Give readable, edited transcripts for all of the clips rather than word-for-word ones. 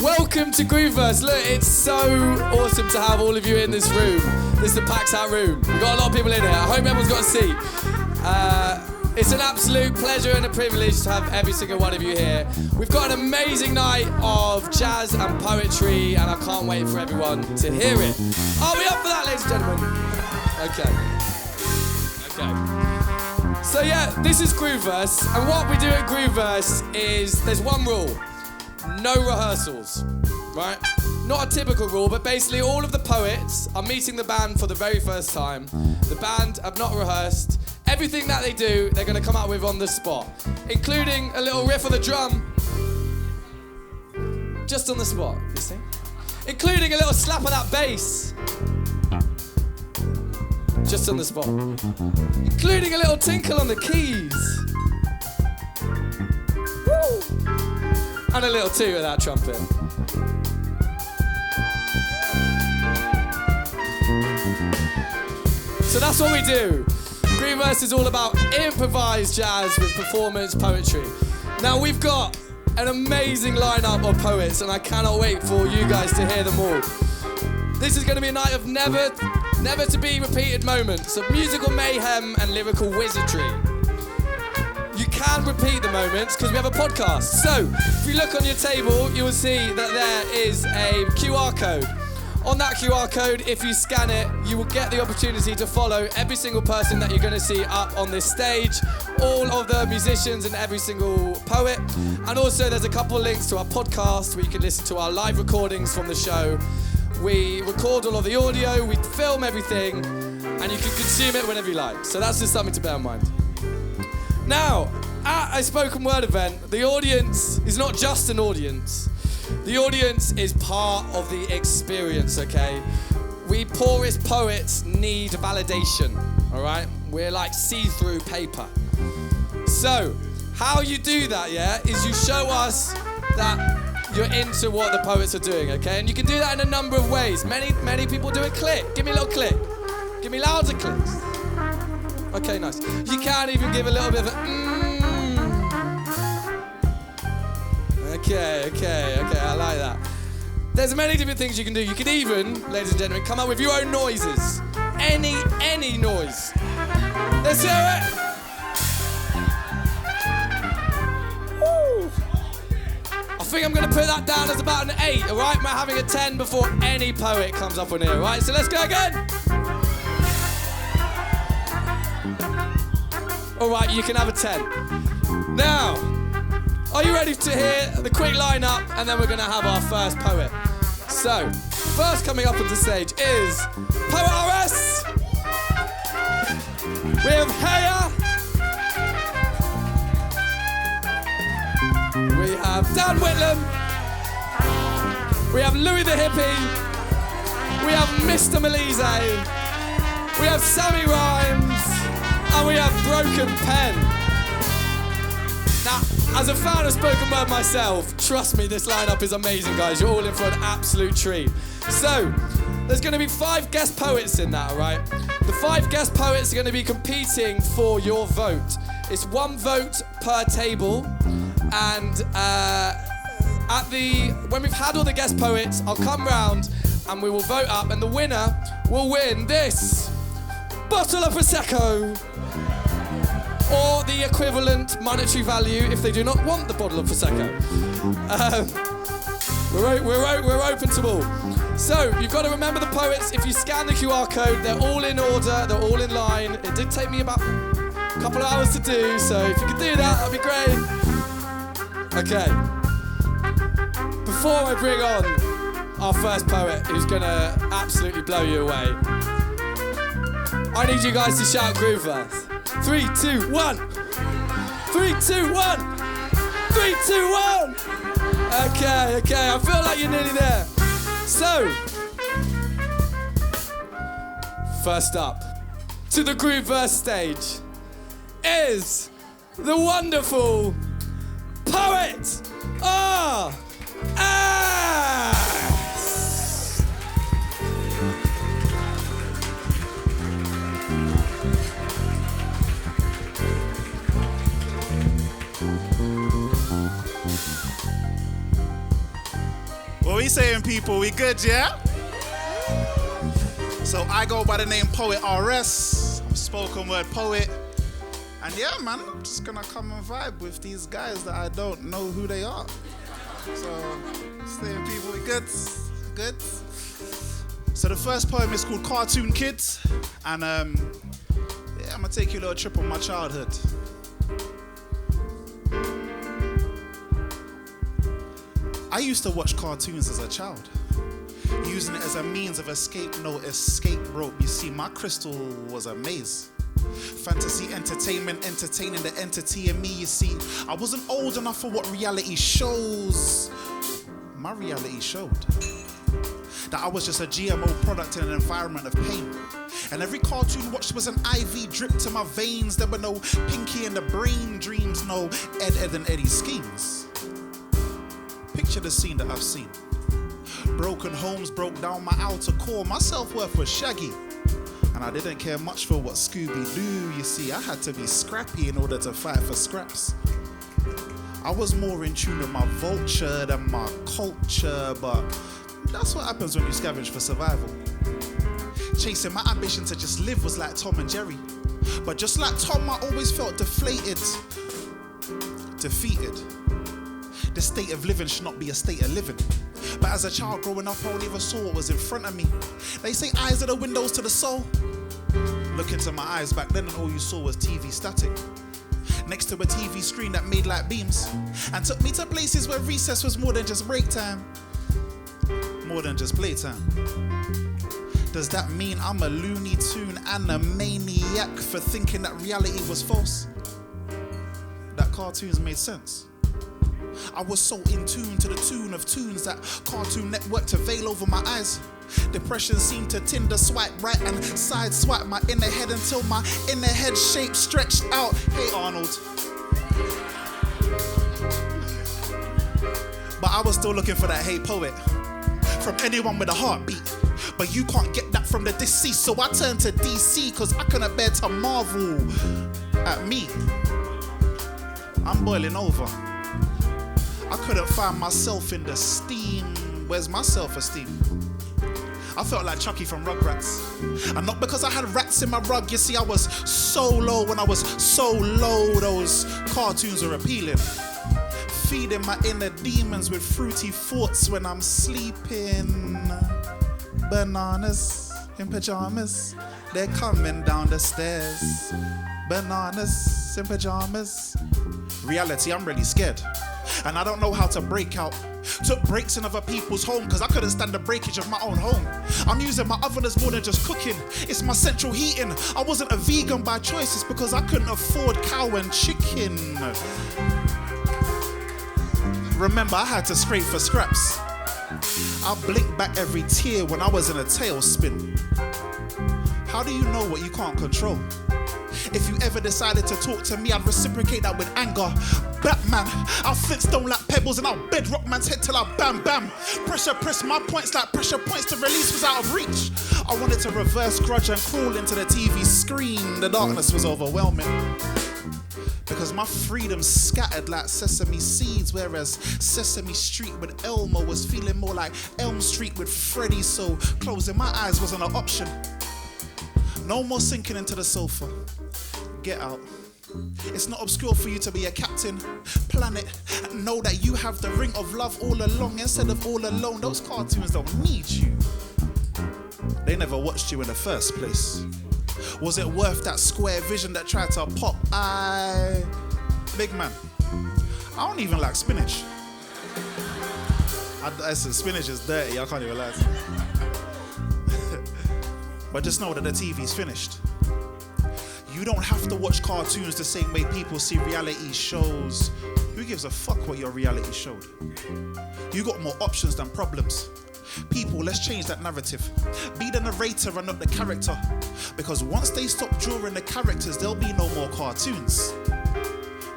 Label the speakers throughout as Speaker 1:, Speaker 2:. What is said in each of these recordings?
Speaker 1: Welcome to Grooveverse. Look, it's so awesome to have all of you in this room. This is a packed out room. We've got a lot of people in here. I hope everyone's got a seat. It's an absolute pleasure and a privilege to have every single one of you here. We've got an amazing night of jazz and poetry, and I can't wait for everyone to hear it. Are we up for that, ladies and gentlemen? Okay. So yeah, this is Grooveverse, and what we do at Grooveverse is there's one rule. No rehearsals, right? Not a typical rule, but basically all of the poets are meeting the band for the very first time. The band have not rehearsed. Everything that they do, they're going to come up with on the spot, including a little riff on the drum. Just on the spot, you see? Including a little slap of that bass. Just on the spot. Including a little tinkle on the keys. Woo! And a little toot of that trumpet. So that's what we do. Grooveverse is all about improvised jazz with performance poetry. Now we've got an amazing lineup of poets, and I cannot wait for you guys to hear them all. This is going to be a night of never to be repeated moments of musical mayhem and lyrical wizardry. You can repeat the moments because we have a podcast. So, if you look on your table, you will see that there is a QR code. On that QR code, if you scan it, you will get the opportunity to follow every single person that you're going to see up on this stage, all of the musicians and every single poet. And also, there's a couple links to our podcast where you can listen to our live recordings from the show. We record all of the audio, we film everything, and you can consume it whenever you like. So that's just something to bear in mind. Now, at a spoken word event, the audience is not just an audience. The audience is part of the experience, okay? We poorest poets need validation, all right? We're like see-through paper. So, how you do that, yeah, is you show us that you're into what the poets are doing, okay? And you can do that in a number of ways. Many people do a click. Give me a little click. Give me louder clicks. Okay, nice. You can even give a little bit of a Okay, I like that. There's many different things you can do. You can even, ladies and gentlemen, come up with your own noises. Any noise. Let's hear it. Woo. I think I'm going to put that down as about an 8, all right? We're having a 10 before any poet comes up on here, all right? So let's go again. All right, you can have a 10. Now, are you ready to hear the quick lineup? And then we're going to have our first poet. So, first coming up on the stage is Poet RS. We have Hayah. We have Dan Whitlam. We have Louis the Hippie. We have Mr. Milise. We have Sami Ryhmes. And we have Broken Pen. Now, as a fan of spoken word myself, trust me, this lineup is amazing, guys. You're all in for an absolute treat. So, there's going to be 5 guest poets in that, all right? The 5 guest poets are going to be competing for your vote. It's 1 vote per table, and when we've had all the guest poets, I'll come round and we will vote up, and the winner will win this bottle of Prosecco, or the equivalent monetary value if they do not want the bottle of Prosecco. We're open to all. So you've got to remember the poets. If you scan the QR code, they're all in order, they're all in line. It did take me about a couple of hours to do, so if you could do that, that'd be great. Okay. Before I bring on our first poet, who's gonna absolutely blow you away, I need you guys to shout Grooveverse. 3, 2, 1. 3, 2, 1. 3, 2, 1. Okay, I feel like you're nearly there. So, first up to the Grooveverse stage is the wonderful poet R.S.
Speaker 2: What we saying, people? We good, yeah? So I go by the name Poet RS. I'm a spoken word poet. And yeah, man, I'm just gonna come and vibe with these guys that I don't know who they are. So, saying, people, we good? Good? So the first poem is called Cartoon Kids. And yeah, I'm gonna take you a little trip on my childhood. I used to watch cartoons as a child, using it as a means of escape, no escape rope. You see, my crystal was a maze. Fantasy entertainment, entertaining the entity in me, you see. I wasn't old enough for what reality shows. My reality showed that I was just a GMO product in an environment of pain. And every cartoon watched was an IV drip to my veins. There were no Pinky and the Brain dreams, no Ed and Eddie schemes. Picture the scene that I've seen. Broken homes broke down my outer core. My self-worth was shaggy. And I didn't care much for what Scooby-Doo, you see. I had to be scrappy in order to fight for scraps. I was more in tune with my vulture than my culture, but that's what happens when you scavenge for survival. Chasing my ambition to just live was like Tom and Jerry. But just like Tom, I always felt deflated, defeated. The state of living should not be a state of living. But as a child growing up, I only ever saw what was in front of me. They say eyes are the windows to the soul. Look into my eyes back then and all you saw was TV static. Next to a TV screen that made light beams. And took me to places where recess was more than just break time. More than just playtime. Does that mean I'm a Looney Tune and a maniac for thinking that reality was false? That cartoons made sense. I was so in tune to the tune of tunes that Cartoon Network to veil over my eyes. Depression seemed to Tinder swipe right and side swipe my inner head until my inner head shape stretched out. Hey Arnold. But I was still looking for that hey poet from anyone with a heartbeat. But you can't get that from the deceased, so I turned to DC cause I couldn't bear to marvel at me. I'm boiling over. I couldn't find myself in the steam. Where's my self-esteem? I felt like Chucky from Rugrats. And not because I had rats in my rug. You see, I was so low. When I was so low, those cartoons were appealing. Feeding my inner demons with fruity thoughts when I'm sleeping. Bananas in pajamas, they're coming down the stairs. Bananas in pajamas. Reality, I'm really scared. And I don't know how to break out. Took breaks in other people's home cause I couldn't stand the breakage of my own home. I'm using my oven as more than just cooking. It's my central heating. I wasn't a vegan by choice, it's because I couldn't afford cow and chicken. Remember, I had to scrape for scraps. I blinked back every tear when I was in a tailspin. How do you know what you can't control? If you ever decided to talk to me, I'd reciprocate that with anger. Batman, I'll flintstone like pebbles and I'll bedrock man's head till I bam bam. Pressure press my points like pressure points to release was out of reach. I wanted to reverse grudge and crawl into the TV screen. The darkness was overwhelming, because my freedom scattered like sesame seeds, whereas Sesame Street with Elmo was feeling more like Elm Street with Freddy, so closing my eyes wasn't an option. No more sinking into the sofa. Get out. It's not obscure for you to be a captain. Plan it. Know that you have the ring of love all along instead of all alone. Those cartoons don't need you. They never watched you in the first place. Was it worth that square vision that tried to pop? Big man, I don't even like spinach. I said spinach is dirty, I can't even lie to you. But just know that the TV's finished. You don't have to watch cartoons the same way people see reality shows. Who gives a fuck what your reality showed? You got more options than problems. People, let's change that narrative. Be the narrator and not the character. Because once they stop drawing the characters, there'll be no more cartoons.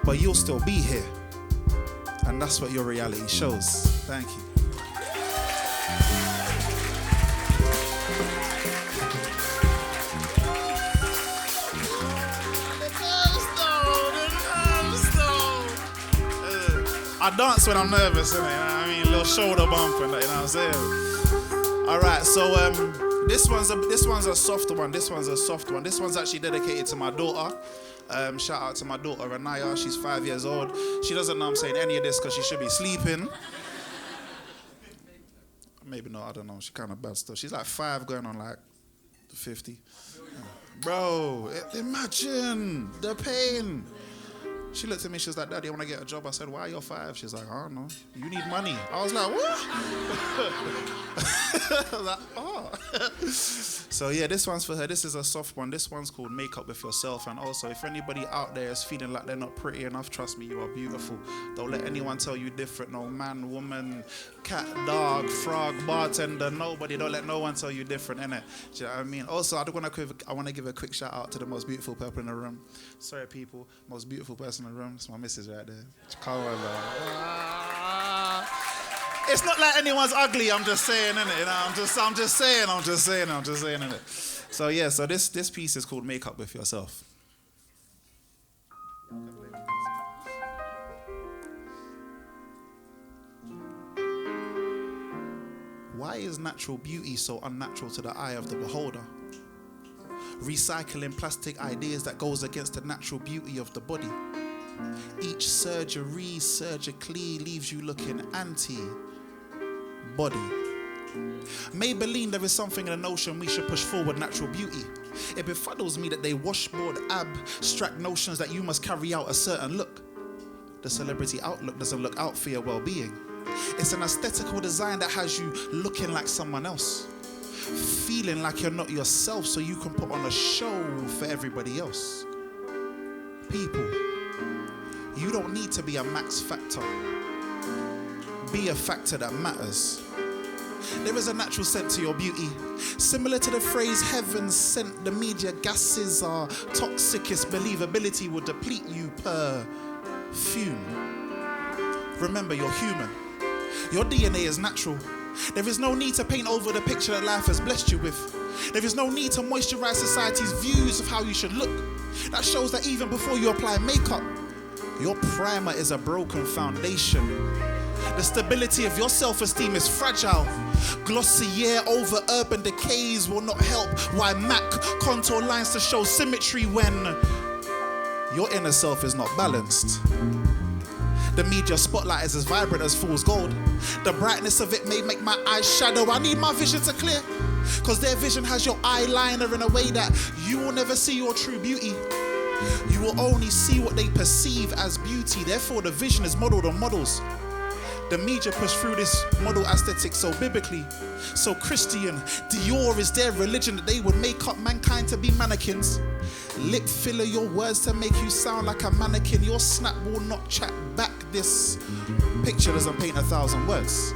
Speaker 2: But you'll still be here. And that's what your reality shows. Thank you. I dance when I'm nervous, innit? You know what I mean? A little shoulder bump and that, you know what I'm saying? Alright, so this one's a soft one. This one's actually dedicated to my daughter. Shout out to my daughter Hayah. She's 5 years old. She doesn't know I'm saying any of this because she should be sleeping. Maybe not, I don't know. She's kind of bad still. She's like 5 going on like 50. Bro, imagine the pain. She looked at me, she was like, Daddy, I want to get a job. I said, why you're 5? She's like, I don't know. You need money. I was like, what? I was like, oh. So yeah, this one's for her. This is a soft one. This one's called Make Up With Yourself. And also, if anybody out there is feeling like they're not pretty enough, trust me, you are beautiful. Don't let anyone tell you different. No man, woman, cat, dog, frog, bartender, nobody. Don't let no one tell you different, innit? Do you know what I mean? Also, I want to give a quick shout out to the most beautiful people in the room. Sorry, people. Most beautiful person in the room. It's my missus right there. Come on, man. It's not like anyone's ugly. I'm just saying, innit? You know, I'm just saying, innit? So yeah, so this piece is called Make Up With Yourself. Why is natural beauty so unnatural to the eye of the beholder? Recycling plastic ideas that goes against the natural beauty of the body. Each surgery surgically leaves you looking anti-body. Maybelline, there is something in the notion we should push forward natural beauty. It befuddles me that they washboard abstract notions that you must carry out a certain look. The celebrity outlook doesn't look out for your well-being. It's an aesthetical design that has you looking like someone else, feeling like you're not yourself so you can put on a show for everybody else. People, you don't need to be a max factor. Be a factor that matters. There is a natural scent to your beauty. Similar to the phrase heaven sent, the media gases are toxicest. Believability will deplete you perfume. Remember, you're human. Your DNA is natural. There is no need to paint over the picture that life has blessed you with. There is no need to moisturize society's views of how you should look. That shows that even before you apply makeup, your primer is a broken foundation. The stability of your self-esteem is fragile. Glossier over urban decays will not help. Why MAC contour lines to show symmetry when your inner self is not balanced? The media spotlight is as vibrant as fool's gold. The brightness of it may make my eyes shadow. I need my vision to clear, cause their vision has your eyeliner in a way that you will never see your true beauty. You will only see what they perceive as beauty. Therefore, the vision is modeled on models. The media push through this model aesthetic so biblically, so Christian. Dior is their religion that they would make up mankind to be mannequins. Lip filler your words to make you sound like a mannequin. Your snap will not chat back. This picture doesn't paint 1,000 words.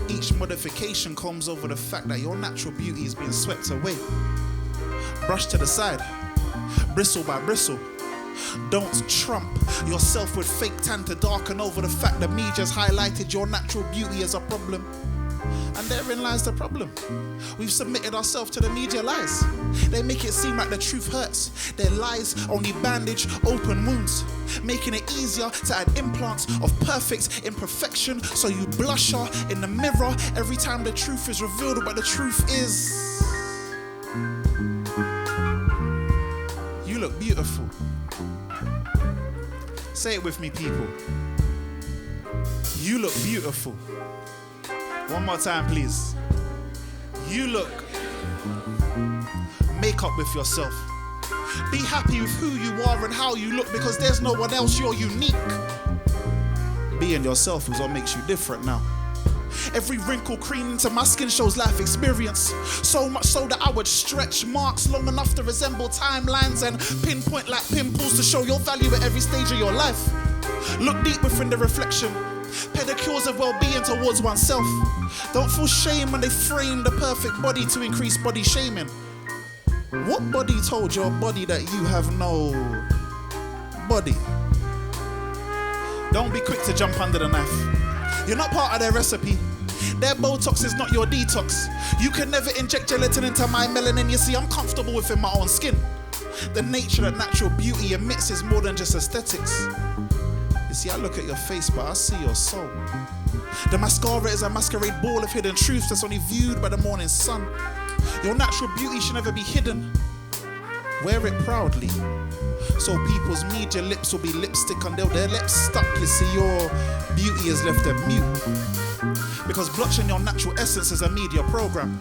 Speaker 2: Each modification comes over the fact that your natural beauty is being swept away. Brush to the side, bristle by bristle. Don't trump yourself with fake tan to darken over the fact that media's highlighted your natural beauty as a problem. And therein lies the problem. We've submitted ourselves to the media lies. They make it seem like the truth hurts. Their lies only bandage open wounds, making it easier to add implants of perfect imperfection, so you blusher in the mirror every time the truth is revealed. But the truth is, you look beautiful. Say it with me, people. You look beautiful. One more time, please. You look. Make up with yourself. Be happy with who you are and how you look, because there's no one else. You're unique. Being yourself is what makes you different now. Every wrinkle cream into my skin shows life experience. So much so that I would stretch marks long enough to resemble timelines and pinpoint like pimples to show your value at every stage of your life. Look deep within the reflection. Pedicures of well-being towards oneself. Don't feel shame when they frame the perfect body to increase body shaming. What body told your body that you have no body? Don't be quick to jump under the knife. You're not part of their recipe. Their Botox is not your detox. You can never inject gelatin into my melanin. You see, I'm comfortable within my own skin. The nature that natural beauty emits is more than just aesthetics. You see, I look at your face, but I see your soul. The mascara is a masquerade ball of hidden truths that's only viewed by the morning sun. Your natural beauty should never be hidden. Wear it proudly, so people's media lips will be lipstick until their lips stuck. You see, your beauty has left them mute, because blotching your natural essence is a media program.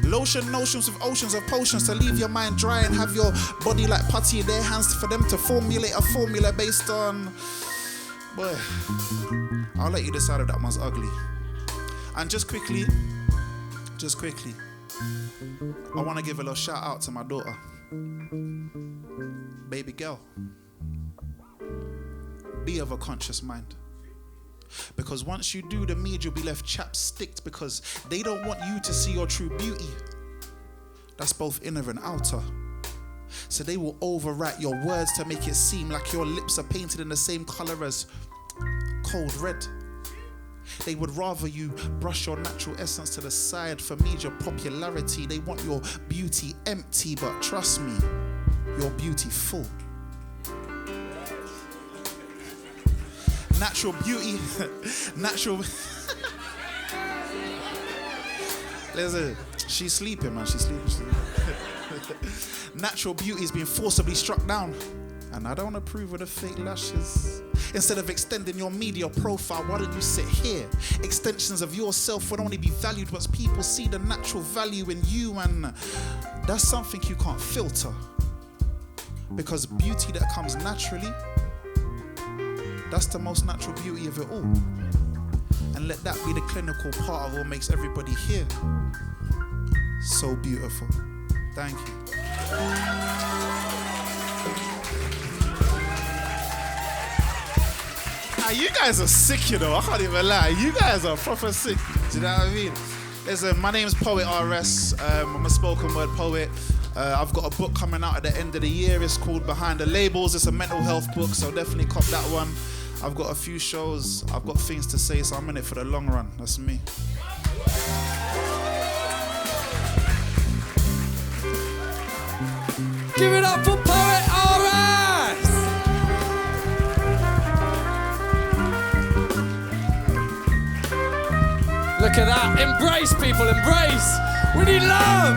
Speaker 2: Lotion notions with oceans of potions to leave your mind dry and have your body like putty in their hands for them to formulate a formula based on... Boy, I'll let you decide if that one's ugly. And just quickly, I want to give a little shout out to my daughter. Baby girl, be of a conscious mind. Because once you do, the media will be left chapsticked, because they don't want you to see your true beauty. That's both inner and outer. So they will overwrite your words to make it seem like your lips are painted in the same color as cold red. They would rather you brush your natural essence to the side for media popularity. They want your beauty empty, but trust me, you're beautiful. Natural beauty, natural... Listen, she's sleeping, man, she's sleeping. Natural beauty is being forcibly struck down. And I don't approve of the fake lashes. Instead of extending your media profile, why don't you sit here? Extensions of yourself would only be valued once people see the natural value in you, and that's something you can't filter. Because beauty that comes naturally, that's the most natural beauty of it all. And let that be the clinical part of what makes everybody here so beautiful. Thank you. You guys are sick, you know. I can't even lie. You guys are proper sick. Do you know what I mean? Listen, my name's Poet RS. I'm a spoken word poet. I've got a book coming out at the end of the year. It's called Behind the Labels. It's a mental health book, so definitely cop that one. I've got a few shows. I've got things to say, so I'm in it for the long run. That's me.
Speaker 1: Give it up for Poet RS! Look at that. Embrace, people, embrace. We need love.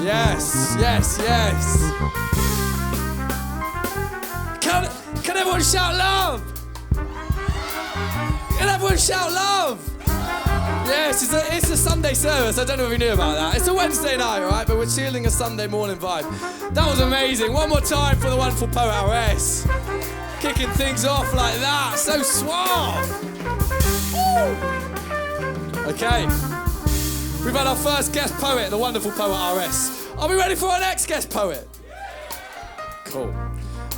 Speaker 1: Yes, yes, yes. Can everyone shout love? Can everyone shout love? Yes, it's a Sunday service. I don't know if you knew about that. It's a Wednesday night, right? But we're feeling a Sunday morning vibe. That was amazing. One more time for the wonderful Poet RS. Kicking things off like that. So suave. Woo. Okay. We've had our first guest poet, the wonderful Poet RS. Are we ready for our next guest poet? Cool.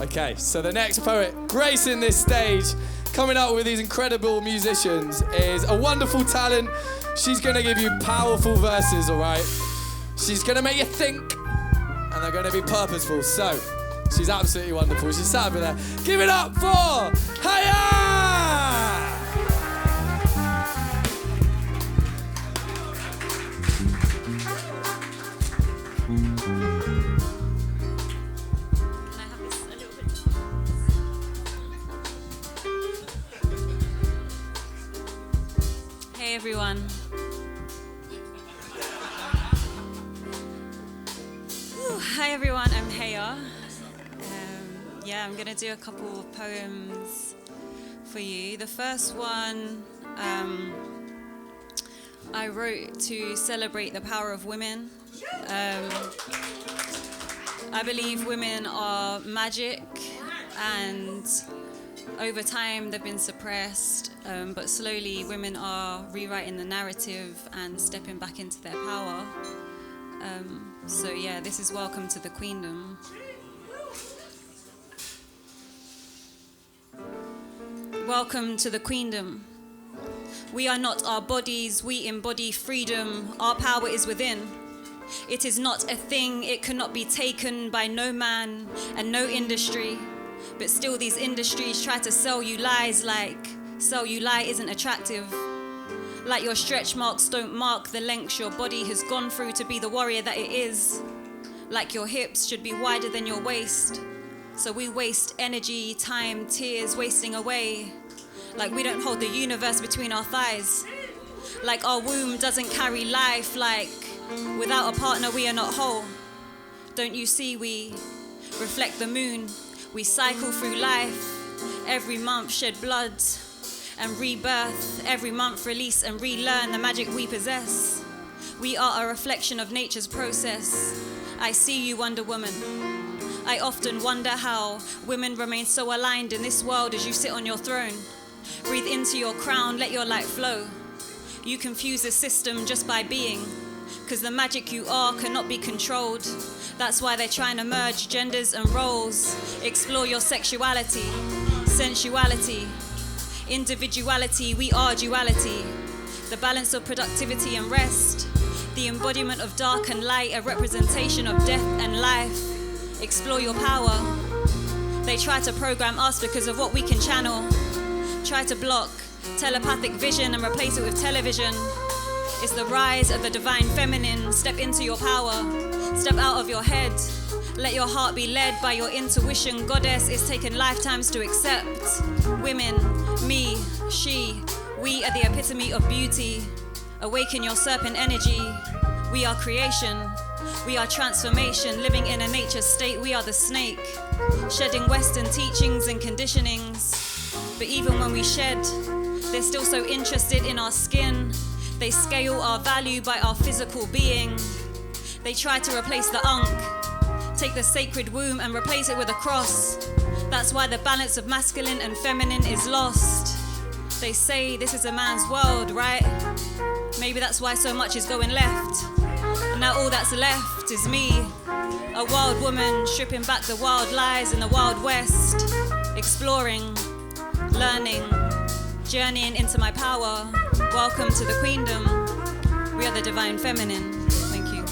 Speaker 1: Okay, so the next poet gracing this stage, coming up with these incredible musicians, is a wonderful talent. She's gonna give you powerful verses, all right? She's gonna make you think, and they're gonna be purposeful. So, She's absolutely wonderful. She's sat over there. Give it up for Hayah!
Speaker 3: Hey everyone. Hi everyone, I'm Hayah. I'm going to do a couple of poems for you. The first one I wrote to celebrate the power of women. I believe women are magic, and over time they've been suppressed, but slowly women are rewriting the narrative and stepping back into their power. This is Welcome to the Queendom. Welcome to the Queendom. We are not our bodies, we embody freedom. Our power is within. It is not a thing, it cannot be taken by no man and no industry. But still these industries try to sell you lies, like sell you lie isn't attractive. Like your stretch marks don't mark the lengths your body has gone through to be the warrior that it is. Like your hips should be wider than your waist. So we waste energy, time, tears wasting away. Like we don't hold the universe between our thighs. Like our womb doesn't carry life. Like without a partner we are not whole. Don't you see we reflect the moon? We cycle through life. Every month shed blood and rebirth. Every month release and relearn the magic we possess. We are a reflection of nature's process. I see you, Wonder Woman. I often wonder how women remain so aligned in this world as you sit on your throne. Breathe into your crown, let your light flow. You confuse the system just by being, because the magic you are cannot be controlled. That's why they're trying to merge genders and roles. Explore your sexuality, sensuality, individuality. We are duality. The balance of productivity and rest. The embodiment of dark and light, a representation of death and life. Explore your power. They try to program us because of what we can channel. Try to block telepathic vision and replace it with television. It's the rise of the divine feminine. Step into your power. Step out of your head. Let your heart be led by your intuition. Goddess is taking lifetimes to accept. Women, me, she, we are the epitome of beauty. Awaken your serpent energy. We are creation. We are transformation, living in a nature state. We are the snake, shedding Western teachings and conditionings. But even when we shed, they're still so interested in our skin. They scale our value by our physical being. They try to replace the Ankh, take the sacred womb and replace it with a cross. That's why the balance of masculine and feminine is lost. They say this is a man's world, right? Maybe that's why so much is going left. And now all that's left is me, a wild woman stripping back the wild lies in the Wild West, exploring, learning, journeying into my power. Welcome to the Queendom. We are the divine feminine. Thank you.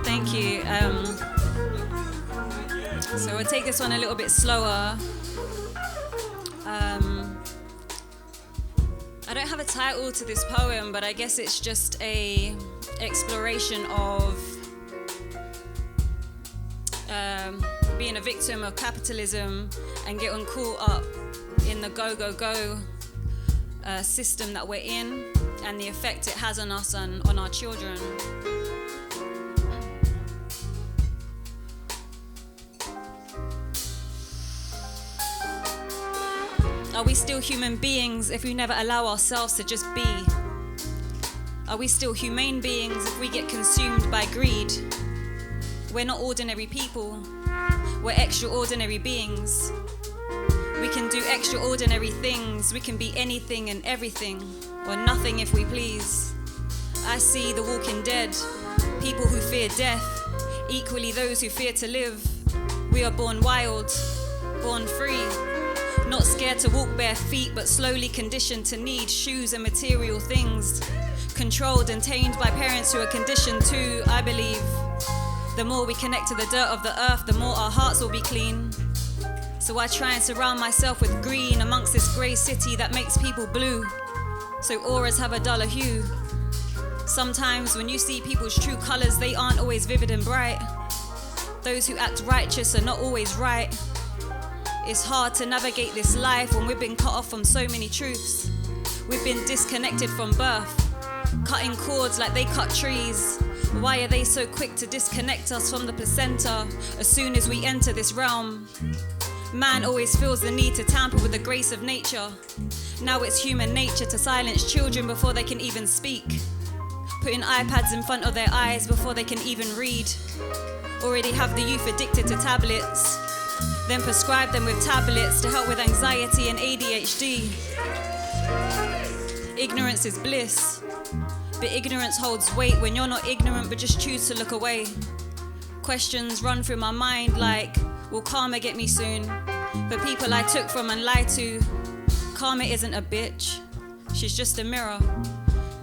Speaker 3: Thank you. So we'll take this one a little bit slower. I don't have a title to this poem, but I guess it's just a exploration of being a victim of capitalism and getting caught up in the go system that we're in and the effect it has on us and on our children. Are we still human beings if we never allow ourselves to just be? Are we still humane beings if we get consumed by greed? We're not ordinary people. We're extraordinary beings. We can do extraordinary things. We can be anything and everything, or nothing if we please. I see the walking dead, people who fear death, equally those who fear to live. We are born wild, born free, not scared to walk bare feet, but slowly conditioned to need shoes and material things. Controlled and tamed by parents who are conditioned to, I believe. The more we connect to the dirt of the earth, the more our hearts will be clean. So I try and surround myself with green amongst this grey city that makes people blue. So auras have a duller hue. Sometimes when you see people's true colours, they aren't always vivid and bright. Those who act righteous are not always right. It's hard to navigate this life when we've been cut off from so many truths. We've been disconnected from birth, cutting cords like they cut trees. Why are they so quick to disconnect us from the placenta as soon as we enter this realm? Man always feels the need to tamper with the grace of nature. Now it's human nature to silence children before they can even speak. Putting iPads in front of their eyes before they can even read. Already have the youth addicted to tablets, then prescribe them with tablets to help with anxiety and ADHD. Ignorance is bliss, but ignorance holds weight when you're not ignorant but just choose to look away. Questions run through my mind like, will karma get me soon? But people I took from and lied to, karma isn't a bitch, she's just a mirror,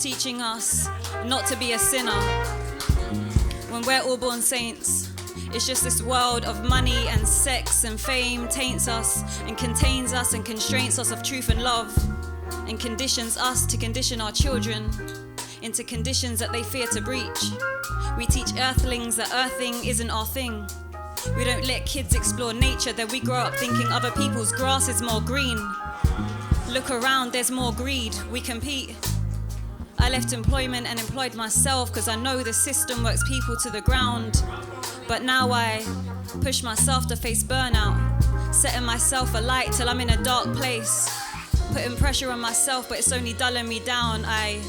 Speaker 3: teaching us not to be a sinner. When we're all born saints, it's just this world of money and sex and fame taints us and contains us and constrains us of truth and love and conditions us to condition our children into conditions that they fear to breach. We teach earthlings that earthing isn't our thing. We don't let kids explore nature, then we grow up thinking other people's grass is more green. Look around, there's more greed, we compete. I left employment and employed myself because I know the system works people to the ground. But now I push myself to face burnout, setting myself alight till I'm in a dark place. Putting pressure on myself, but it's only dulling me down. I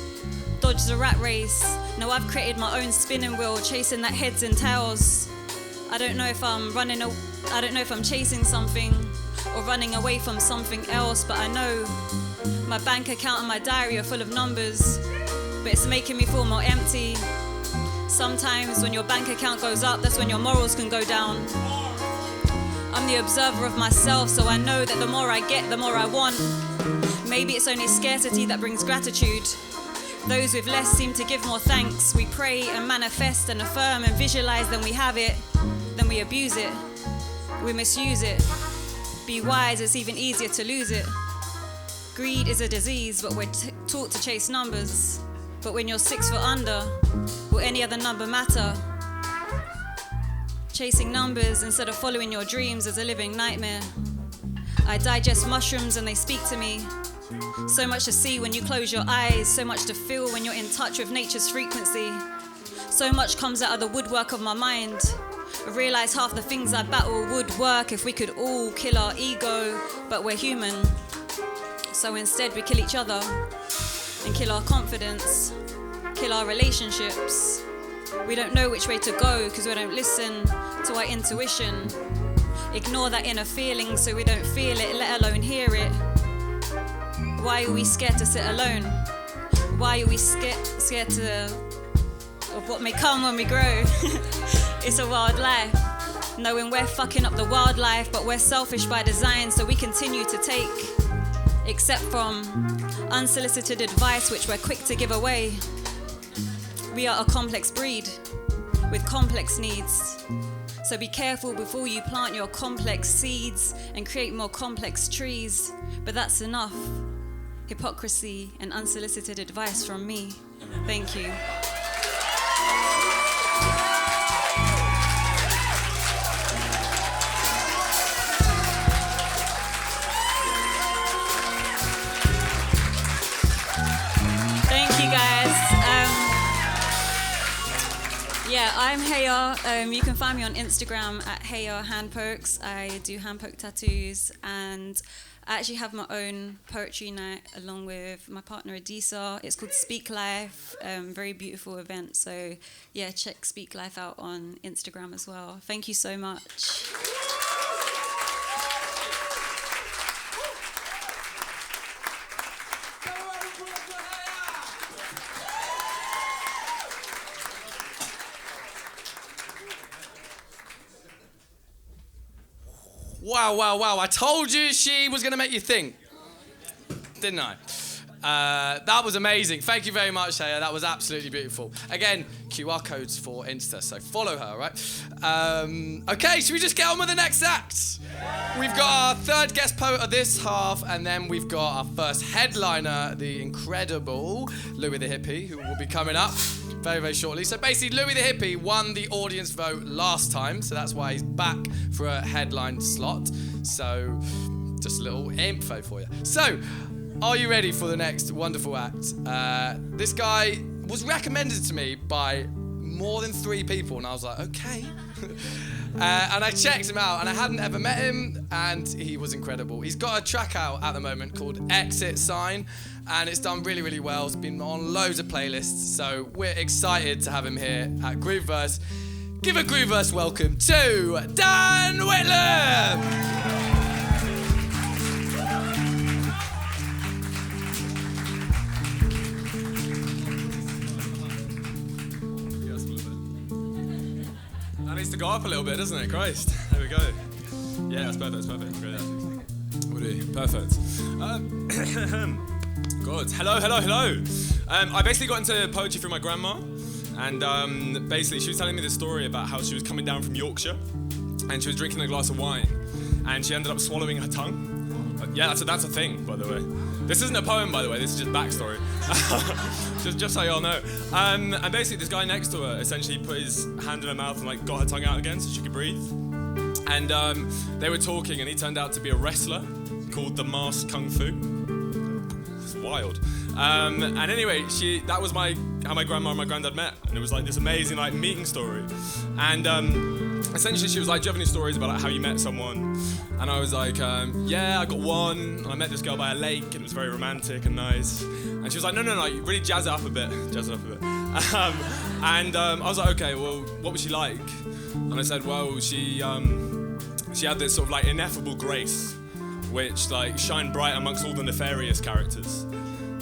Speaker 3: dodge the rat race. Now I've created my own spinning wheel, chasing that heads and tails. I don't know if I'm chasing something or running away from something else, but I know my bank account and my diary are full of numbers, but it's making me feel more empty. Sometimes when your bank account goes up, that's when your morals can go down. I'm the observer of myself, so I know that the more I get, the more I want. Maybe it's only scarcity that brings gratitude. Those with less seem to give more thanks. We pray and manifest and affirm and visualize, then we have it, then we abuse it. We misuse it. Be wise, it's even easier to lose it. Greed is a disease, but we're taught to chase numbers. But when you're 6 foot under, will any other number matter? Chasing numbers instead of following your dreams is a living nightmare. I digest mushrooms and they speak to me. So much to see when you close your eyes, so much to feel when you're in touch with nature's frequency. So much comes out of the woodwork of my mind. I realize half the things I battle would work if we could all kill our ego, but we're human. So instead we kill each other and kill our confidence, kill our relationships. We don't know which way to go because we don't listen to our intuition. Ignore that inner feeling so we don't feel it, let alone hear it. Why are we scared to sit alone? Why are we scared of what may come when we grow? It's a wild life, knowing we're fucking up the wildlife, but we're selfish by design, so we continue to take, except from unsolicited advice which we're quick to give away. We are a complex breed with complex needs. So be careful before you plant your complex seeds and create more complex trees. But that's enough hypocrisy and unsolicited advice from me. Thank you. Yeah, I'm Hayah. You can find me on Instagram at Hayah Handpokes. I do handpoke tattoos, and I actually have my own poetry night along with my partner Adisa. It's called Speak Life. Very beautiful event. So yeah, check Speak Life out on Instagram as well. Thank you so much.
Speaker 1: Wow. I told you she was going to make you think. Didn't I? That was amazing. Thank you very much, Hayah. That was absolutely beautiful. Again, QR codes for Insta, so follow her, right? Okay, should we just get on with the next act? We've got our third guest poet of this half, and then we've got our first headliner, the incredible Louis the Hippie, who will be coming up very, very shortly. So basically, Louis the Hippie won the audience vote last time, so that's why he's back for a headline slot. So, just a little info for you. So, are you ready for the next wonderful act? This guy was recommended to me by more than 3 people, and I was like, okay. And I checked him out, and I hadn't ever met him, and he was incredible. He's got a track out at the moment called Exit Sign, and it's done really, really well. It's been on loads of playlists, so we're excited to have him here at Grooveverse. Give a Grooveverse welcome to Dan Whitlam!
Speaker 4: That needs to go up a little bit, doesn't it? Christ. There we go. Yeah, that's perfect. Will do. Perfect. Good. Hello. I basically got into poetry through my grandma, and basically she was telling me this story about how she was coming down from Yorkshire, and she was drinking a glass of wine, and she ended up swallowing her tongue. Yeah, that's a thing, by the way. This isn't a poem, by the way. This is just backstory. just so y'all know. And basically, this guy next to her essentially put his hand in her mouth and like got her tongue out again so she could breathe. And they were talking, and he turned out to be a wrestler called the Masked Kung Fu. It's wild. And anyway, that was how my grandma and my granddad met, and it was like this amazing like meeting story. And essentially, she was like, "Do you have any stories about like, how you met someone?" And I was like, "Yeah, I got one. And I met this girl by a lake, and it was very romantic and nice." And she was like, "No, you really jazz it up a bit." I was like, "Okay, well, what was she like?" And I said, "Well, she had this sort of like ineffable grace, which like shined bright amongst all the nefarious characters,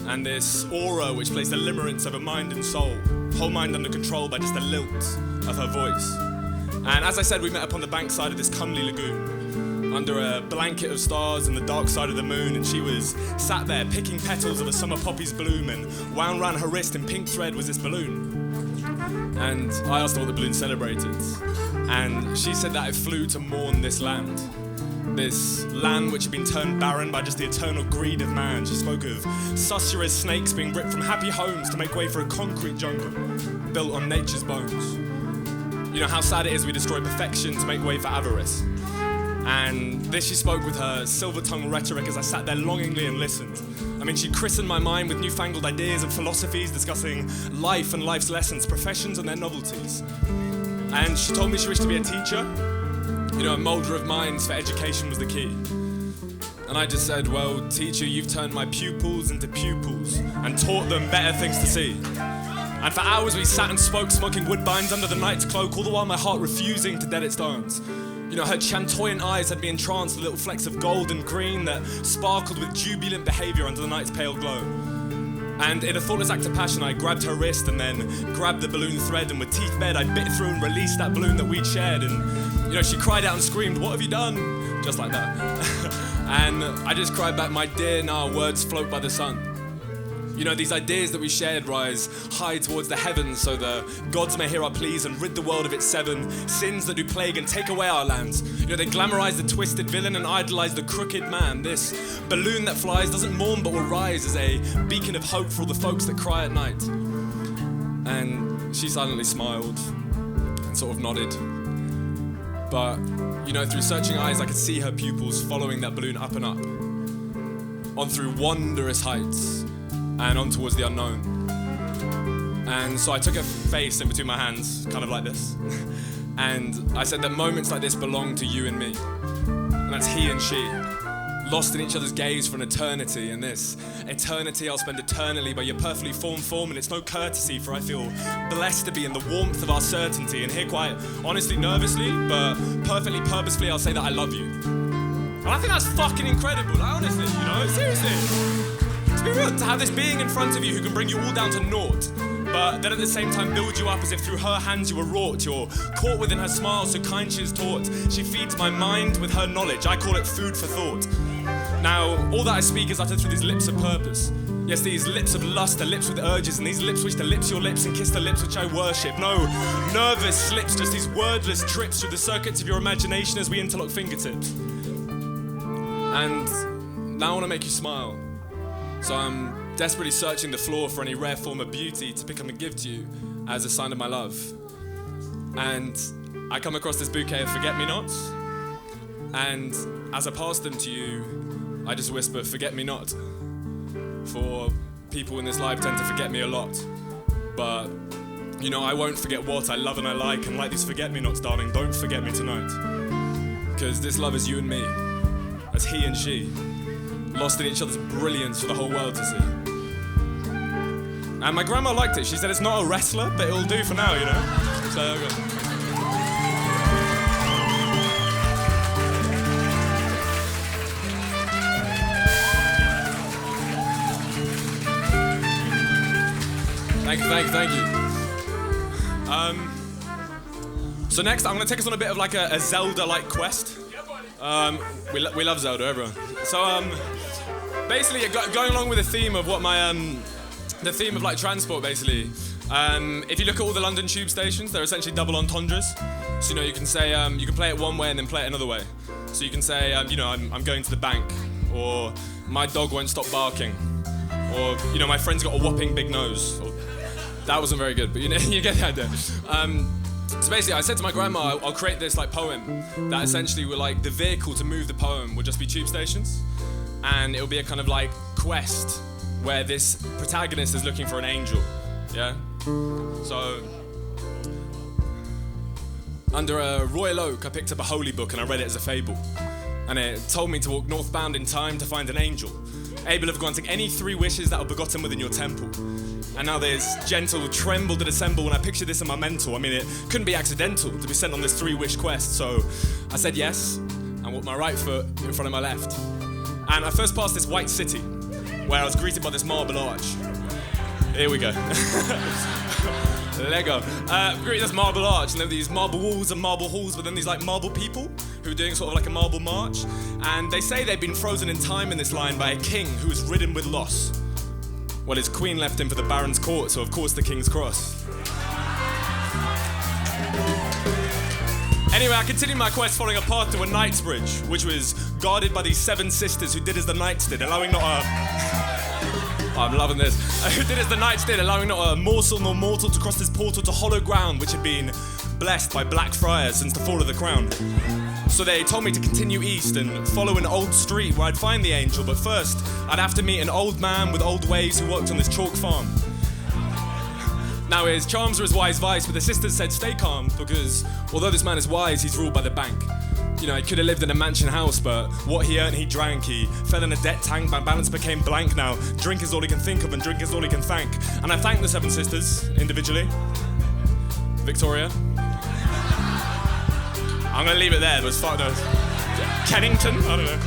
Speaker 4: and this aura which placed a limerence over mind and soul, whole mind under control by just the lilt of her voice. And as I said, we met upon the bank side of this comely lagoon, under a blanket of stars and the dark side of the moon, and she was sat there picking petals of a summer poppy's bloom, and wound round her wrist in pink thread was this balloon. And I asked her what the balloon celebrated, and she said that it flew to mourn this land which had been turned barren by just the eternal greed of man. She spoke of susurrous snakes being ripped from happy homes to make way for a concrete jungle built on nature's bones. You know how sad it is we destroy perfection to make way for avarice. And this she spoke with her silver-tongued rhetoric as I sat there longingly and listened. I mean, she christened my mind with newfangled ideas and philosophies discussing life and life's lessons, professions and their novelties. And she told me she wished to be a teacher. You know, a moulder of minds for education was the key. And I just said, well, teacher, you've turned my pupils into pupils and taught them better things to see. And for hours we sat and spoke, smoking woodbines under the night's cloak, all the while my heart refusing to dead its dance. You know, her chantoyant eyes had me entranced with little flecks of gold and green that sparkled with jubilant behaviour under the night's pale glow. And in a thoughtless act of passion, I grabbed her wrist and then grabbed the balloon thread, and with teeth bared, I bit through and released that balloon that we'd shared. And, you know, she cried out and screamed, "What have you done?" Just like that. And I just cried back, "My dear, now our words float by the sun." You know, these ideas that we shared rise high towards the heavens so the gods may hear our pleas and rid the world of its 7 sins that do plague and take away our lands. You know, they glamorize the twisted villain and idolize the crooked man. This balloon that flies doesn't mourn but will rise as a beacon of hope for all the folks that cry at night. And she silently smiled and sort of nodded. But, you know, through searching eyes I could see her pupils following that balloon up and up, on through wondrous heights, and on towards the unknown. And so I took her face in between my hands, kind of like this, and I said that moments like this belong to you and me, and that's he and she, lost in each other's gaze for an eternity, and this eternity I'll spend eternally by your perfectly formed form, and it's no courtesy, for I feel blessed to be in the warmth of our certainty, and here quite honestly, nervously, but perfectly purposefully, I'll say that I love you. And I think that's fucking incredible, like, honestly, you know, seriously. It's to be real, to have this being in front of you who can bring you all down to naught, but then at the same time build you up as if through her hands you were wrought. You're caught within her smile, so kind she is taught. She feeds my mind with her knowledge. I call it food for thought. Now, all that I speak is uttered through these lips of purpose. Yes, these lips of lust are lips with urges, and these lips wish to lips your lips and kiss the lips which I worship. No nervous slips, just these wordless trips through the circuits of your imagination as we interlock fingertips. And now I want to make you smile. So I'm desperately searching the floor for any rare form of beauty to pick up and give to you as a sign of my love. And I come across this bouquet of forget-me-nots, and as I pass them to you, I just whisper, forget me not. For people in this life tend to forget me a lot. But, you know, I won't forget what I love and I like these forget-me-nots, darling, don't forget me tonight. Because this love is you and me, as he and she, lost in each other's brilliance for the whole world to see. And my grandma liked it. She said it's not a wrestler, but it'll do for now, you know? So, okay. Thank you. So next, I'm gonna take us on a bit of like a Zelda-like quest. We love Zelda, everyone. So basically, going along with the theme of what the theme of like transport, basically. If you look at all the London tube stations, they're essentially double entendres. So you know, you can say you can play it one way and then play it another way. So you can say, you know, I'm going to the bank, or my dog won't stop barking, or you know, my friend's got a whopping big nose. Or, that wasn't very good, but you know, you get the idea. So basically, I said to my grandma, I'll create this like poem that essentially will like the vehicle to move the poem will just be tube stations, and it'll be a kind of like quest where this protagonist is looking for an angel. Yeah. So under a royal oak, I picked up a holy book and I read it as a fable, and it told me to walk northbound in time to find an angel, able of granting any 3 wishes that are begotten within your temple. And now there's gentle tremble did assemble when I pictured this in my mental. I mean, it couldn't be accidental to be sent on this 3-wish quest, so I said yes and walked my right foot in front of my left. And I first passed this white city where I was greeted by this marble arch. Here we go. Lego. Greeted this marble arch, and then these marble walls and marble halls, but then these like marble people who are doing sort of like a marble march. And they say they've been frozen in time in this line by a king who was ridden with loss. Well, his queen left him for the Baron's court, so of course the King's Cross. Anyway, I continued my quest following a path to a knight's bridge, which was guarded by these 7 sisters who did as the knights did, allowing not a... Oh, I'm loving this. Who did as the knights did, allowing not a morsel nor mortal to cross this portal to hollow ground, which had been blessed by black friars since the fall of the crown. So they told me to continue east and follow an old street where I'd find the angel, but first I'd have to meet an old man with old ways who worked on this chalk farm. Now his charms are his wise vice, but the sisters said stay calm, because although this man is wise, he's ruled by the bank. You know, he could have lived in a mansion house, but what he earned he drank. He fell in a debt tank, my balance became blank. Now drink is all he can think of and drink is all he can thank. And I thank the 7 sisters individually. Victoria. I'm gonna leave it there, but fuck those. Kennington? I don't know.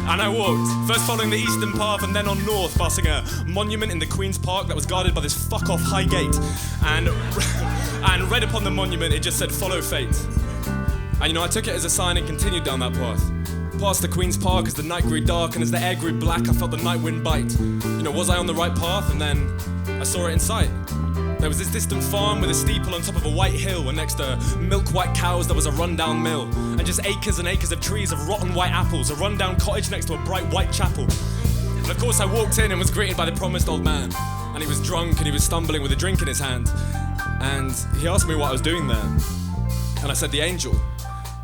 Speaker 4: And I walked, first following the eastern path and then on north, passing a monument in the Queen's Park that was guarded by this fuck-off high gate. And read upon the monument, it just said, follow fate. And you know, I took it as a sign and continued down that path. Past the Queen's Park as the night grew dark and as the air grew black, I felt the night wind bite. You know, was I on the right path? And then I saw it in sight. There was this distant farm with a steeple on top of a white hill, and next to milk-white cows there was a rundown mill, and just acres and acres of trees of rotten white apples, a rundown cottage next to a bright white chapel. And of course I walked in and was greeted by the promised old man, and he was drunk and he was stumbling with a drink in his hand, and he asked me what I was doing there, and I said the angel.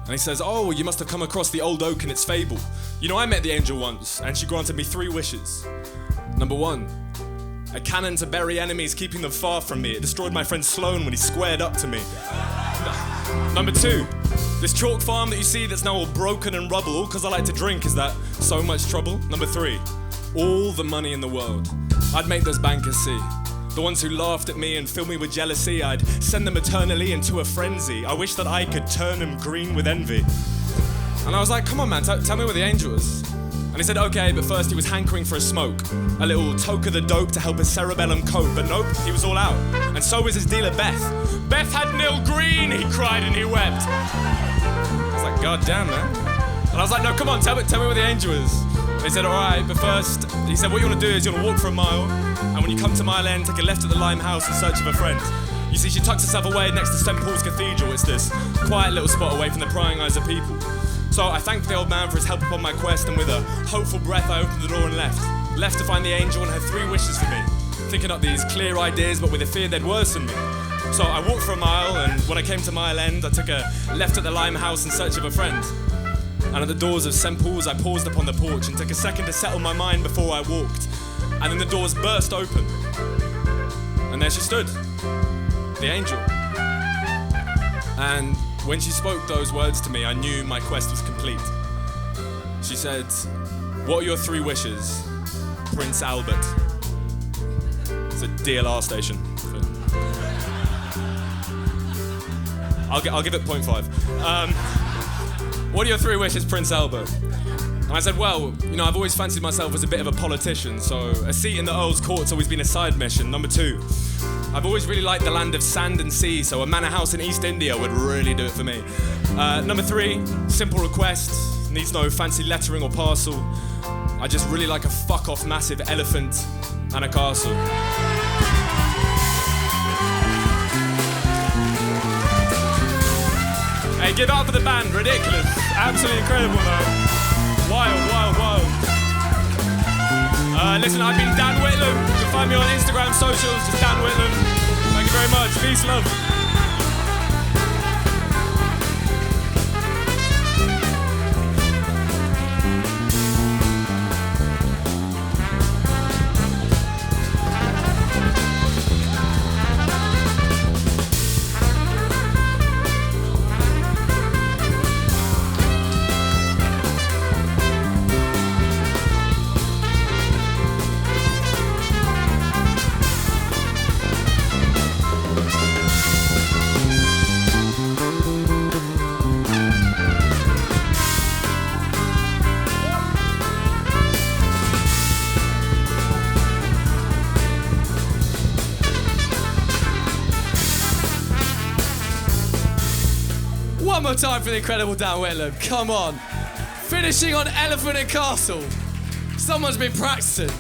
Speaker 4: And he says, oh, well, you must have come across the old oak and its fable. You know, I met the angel once, and she granted me 3 wishes. Number 1, a cannon to bury enemies, keeping them far from me. It destroyed my friend Sloan when he squared up to me. Number 2, this chalk farm that you see that's now all broken and rubble, all because I like to drink, is that so much trouble? Number 3, all the money in the world. I'd make those bankers see. The ones who laughed at me and filled me with jealousy, I'd send them eternally into a frenzy. I wish that I could turn them green with envy. And I was like, come on man, tell me where the angel is. And he said, okay, but first he was hankering for a smoke. A little toke of the dope to help his cerebellum cope. But nope, he was all out. And so was his dealer, Beth. Beth had nil green, he cried and he wept. I was like, God damn, man. And I was like, no, come on, tell me where the angel is. And he said, all right, but first, he said, what you want to do is you want to walk for a mile. And when you come to Mile End, take a left at the Limehouse in search of a friend. You see, she tucks herself away next to St. Paul's Cathedral. It's this quiet little spot away from the prying eyes of people. So I thanked the old man for his help upon my quest, and with a hopeful breath I opened the door and left. Left to find the angel and her 3 wishes for me. Thinking up these clear ideas, but with a fear they'd worsen me. So I walked for a mile, and when I came to Mile End, I took a left at the Limehouse in search of a friend. And at the doors of St. Paul's, I paused upon the porch and took a second to settle my mind before I walked. And then the doors burst open. And there she stood, the angel. And when she spoke those words to me, I knew my quest was complete. She said, what are your 3 wishes, Prince Albert? It's a DLR station. I'll give it 0.5. What are your 3 wishes, Prince Albert? And I said, well, you know, I've always fancied myself as a bit of a politician, so a seat in the Earl's Court's always been a side mission. Number 2, I've always really liked the land of sand and sea, so a manor house in East India would really do it for me. Number 3, simple request, needs no fancy lettering or parcel. I just really like a fuck-off massive elephant and a castle. Hey, give it up for the band, ridiculous. Absolutely incredible, man. Wild, wild, wild. Listen, I've been Dan Whitlam. You can find me on Instagram, socials, just Dan Whitlam. Thank you very much. Peace, love.
Speaker 1: One more time for the incredible Dan Whitlam. Come on. Finishing on Elephant and Castle. Someone's been practicing.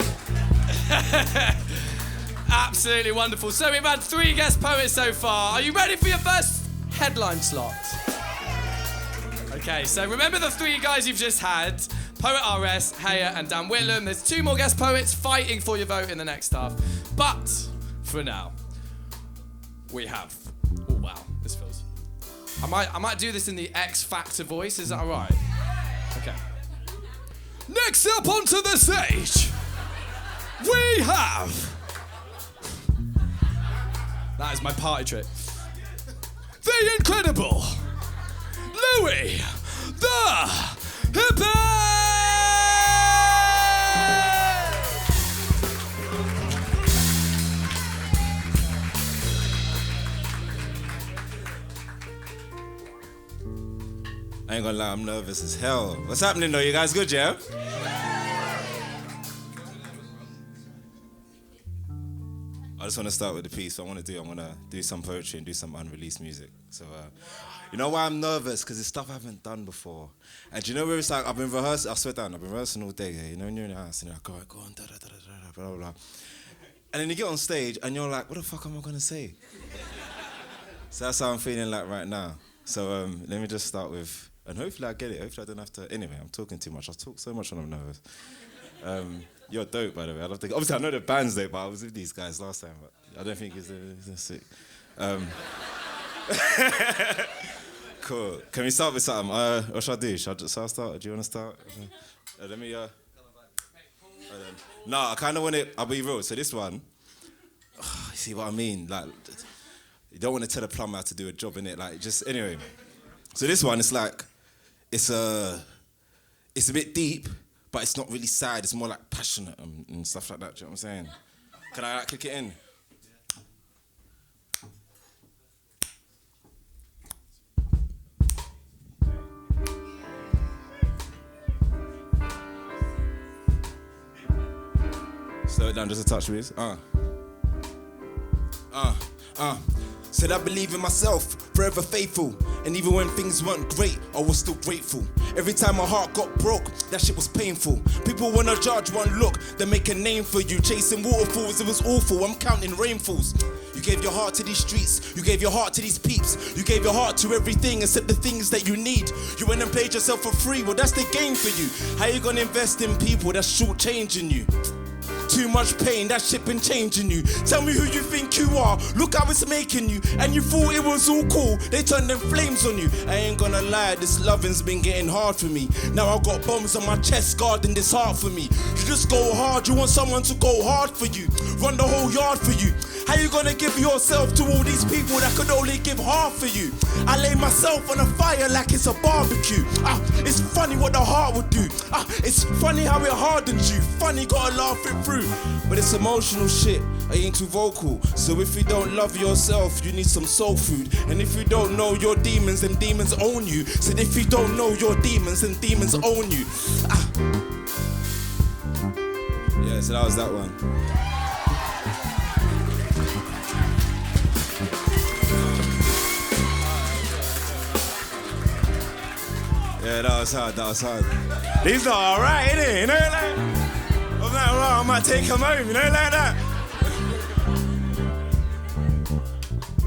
Speaker 1: Absolutely wonderful. So we've had 3 guest poets so far. Are you ready for your first headline slot? Okay, so remember the 3 guys you've just had. Poet RS, Hayah and Dan Whitlam. There's 2 more guest poets fighting for your vote in the next half. But for now, we have... Oh, wow, this feels... I might do this in the X Factor voice, is that all right? Okay. Next up onto the stage, we have... That is my party trick. The incredible Louis the Hippie!
Speaker 5: I ain't gonna lie, I'm nervous as hell. What's happening though? You guys good, yeah? I just want to start with the piece. I want to do some poetry and do some unreleased music. So, you know why I'm nervous? Because it's stuff I haven't done before. And do you know where it's like, I've been rehearsing, I swear down, I've been rehearsing all day. You know, when you're in the house and you're like, all right, go on, blah, blah, blah. And then you get on stage and you're like, what the fuck am I going to say? So that's how I'm feeling like right now. So let me just start with, and hopefully I get it. Hopefully I don't have to, anyway, I'm talking too much. I talk so much when I'm nervous. You're dope, by the way. I love the, obviously I know the band's dope, but I was with these guys last time, but I don't think it's sick. Cool. Can we start with something? What should I do? Shall I start? Do you want to start? Let me, no, I kind of want it, I'll be real. So this one, you see what I mean? Like, you don't want to tell a plumber how to do a job, innit? Like, just, anyway. So this one, it's like, it's a bit deep, but it's not really sad. It's more like passionate and stuff like that. Do you know what I'm saying? Can I like click it in? Slow it down just a touch, please. Said I believe in myself, forever faithful. And even when things weren't great, I was still grateful. Every time my heart got broke, that shit was painful. People wanna judge one look, they make a name for you. Chasing waterfalls, it was awful, I'm counting rainfalls. You gave your heart to these streets, you gave your heart to these peeps. You gave your heart to everything except the things that you need. You went and played yourself for free, well that's the game for you. How you gonna invest in people that's shortchanging you? Too much pain, that shit been changing you. Tell me who you think you are, look how it's making you. And you thought it was all cool, they turned them flames on you. I ain't gonna lie, this loving's been getting hard for me. Now I got bombs on my chest guarding this heart for me. You just go hard, you want someone to go hard for you. Run the whole yard for you. How you gonna give yourself to all these people that could only give half for you? I lay myself on a fire like it's a barbecue. It's funny what the heart would do. It's funny how it hardens you. Funny, gotta laugh it through. But it's emotional shit, I ain't too vocal. So if you don't love yourself, you need some soul food. And if you don't know your demons, then demons own you. Said if you don't know your demons, then demons own you. Yeah, so that was that one. Yeah, that was hard. These are alright, innit? You know, like, I'm like, right, I might take them home, you know, like that.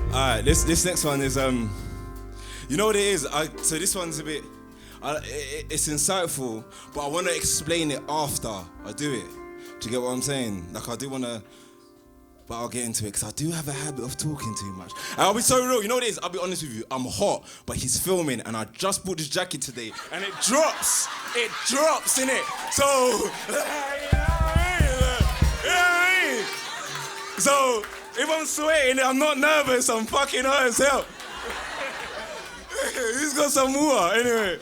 Speaker 5: Alright, this next one is, you know what it is? So this one's a bit, it's insightful, but I want to explain it after I do it. Do you get what I'm saying? Like, I do want to, but I'll get into it, because I do have a habit of talking too much. And I'll be so real, you know what it is? I'll be honest with you, I'm hot, but he's filming, and I just bought this jacket today, and it drops, innit? So, so, if I'm sweating, I'm not nervous, I'm fucking hot as hell. He's got some water, anyway.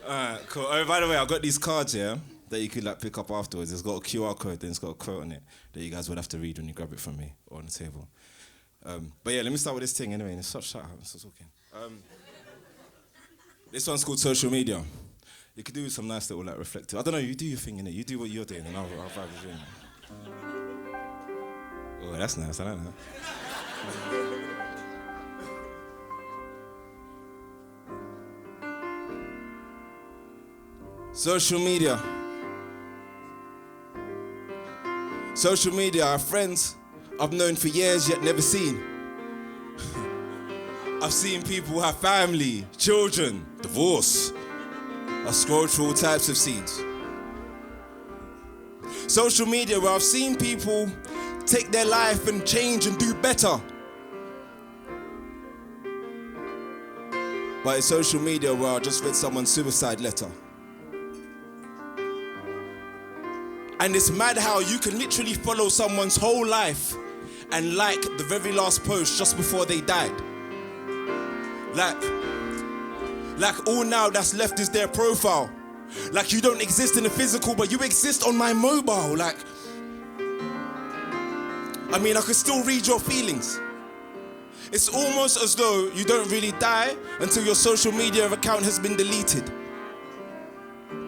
Speaker 5: Alright, cool. Oh, by the way, I've got these cards here that you could like pick up afterwards. It's got a QR code, then it's got a quote on it that you guys would have to read when you grab it from me or on the table. But yeah, let me start with this thing anyway. It's such shut up, I'm still talking. This one's called social media. You could do some nice little like reflective. I don't know, you do your thing in it. You do what you're doing and I'll vibe with you. Oh, that's nice, I like that. Social media. Social media are friends I've known for years yet never seen. I've seen people have family, children, divorce. I scrolled through all types of scenes. Social media where I've seen people take their life and change and do better. But it's social media where I just read someone's suicide letter. And it's mad how you can literally follow someone's whole life and like the very last post just before they died. Like all now that's left is their profile. Like you don't exist in the physical, but you exist on my mobile. Like, I mean, I could still read your feelings. It's almost as though you don't really die until your social media account has been deleted.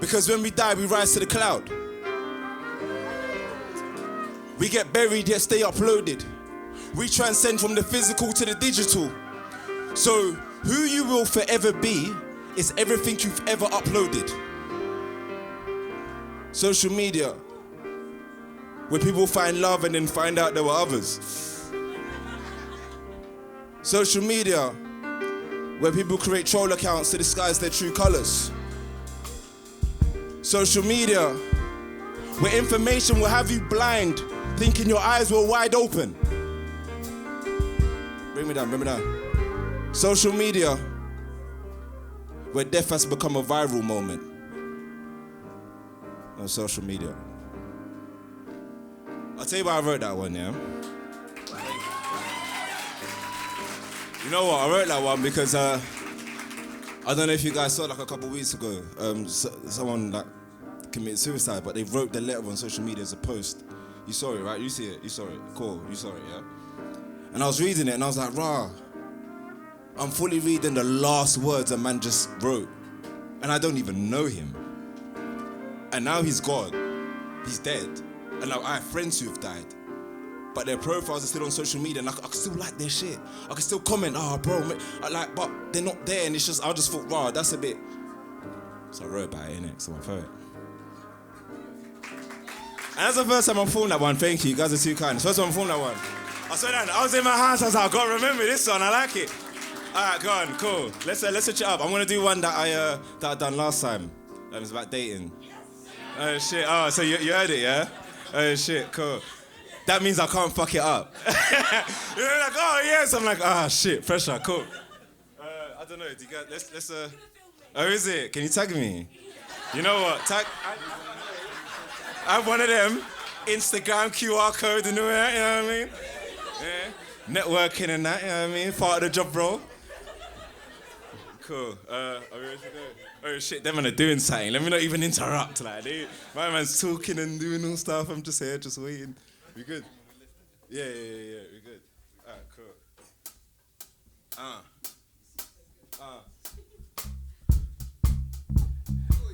Speaker 5: Because when we die, we rise to the cloud. We get buried yet stay uploaded. We transcend from the physical to the digital. So who you will forever be is everything you've ever uploaded. Social media, where people find love and then find out there were others. Social media, where people create troll accounts to disguise their true colors. Social media, where information will have you blind, thinking your eyes were wide open. Bring me down. Social media, where death has become a viral moment. On social media. I'll tell you why I wrote that one, yeah? You know what, I wrote that one because I don't know if you guys saw like a couple weeks ago, someone like committed suicide, but they wrote the letter on social media as a post. You saw it, right? You see it, you saw it. Cool, you saw it, yeah? And I was reading it and I was like, rah, I'm fully reading the last words a man just wrote. And I don't even know him. And now he's gone. He's dead. And now I have friends who have died. But their profiles are still on social media and I can still like their shit. I can still comment, bro, but they're not there and it's just, I just thought, wow, that's a bit. So I wrote about it, innit? So I'm a poet. And that's the first time I filmed that one, thank you guys are too kind. It's the first time I filmed that one. I saw that, I was in my house, I was like, I've got to remember this one, I like it. Alright, go on, cool. Let's switch it up. I'm gonna do one that I done last time. That was about dating. Oh shit, oh, so you heard it, yeah? Oh shit, cool. That means I can't fuck it up. You're like, oh yes, I'm like, shit, pressure, cool. I don't know, do you guys, let's oh, is it? Can you tag me? You know what, I have one of them, Instagram QR code and all that, you know what I mean? Yeah. Networking and that, you know what I mean? Part of the job, bro. Cool. Are we ready to go? Oh shit, them man are doing something. Let me not even interrupt. Like, my man's talking and doing all stuff. I'm just here, just waiting. We good? Yeah. We good. Alright, cool.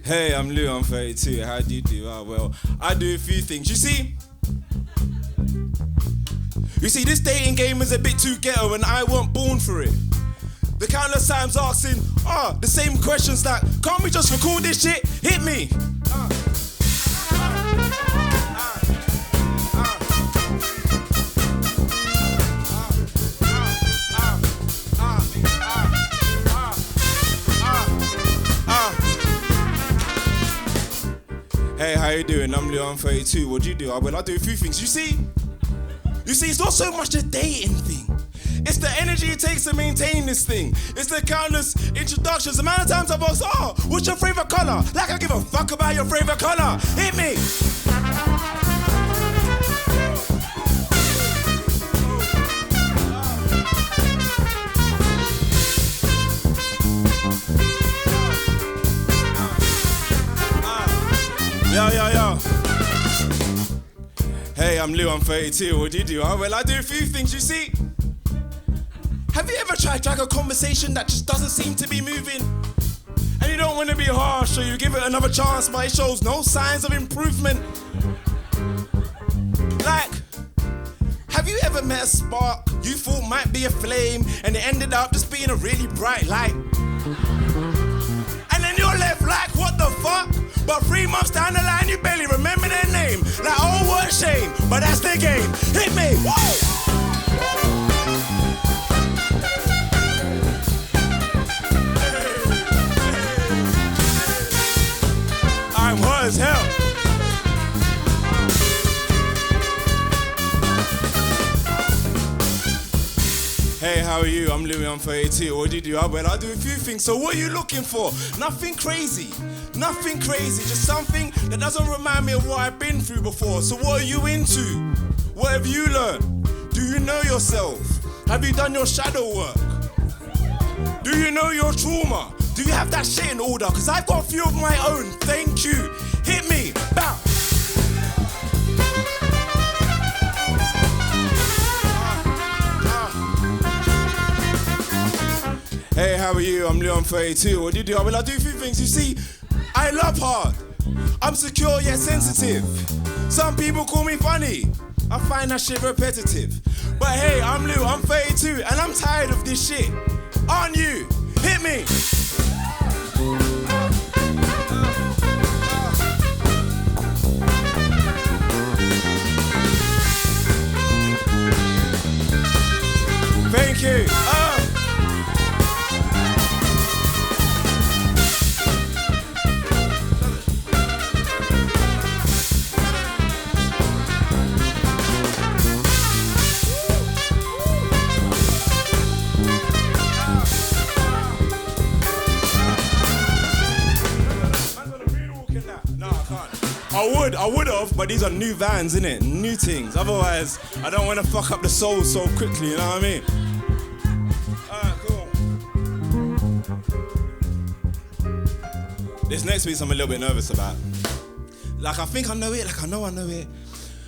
Speaker 5: Hey, I'm Lou. I'm 32. How do you do? Well, I do a few things. You see, this dating game is a bit too ghetto, and I weren't born for it. The countless times asking, the same questions that, can't we just record this shit? Hit me. Hey, how you doing? I'm Leo, I'm 32. What do you do? Well, I do a few things. You see, it's not so much the dating thing. It's the energy it takes to maintain this thing. It's the countless introductions. The amount of times I've asked, what's your favorite color? Like I give a fuck about your favorite color. Hit me. Yo. Hey, I'm Lou, I'm 32. What do you do? Well, I do a few things, you see. Have you ever tried to drag a conversation that just doesn't seem to be moving? And you don't want to be harsh, so you give it another chance, but it shows no signs of improvement. Like, have you ever met a spark you thought might be a flame, and it ended up just being a really bright light? And then you're left like, what the fuck? But 3 months down the line, you barely remember their name. Like, oh, what a shame, but that's the game. Hit me, whoa! I'm hot as hell. Hey, how are you? I'm Louis, I'm 32. What do you do? Well, I do a few things. So what are you looking for? Nothing crazy. Just something that doesn't remind me of what I've been through before. So what are you into? What have you learned? Do you know yourself? Have you done your shadow work? Do you know your trauma? Do you have that shit in order? Cause I've got a few of my own. Thank you. Hit me. Bow. Hey, how are you? I'm Leon 32. What do you do? Well, I do a few things. You see, I love hard. I'm secure yet sensitive. Some people call me funny. I find that shit repetitive. But hey, I'm Lou, I'm 32, and I'm tired of this shit. Aren't you? Hit me. Thank you. I would have, but these are new vans, innit? New things. Otherwise, I don't want to fuck up the soul so quickly, you know what I mean? Alright, cool. This next piece I'm a little bit nervous about. Like, I think I know it, I know it,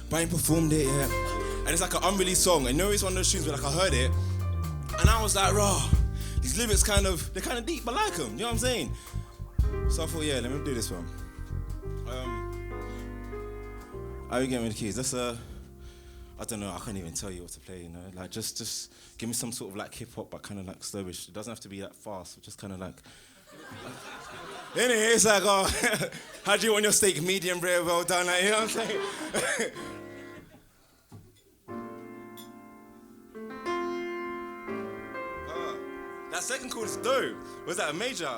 Speaker 5: but I ain't performed it yet. And it's like an unreleased song, and you know it's one of those tunes where like I heard it, and I was like, raw, these lyrics they're kind of deep, but I like them, you know what I'm saying? So I thought, yeah, let me do this one. How you getting me the keys? That's I don't know. I can't even tell you what to play. You know, like just give me some sort of like hip hop, but kind of like slowish. It doesn't have to be that fast. Just kind of like. Anyway, it's like, oh, how do you want your steak? Medium rare, well done. Like, you know what I'm saying? That second chord is dope. Was that a major?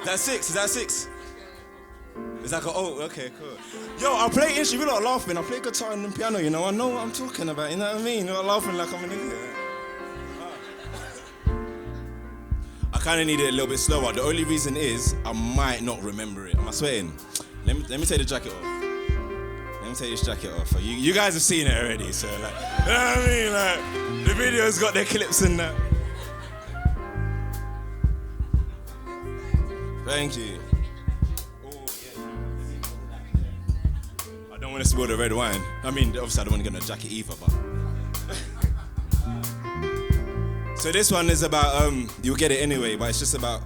Speaker 5: That's 6. Is that 6? It's like, oh, okay, cool. Yo, I'll play instrument. You're not laughing. I'll play guitar and the piano, you know. I know what I'm talking about, you know what I mean? You're not laughing like I'm an idiot. I kind of need it a little bit slower. The only reason is I might not remember it. Am I sweating? Let me take the jacket off. Let me take this jacket off. You guys have seen it already, so like, you know what I mean? Like, the video's got their clips in that. Thank you. I don't want to spill the red wine. I mean, obviously I don't want to get no jacket either, but. So this one is about, you'll get it anyway, but it's just about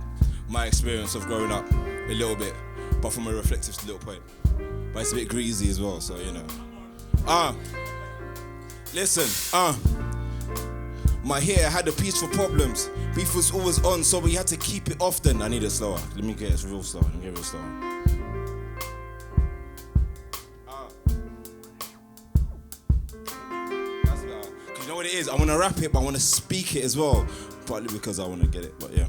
Speaker 5: my experience of growing up a little bit, but from a reflective little point. But it's a bit greasy as well, so you know. Listen, my hair had a piece for problems. Beef was always on, so we had to keep it often. I need it slower. Let me get it real slow. Let me get it real slow. That's better. Cause you know what it is? I want to rap it, but I want to speak it as well. Partly because I want to get it, but yeah.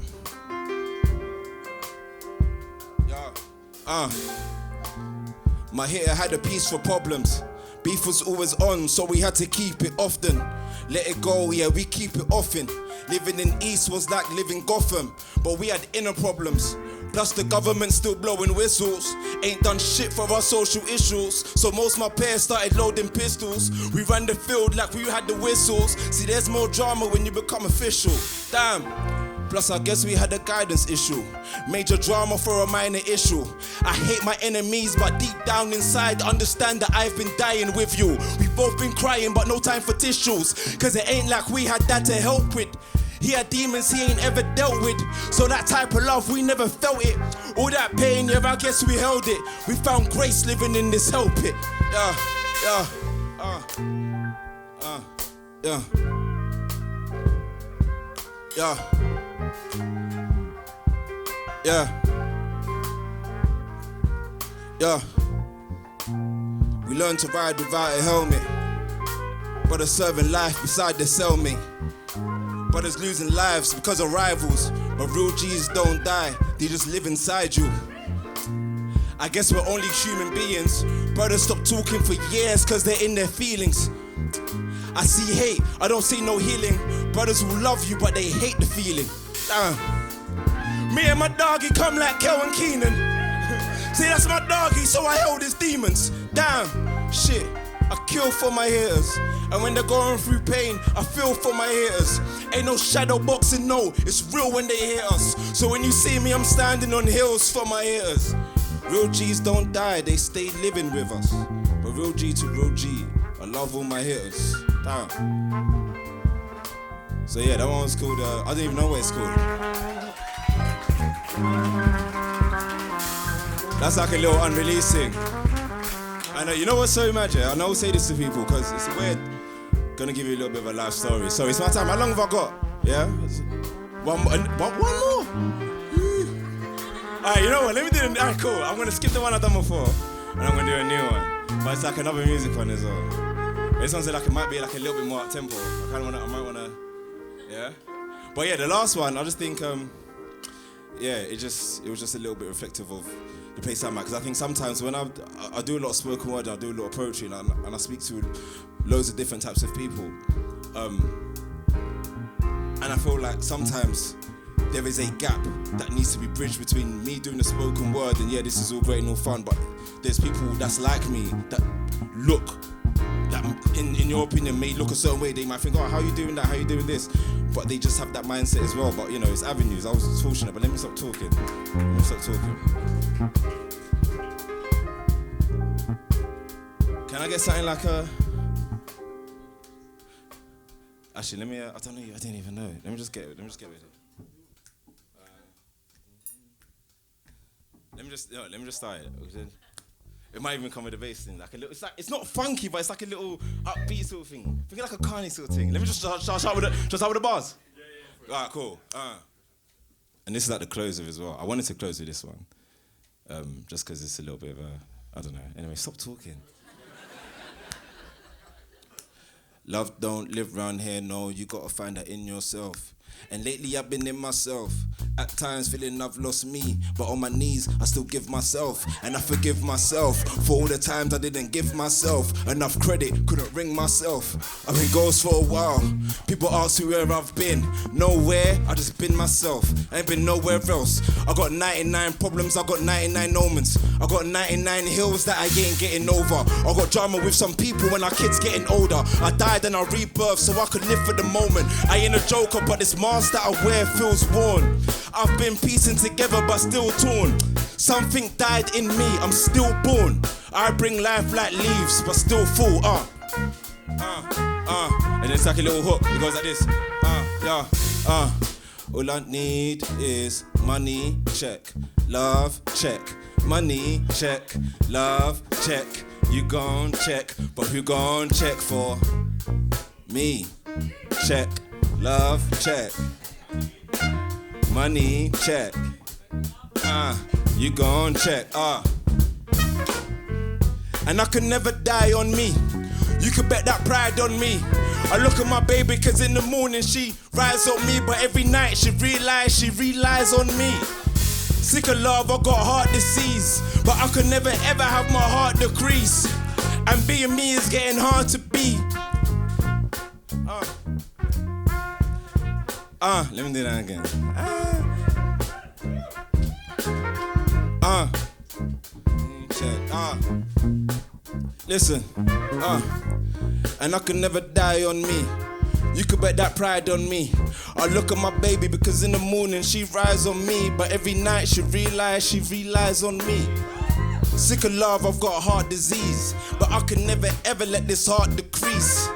Speaker 5: My hair had a piece for problems. Beef was always on, so we had to keep it often. Let it go, yeah, we keep it often. Living in East was like living Gotham, but we had inner problems. Plus the government still blowing whistles. Ain't done shit for our social issues. So most my peers started loading pistols. We ran the field like we had the whistles. See, there's more drama when you become official. Damn. Plus, I guess we had a guidance issue. Major drama for a minor issue. I hate my enemies, but deep down inside, understand that I've been dying with you. We've both been crying, but no time for tissues. Cause it ain't like we had that to help with. He had demons he ain't ever dealt with. So that type of love, we never felt it. All that pain, yeah, I guess we held it. We found grace living in this hell pit. Yeah. We learned to ride without a helmet. Brothers serving life beside the cellmate. Brothers losing lives because of rivals. But real G's don't die, they just live inside you. I guess we're only human beings. Brothers stop talking for years cause they're in their feelings. I see hate, I don't see no healing. Brothers will love you but they hate the feeling. Me and my doggy come like Kel and Keenan. See, that's my doggy, so I held his demons. Damn, shit, I kill for my haters. And when they're going through pain, I feel for my haters. Ain't no shadow boxing, no, it's real when they hit us. So when you see me, I'm standing on hills for my haters. Real G's don't die, they stay living with us. But real G to real G, I love all my haters. Damn. So yeah, that one was called, I don't even know what it's called. That's like a little unreleased thing. I know, you know what's so mad, yeah? I know I'll say this to people because it's weird. Gonna give you a little bit of a life story. So it's my time. How long have I got? Yeah? One more? Alright, you know what? Let me do the, alright, cool. I'm gonna skip the one I've done before and I'm gonna do a new one. But it's like another music one as well. This one's like, it might be like a little bit more up tempo. I might wanna, yeah? But yeah, the last one, I just think, yeah, it was just a little bit reflective of the place I'm at. Because I think sometimes when I do a lot of spoken word, I do a lot of poetry, and I speak to loads of different types of people. And I feel like sometimes there is a gap that needs to be bridged between me doing the spoken word and yeah, this is all great and all fun, but there's people that's like me that look, that in your opinion may look a certain way. They might think, oh, how are you doing that? How are you doing this? But they just have that mindset as well. But you know, it's avenues. I was fortunate, but let me stop talking. Can I get something like a... Actually, let me, I don't know, I didn't even know. Let me just get with it. Let me just start it. It might even come with a bass thing, like a little. It's not funky, but it's like a little upbeat sort of thing. Think like a Carney sort of thing. Let me just start with the bars. Yeah. Alright, cool. And this is like the closer as well. I wanted to close with this one, just because it's a little bit of a, I don't know. Anyway, stop talking. Love don't live round here, no. You gotta find that in yourself. And lately I've been in myself. At times feeling I've lost me, but on my knees I still give myself. And I forgive myself for all the times I didn't give myself enough credit, couldn't ring myself. I've been ghost for a while. People ask me where I've been. Nowhere, I just been myself. I ain't been nowhere else. I got 99 problems, I got 99 moments. I got 99 hills that I ain't getting over. I got drama with some people when our kids getting older. I died and I rebirthed so I could live for the moment. I ain't a joker, but this mask that I wear feels worn. I've been piecing together but still torn. Something died in me, I'm still born. I bring life like leaves but still full. And it's like a little hook, it goes like this. All I need is money, check, love, check. Money, check, love, check. You gon' check, but who gon' check for? Me, check, love, check. Money, check. You gon' check. And I could never die on me. You could bet that pride on me. I look at my baby cause in the morning she rise on me, but every night she relies on me. Sick of love, I got heart disease, but I could never ever have my heart decrease. And being me is getting hard to be. Let me do that again. Listen. And I could never die on me. You could bet that pride on me. I look at my baby because in the morning she rise on me, but every night she relies on me. Sick of love, I've got heart disease, but I can never ever let this heart decrease.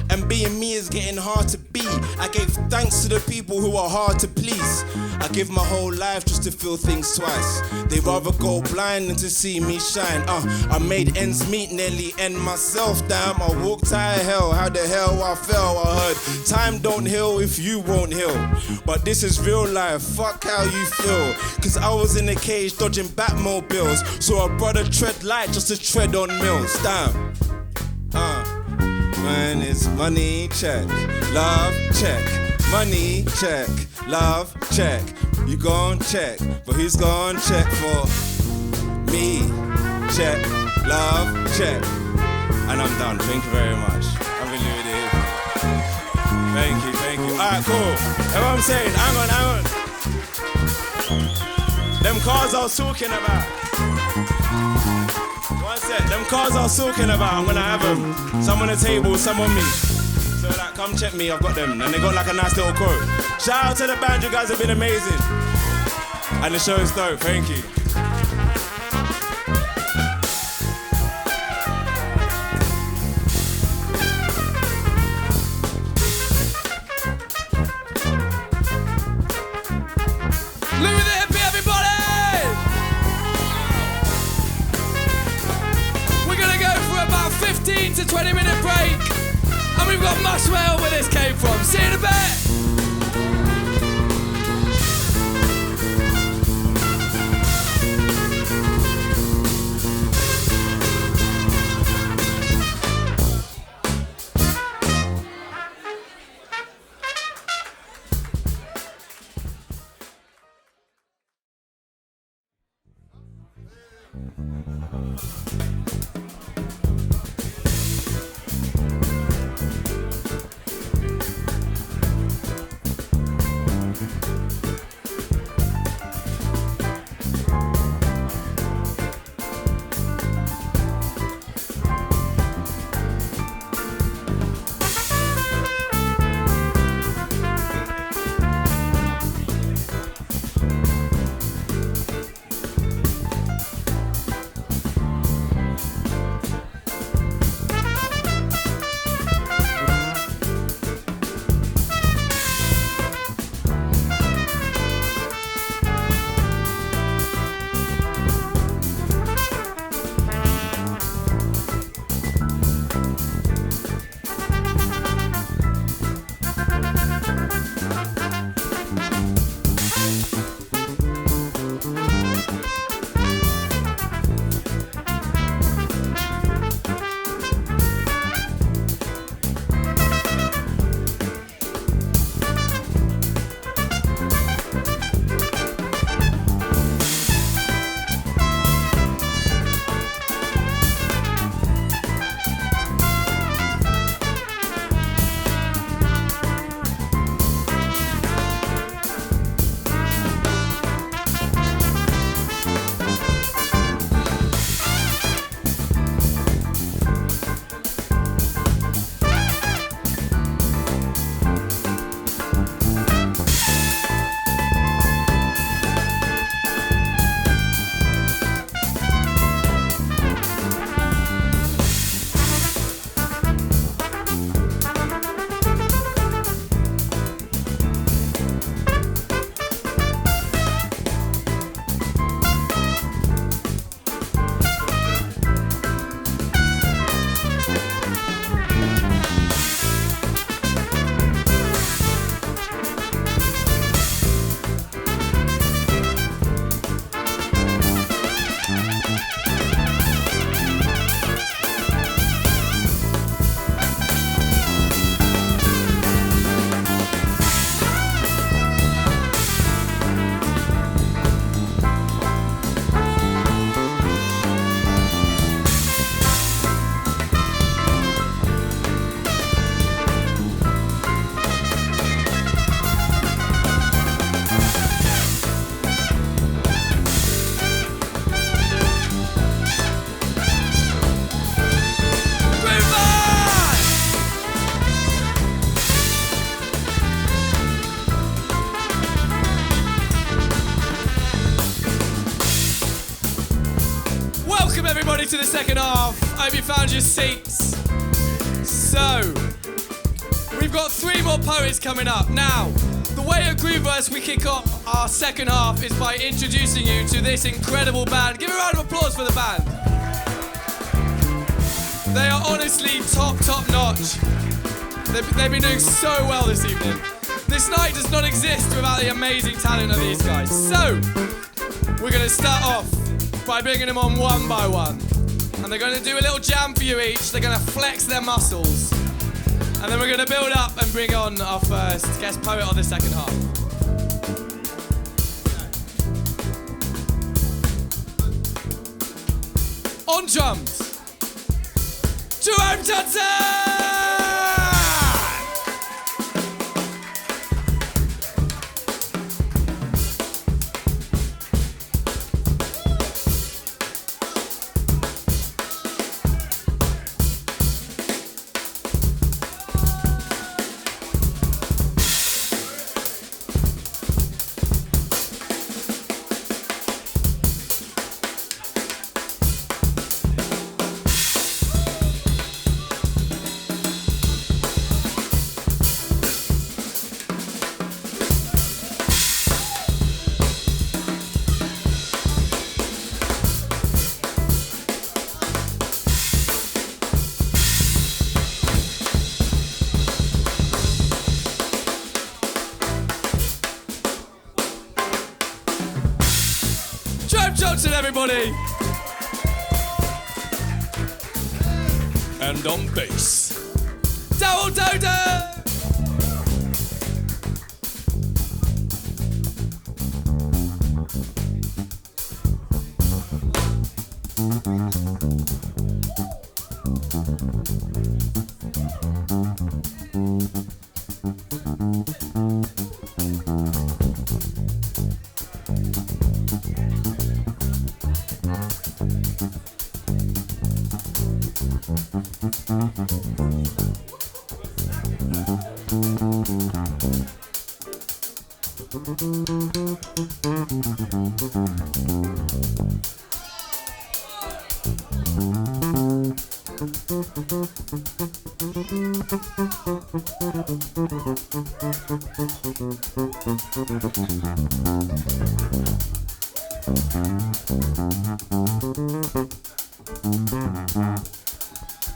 Speaker 5: And being me is getting hard to be. I gave thanks to the people who are hard to please. I give my whole life just to feel things twice. They rather go blind than to see me shine. I made ends meet, nearly end myself. Damn, I walked out of hell. How the hell I fell? I heard time don't heal if you won't heal. But this is real life, fuck how you feel. Cause I was in a cage dodging Batmobiles, so I brother tread light just to tread on mills. Damn. Man, it's money, check, love, check. Money, check, love, check. You gon' check, but who's gon' check for me? Check, love, check. And I'm done, thank you very much. I've been doing it. Thank you. Alright, cool. That's what I'm saying, hang on. Them cars I was talking about. One sec, them cars I was talking about, I'm gonna have them. Some on the table, some on me. So like, come check me, I've got them. And they got like a nice little quote. Shout out to the band, you guys have been amazing. And the show is dope, thank you.
Speaker 1: Louis the Hippie, everybody! We're gonna go for about 15 to 20 minute break. And we've got Muswell where this came from. See you in a bit! Everybody to the second half. I hope you found your seats. So, we've got 3 more poets coming up. Now, the way at Grooveverse we kick off our second half is by introducing you to this incredible band. Give a round of applause for the band. They are honestly top notch. They've been doing so well this evening. This night does not exist without the amazing talent of these guys. So, we're going to start off by bringing them on one by one. And they're going to do a little jam for you each. They're going to flex their muscles. And then we're going to build up and bring on our first guest poet on the second half. On drums, Jerome Johnson! Johnson, everybody! And on bass, Daryl Doda!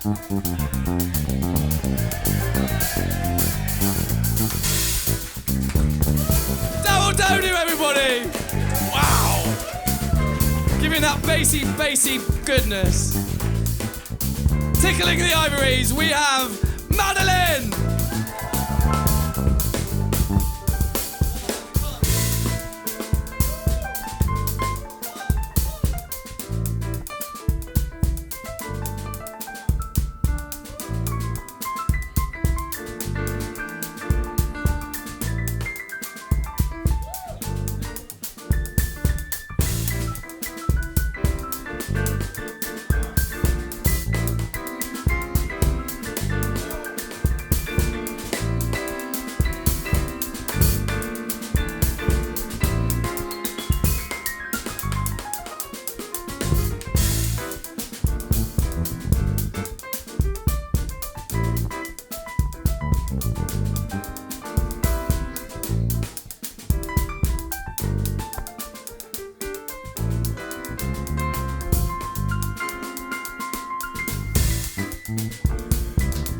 Speaker 1: Double down you, everybody! Wow! Giving that bassy goodness. Tickling the ivories, we have Madeline!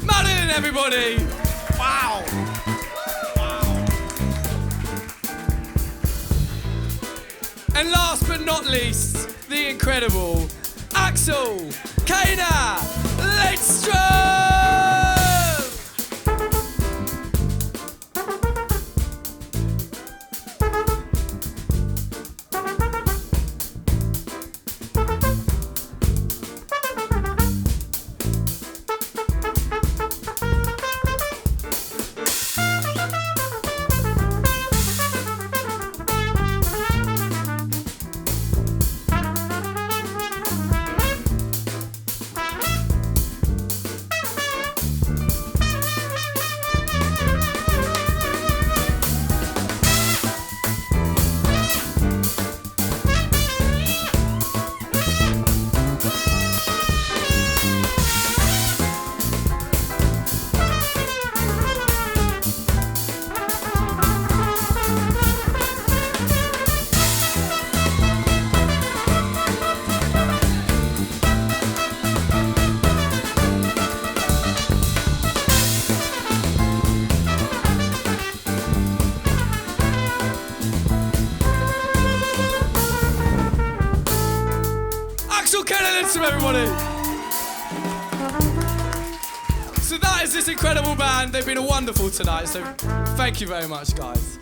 Speaker 1: Madeline, everybody! Wow! And last but not least, the incredible Axel Kana Leitstrom! Everybody. So that is this incredible band. They've been wonderful tonight, so thank you very much, guys.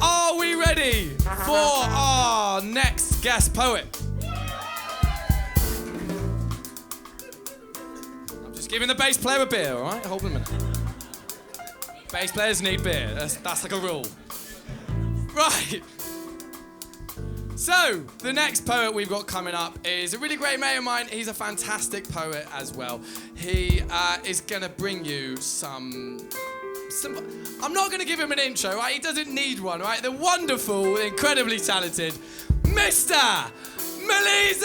Speaker 1: Are we ready for our next guest poet? I'm just giving the bass player a beer, all right? Hold on a minute. Bass players need beer. That's like a rule. Right. So, the next poet we've got coming up is a really great mate of mine. He's a fantastic poet as well. He is going to bring you some... I'm not going to give him an intro, right? He doesn't need one, right? The wonderful, incredibly talented Mr. Milise!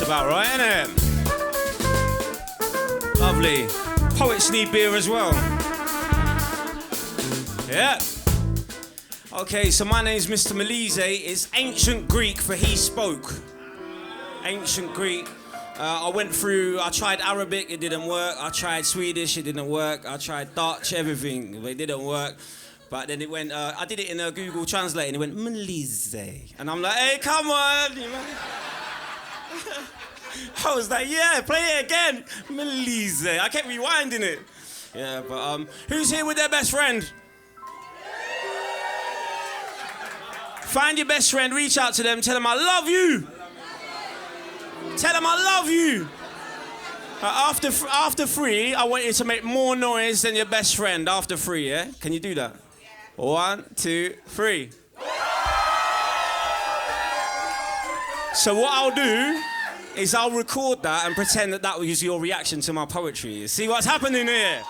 Speaker 6: About right, innit? Lovely. Poets need beer as well. Yeah. Okay, so my name's Mr. Milise. It's ancient Greek for he spoke. Ancient Greek. I tried Arabic, it didn't work. I tried Swedish, it didn't work. I tried Dutch, everything, but it didn't work. But then it went, I did it in a Google Translate and it went, Milise. And I'm like, hey, come on. I was like, yeah, play it again. Milise. I kept rewinding it. Yeah, but who's here with their best friend? Find your best friend, reach out to them, tell them I love you. Tell them I love you. After 3, I want you to make more noise than your best friend after 3, yeah? Can you do that? 1, 2, 3. So what I'll do is I'll record that and pretend that was your reaction to my poetry. See what's happening here?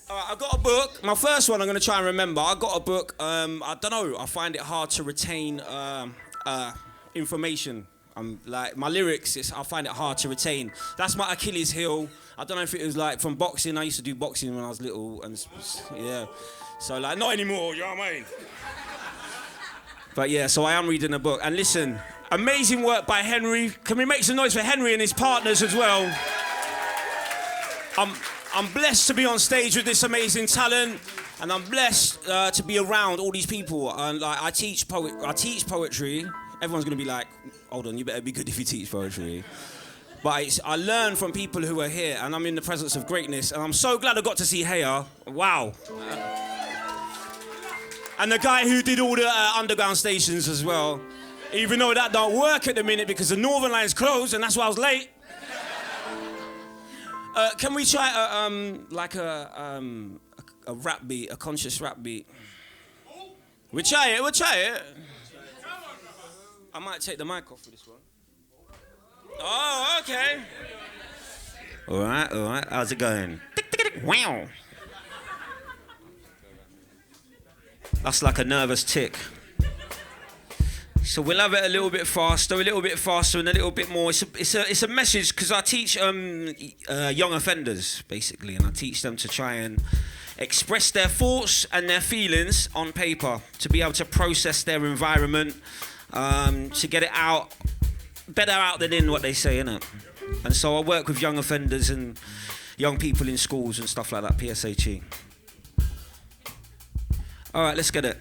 Speaker 6: All right, I've got a book. My first one I'm going to try and remember. I got a book. I don't know. I find it hard to retain information. Like my lyrics, I find it hard to retain. That's my Achilles heel. I don't know if it was like from boxing. I used to do boxing when I was little, and yeah. So like not anymore. You know what I mean? But yeah, so I am reading a book. And listen, amazing work by Henry. Can we make some noise for Henry and his partners as well? I'm blessed to be on stage with this amazing talent, and I'm blessed to be around all these people. And like, I teach poetry. Everyone's gonna be like, hold on, you better be good if you teach poetry. But I learn from people who are here, and I'm in the presence of greatness. And I'm so glad I got to see Hayah. Wow. And the guy who did all the underground stations as well. Even though that don't work at the minute because the Northern Line's closed, and that's why I was late. Can we try a rap beat, a conscious rap beat? We'll try it. I might take the mic off for this one. Oh, okay. All right. How's it going? Wow. That's like a nervous tick. So we'll have it a little bit faster, and a little bit more. It's a message because I teach young offenders basically, and I teach them to try and express their thoughts and their feelings on paper, to be able to process their environment, to get it out, better out than in, what they say, innit? And so I work with young offenders and young people in schools and stuff like that, PSHE. All right, let's get it.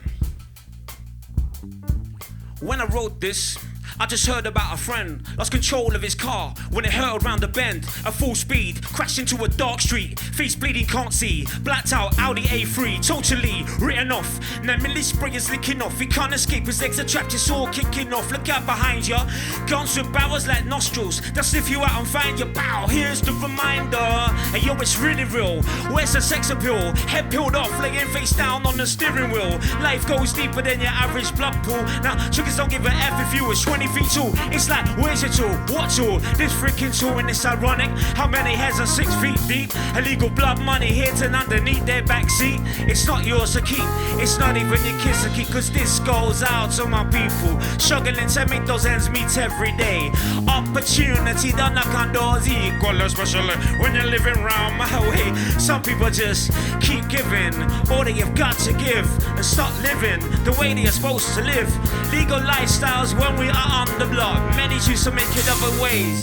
Speaker 6: When I wrote this, I just heard about a friend lost control of his car when it hurtled round the bend at full speed, crashed into a dark street, face bleeding, can't see, blacked out Audi A3, totally written off. Now Milise spray is licking off, he can't escape, his legs are trapped, it's all kicking off. Look out behind ya, guns with barrels like nostrils, they'll sniff you out and find your bow. Here's the reminder, hey yo, it's really real. Where's the sex appeal? Head peeled off, laying face down on the steering wheel. Life goes deeper than your average blood pool. Now chickens don't give a F if you was 20 feet tall. It's like, where's your tool? What tool? This freaking tool, and it's ironic how many heads are 6 feet deep. Illegal blood money hidden underneath their backseat. It's not yours to keep, it's not even your kids to keep, cause this goes out to my people struggling to make those ends meet every day. Opportunity don't knock on doors equal, especially when you're living round my way. Some people just keep giving all that you've got to give and start living the way that you're supposed to live. Legal lifestyles when we are on the block, many choose to make it other ways.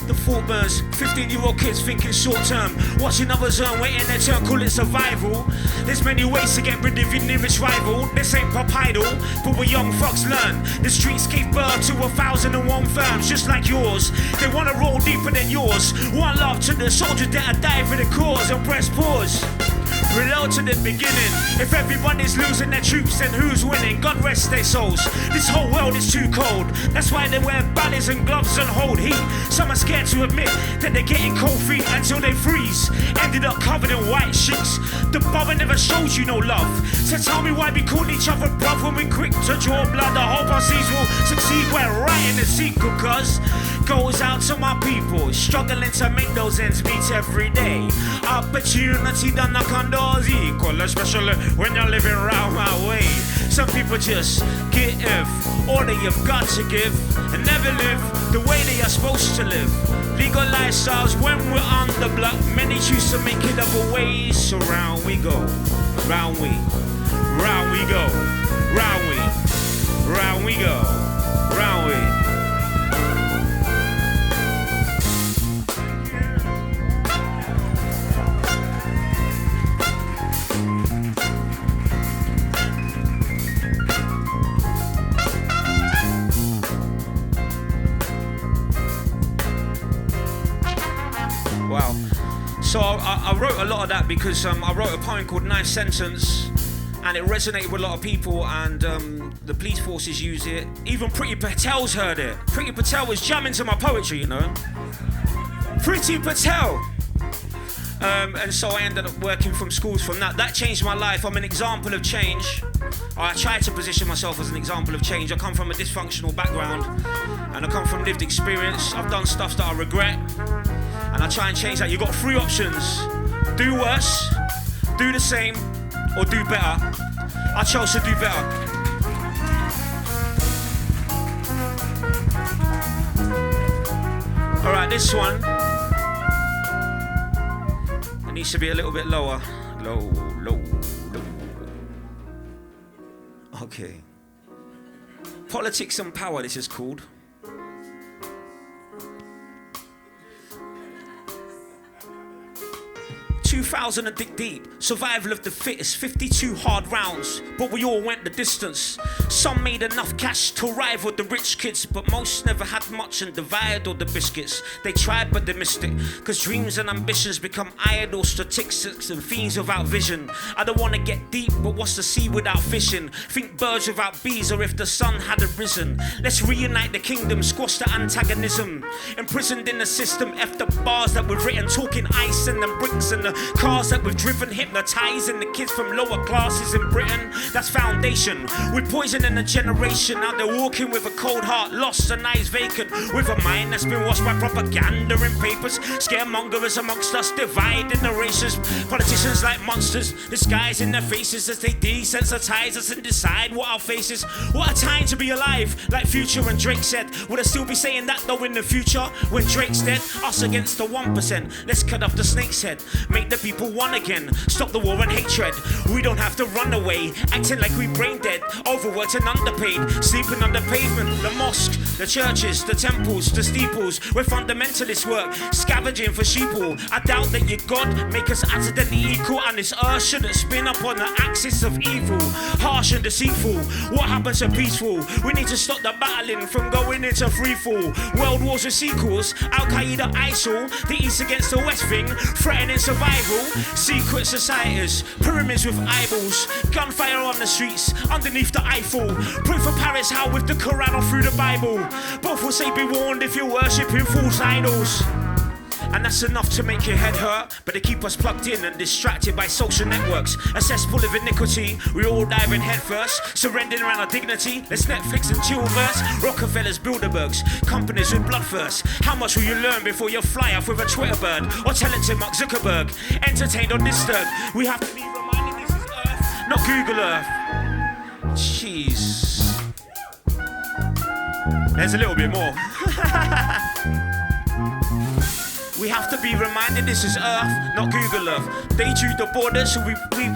Speaker 6: The thought burns, 15-year-old kids thinking short term, watching others earn, waiting their turn, call it survival. There's many ways to get rid of your nearest rival. This ain't pop idol, but we young fucks learn. The streets gave birth to 1,001 firms just like yours. They wanna roll deeper than yours. One love to the soldiers that are dying for the cause, and press pause. Reload to the beginning. If everybody's losing their troops, then who's winning? God rest their souls. This whole world is too cold. That's why they wear banners and gloves and hold heat. Some are scared to admit that they're getting cold feet until they freeze. Ended up covered in white sheets. The brother never showed you no love. So tell me why we call each other bruv when we're quick to draw blood. I hope our seeds will succeed. We're writing the sequel, cuz goes out to my people struggling to make those ends meet every day. Opportunity don't knock on doors equal, especially when you're living round my way. Some people just give all that you've got to give and never live the way that you're supposed to live. Legal lifestyles when we're on the block, many choose to make it other ways. So round we go, round we go, round we go, round we. Wow. So I wrote a lot of that because I wrote a poem called Nice Sentence, and it resonated with a lot of people, and the police forces use it. Even Pretty Patel's heard it. Pretty Patel was jamming to my poetry, you know. Pretty Patel. And so I ended up working from schools from that. That changed my life. I'm an example of change. I try to position myself as an example of change. I come from a dysfunctional background and I come from lived experience. I've done stuff that I regret and I try and change that. You've got 3 options. Do worse, do the same, or do better. I chose to do better. All right, this one, it needs to be a little bit lower. Low. Okay. Politics and power, this is called. 2,000 and dig deep, survival of the fittest, 52 hard rounds, but we all went the distance. Some made enough cash to rival the rich kids, but most never had much and divided all the biscuits. They tried but they missed it, cause dreams and ambitions become idle statistics and fiends without vision. I don't wanna get deep, but what's the sea without fishing? Think birds without bees, or if the sun had arisen. Let's reunite the kingdom, squash the antagonism. Imprisoned in the system, F the bars that we've written, talking ice and the bricks and the cars that we've driven, hypnotizing the kids from lower classes in Britain. That's foundation. We're poisoning a generation. Now they're walking with a cold heart, lost and eyes vacant, with a mind that's been washed by propaganda and papers. Scaremongers amongst us, dividing the races. Politicians like monsters, disguising their faces as they desensitize us and decide what our face is. What a time to be alive, like Future and Drake said. Would I still be saying that though in the future, when Drake's dead? Us against the 1%. Let's cut off the snake's head, make the people one again, stop the war and hatred. We don't have to run away, acting like we brain dead, overworked and underpaid, sleeping on the pavement. The mosque, the churches, the temples, the steeples, where fundamentalists work, scavenging for sheeple. I doubt that your God make us accidentally equal, and this earth shouldn't spin up on the axis of evil, harsh and deceitful. What happens to peaceful? We need to stop the battling from going into freefall. World wars with sequels, Al-Qaeda, ISIL, the East against the West thing, threatening survival. Secret societies, pyramids with eyeballs, gunfire on the streets, underneath the Eiffel. Proof of Paris, how with the Quran or through the Bible. Both will say be warned if you're worshipping false idols. And that's enough to make your head hurt, but they keep us plugged in and distracted by social networks. A cesspool of iniquity, we all dive in head first, surrendering around our dignity. Let's Netflix and chill verse. Rockefellers, Bilderbergs, companies with blood first. How much will you learn before you fly off with a Twitter bird? Or tell it to Mark Zuckerberg, entertained or disturbed. We have to be reminded this is Earth, not Google Earth. Jeez. There's a little bit more. We have to be reminded this is Earth, not Google Earth. They drew the borders, so we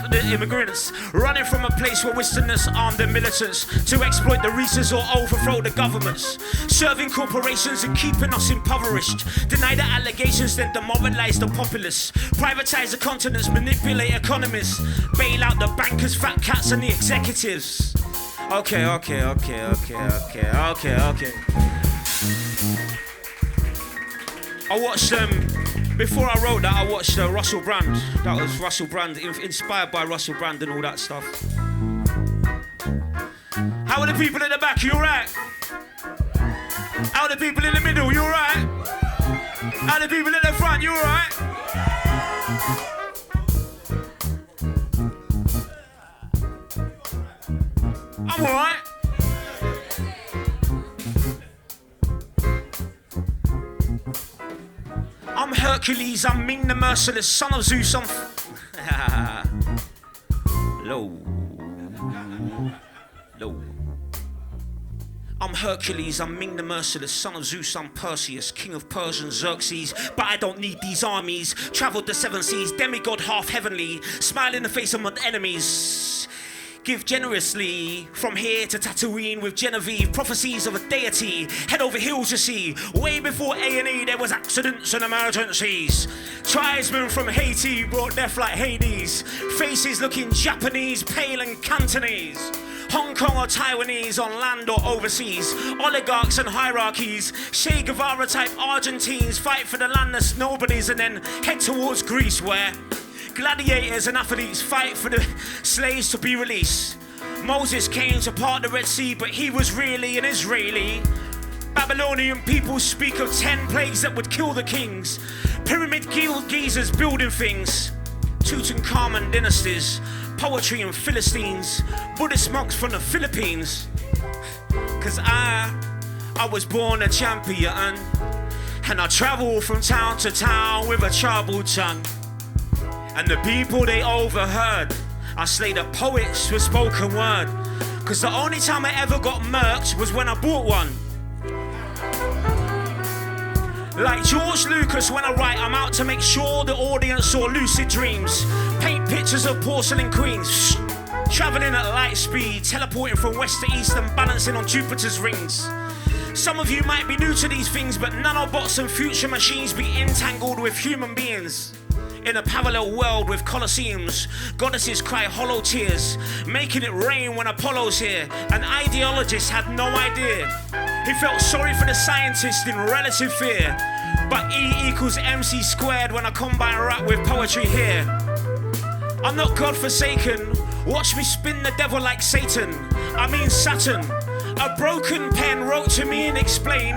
Speaker 6: the immigrants, running from a place where Westerners armed the militants to exploit the reasons or overthrow the governments, serving corporations and keeping us impoverished. Deny the allegations, then demoralize the populace. Privatize the continents, manipulate economies, bail out the bankers, fat cats and the executives. Okay. I watched before I wrote that, I watched Russell Brand. That was Russell Brand, inspired by Russell Brand and all that stuff. How are the people in the back? You alright? How are the people in the middle? You alright? How are the people in the front? You alright? I'm alright. I'm Hercules, I'm Ming the Merciless, son of Zeus, I'm... Low. I'm Hercules, I'm Ming the Merciless, son of Zeus, I'm Perseus, king of Persian Xerxes. But I don't need these armies, traveled the 7 seas, demigod half heavenly, smile in the face of my enemies. Give generously, from here to Tatooine with Genevieve, prophecies of a deity, head over heels you see, way before A&E there was accidents and emergencies. Tribesmen from Haiti brought death like Hades, faces looking Japanese, pale and Cantonese. Hong Kong or Taiwanese on land or overseas, oligarchs and hierarchies, Che Guevara type Argentines fight for the land that's nobody's and then head towards Greece where gladiators and athletes fight for the slaves to be released. Moses came to part the Red Sea, but he was really an Israeli. Babylonian people speak of 10 plagues that would kill the kings. Pyramid Gizers building things. Tutankhamun dynasties, poetry and Philistines, Buddhist monks from the Philippines. Cause I was born a champion, and I travel from town to town with a troubled tongue. And the people they overheard, I slay the poets with spoken word. Cause the only time I ever got murked was when I bought one. Like George Lucas, when I write, I'm out to make sure the audience saw lucid dreams. Paint pictures of porcelain queens, traveling at light speed, teleporting from west to east and balancing on Jupiter's rings. Some of you might be new to these things, but nanobots and future machines be entangled with human beings. In a parallel world with colosseums, goddesses cry hollow tears, making it rain when Apollo's here. An ideologist had no idea. He felt sorry for the scientist in relative fear. But E equals MC squared when I combine rap with poetry here. I'm not God-forsaken. Watch me spin the devil like Satan. I mean Saturn. A broken pen wrote to me and explained,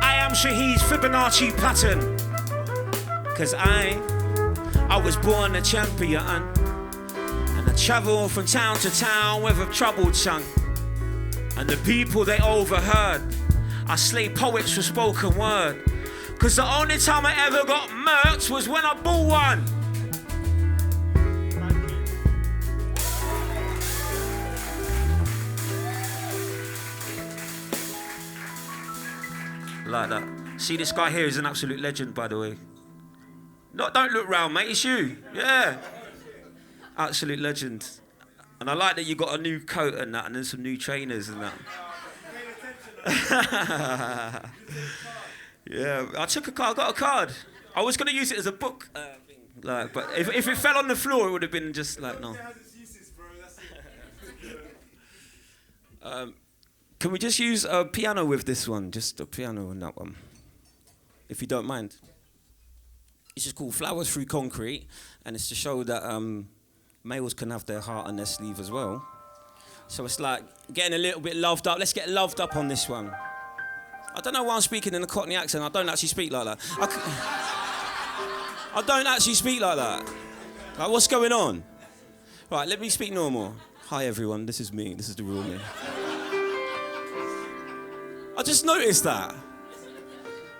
Speaker 6: I am Shahid's Fibonacci pattern. Cause I was born a champion, and I travel from town to town with a troubled tongue. And the people they overheard, I slay poets with spoken word. Cause the only time I ever got murked was when I bought one. Like that. See, this guy here is an absolute legend, by the way. No, don't look round, mate, it's you. Yeah. Absolute legend. And I like that you got a new coat and that, and then some new trainers and that. Yeah, I took a card, I got a card. I was going to use it as a book. But if it fell on the floor, it would have been just like, no. Can we just use a piano with this one? Just a piano on that one, if you don't mind. It's just called Flowers Through Concrete, and it's to show that males can have their heart on their sleeve as well. So it's like getting a little bit loved up. Let's get loved up on this one. I don't know why I'm speaking in a Cockney accent. I don't actually speak like that. I don't actually speak like that. Like, what's going on? Right, let me speak normal. Hi, everyone. This is me. This is the real me. I just noticed that.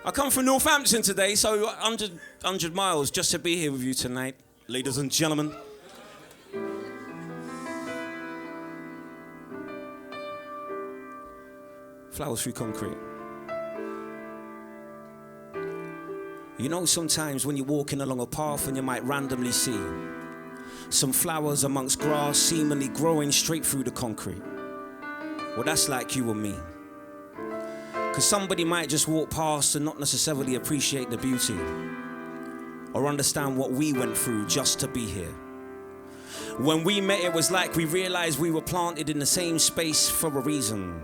Speaker 6: I come from Northampton today, so 100 miles just to be here with you tonight, ladies and gentlemen. Flowers through concrete. You know, sometimes when you're walking along a path and you might randomly see some flowers amongst grass seemingly growing straight through the concrete. Well, that's like you and me. Because somebody might just walk past and not necessarily appreciate the beauty or understand what we went through just to be here. When we met, it was like we realized we were planted in the same space for a reason.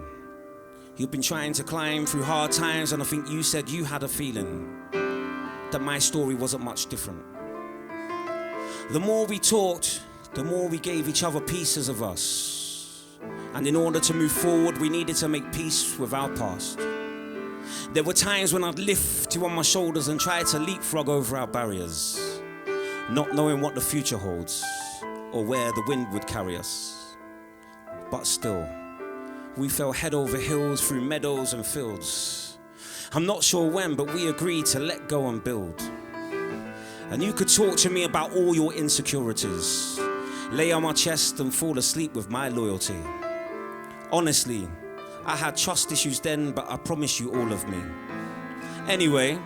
Speaker 6: You've been trying to climb through hard times, and I think you said you had a feeling that my story wasn't much different. The more we talked, the more we gave each other pieces of us. And in order to move forward, we needed to make peace with our past. There were times when I'd lift you on my shoulders and try to leapfrog over our barriers, not knowing what the future holds or where the wind would carry us. But still, we fell head over heels through meadows and fields. I'm not sure when, but we agreed to let go and build. And you could talk to me about all your insecurities, lay on my chest and fall asleep with my loyalty. Honestly, I had trust issues then, but I promise you all of me. Anyway,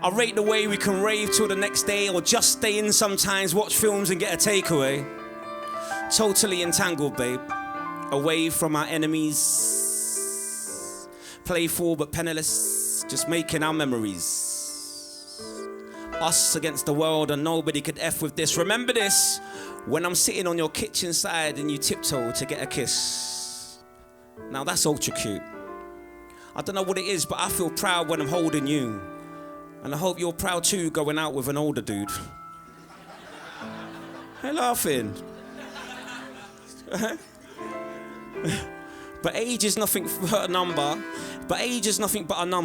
Speaker 6: I rate the way we can rave till the next day, or just stay in sometimes, watch films and get a takeaway. Totally entangled, babe, away from our enemies. Playful but penniless, just making our memories. Us against the world and nobody could F with this. Remember this, when I'm sitting on your kitchen side and you tiptoe to get a kiss. Now that's ultra cute. I don't know what it is, but I feel proud when I'm holding you. And I hope you're proud too, going out with an older dude. Hey, laughing. But age is nothing but a number.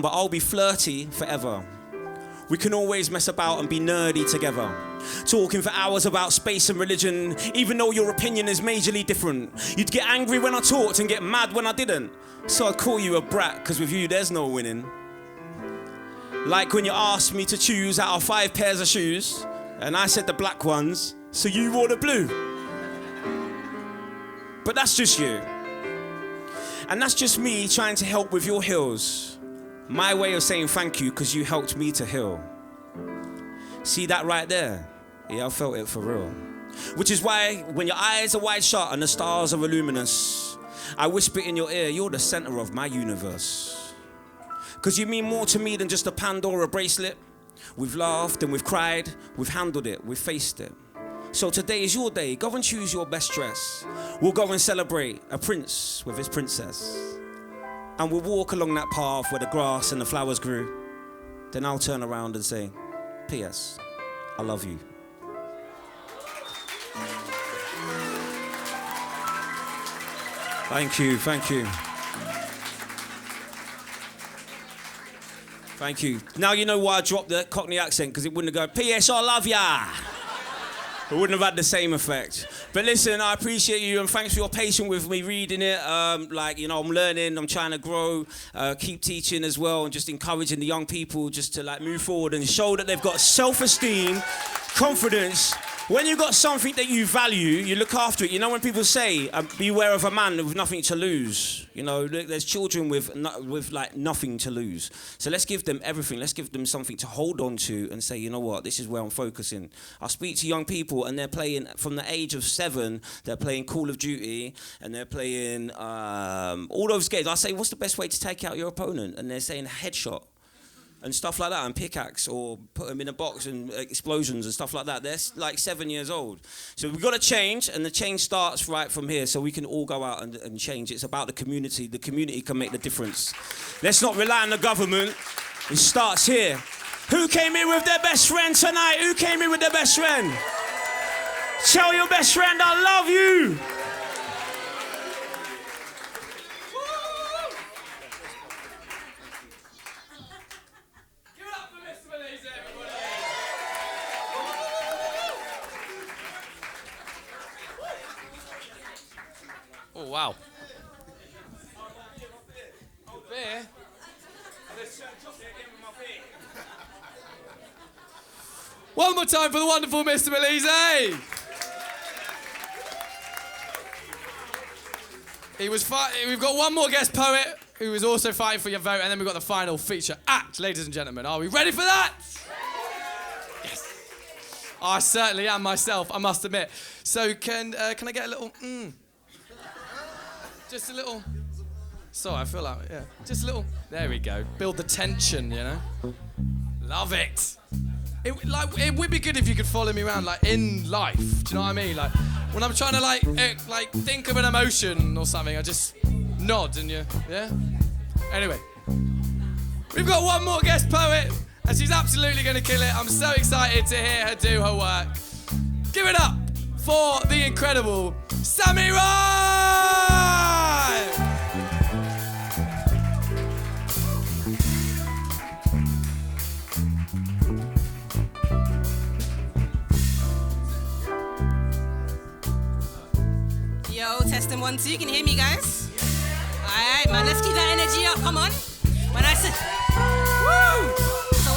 Speaker 6: I'll be flirty forever. We can always mess about and be nerdy together. talking for hours about space and religion, even though your opinion is majorly different. You'd get angry when I talked and get mad when I didn't. So I'd call you a brat, because with you there's no winning. Like when you asked me to choose out of 5 pairs of shoes, and I said the black ones, so you wore the blue. But that's just you. And that's just me trying to help with your heals. My way of saying thank you because you helped me to heal. See that right there? Yeah, I felt it for real. Which is why when your eyes are wide shut and the stars are luminous, I whisper in your ear, you're the center of my universe. Because you mean more to me than just a Pandora bracelet. We've laughed and we've cried, we've handled it, we've faced it. So today is your day, go and choose your best dress. We'll go and celebrate a prince with his princess. And we'll walk along that path where the grass and the flowers grew. Then I'll turn around and say, P.S. I love you. Thank you, thank you. Thank you. Now you know why I dropped the Cockney accent, because it wouldn't have gone, P.S. I love ya. It wouldn't have had the same effect. But listen, I appreciate you and thanks for your patience with me reading it. I'm learning, I'm trying to grow, keep teaching as well, and just encouraging the young people just to move forward and show that they've got self-esteem, confidence. When you've got something that you value, you look after it. You know when people say, beware of a man with nothing to lose. You know, there's children with nothing to lose. So let's give them everything. Let's give them something to hold on to and say, you know what, this is where I'm focusing. I speak to young people and they're playing, from the age of 7, they're playing Call of Duty and they're playing all those games. I say, what's the best way to take out your opponent? And they're saying headshot. And stuff like that, and pickaxe, or put them in a box and explosions and stuff like that. They're like 7 years old. So we've got to change, and the change starts right from here, so we can all go out and change. It's about the community. The community can make the difference. Let's not rely on the government. It starts here. Who came in with their best friend tonight? Who came in with their best friend? Tell your best friend I love you.
Speaker 1: Oh, wow. Beer? One more time for the wonderful Mr. Milise. We've got one more guest poet who is also fighting for your vote, and then we've got the final feature act, ladies and gentlemen. Are we ready for that? Yes. I certainly am myself, I must admit. So can I get a little Just a little. Sorry, I feel like, yeah. Just a little. There we go. Build the tension, you know. Love it. It would be good if you could follow me around, in life. Do you know what I mean? When I'm trying to, think of an emotion or something, I just nod and yeah? Anyway. We've got one more guest poet, and she's absolutely going to kill it. I'm so excited to hear her do her work. Give it up for the incredible Sami Ryhmes!
Speaker 7: Yo, testing 1, 2. Can you hear me, guys? Alright, man, let's keep that energy up. Come on. When I say, woo! So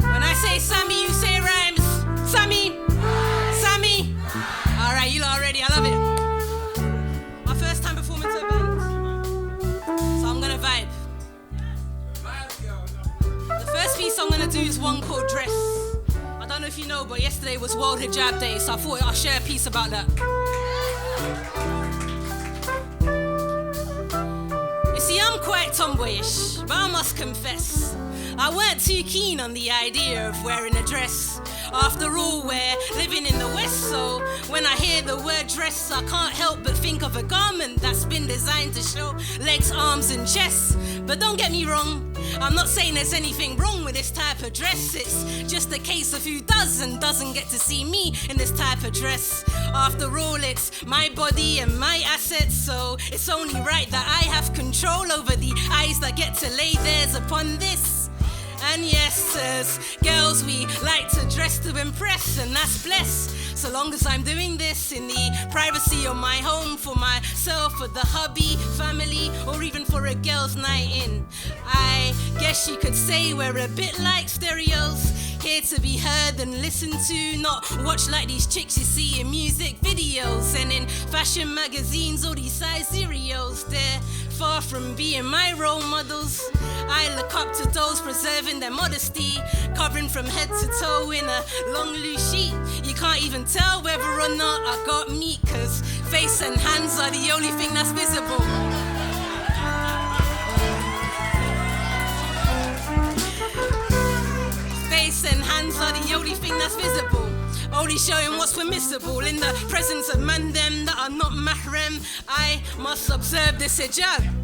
Speaker 7: when I say Sami, you say Ryhmes. Sami. Sami. Alright, you lot are ready. I love it. My first time performing to a band, so I'm gonna vibe. The first piece I'm gonna do is one called Dress. I don't know if you know, but yesterday was World Hijab Day, so I thought I'll share a piece about that. You see, I'm quite tomboyish, but I must confess, I weren't too keen on the idea of wearing a dress. After all, we're living in the West, so when I hear the word dress, I can't help but think of a garment that's been designed to show legs, arms, and chest. But don't get me wrong, I'm not saying there's anything wrong with this type of dress. It's just a case of who does and doesn't get to see me in this type of dress. After all, it's my body and my assets, so it's only right that I have control over the eyes that get to lay theirs upon this. And yes, as girls, we like to dress to impress, and that's blessed. So long as I'm doing this in the privacy of my home, for myself, for the hubby, family, or even for a girl's night in. I guess you could say we're a bit like stereos, here to be heard and listened to, not watched like these chicks you see in music videos and in fashion magazines or these size cereals. They're far from being my role models. I look up to those preserving their modesty, covering from head to toe in a long loose sheet. You can't even tell whether or not I got meat, cause face and hands are the only thing that's visible. Face and hands are the only thing that's visible, only showing what's permissible in the presence of man them that are not mahram. I must observe this hijab.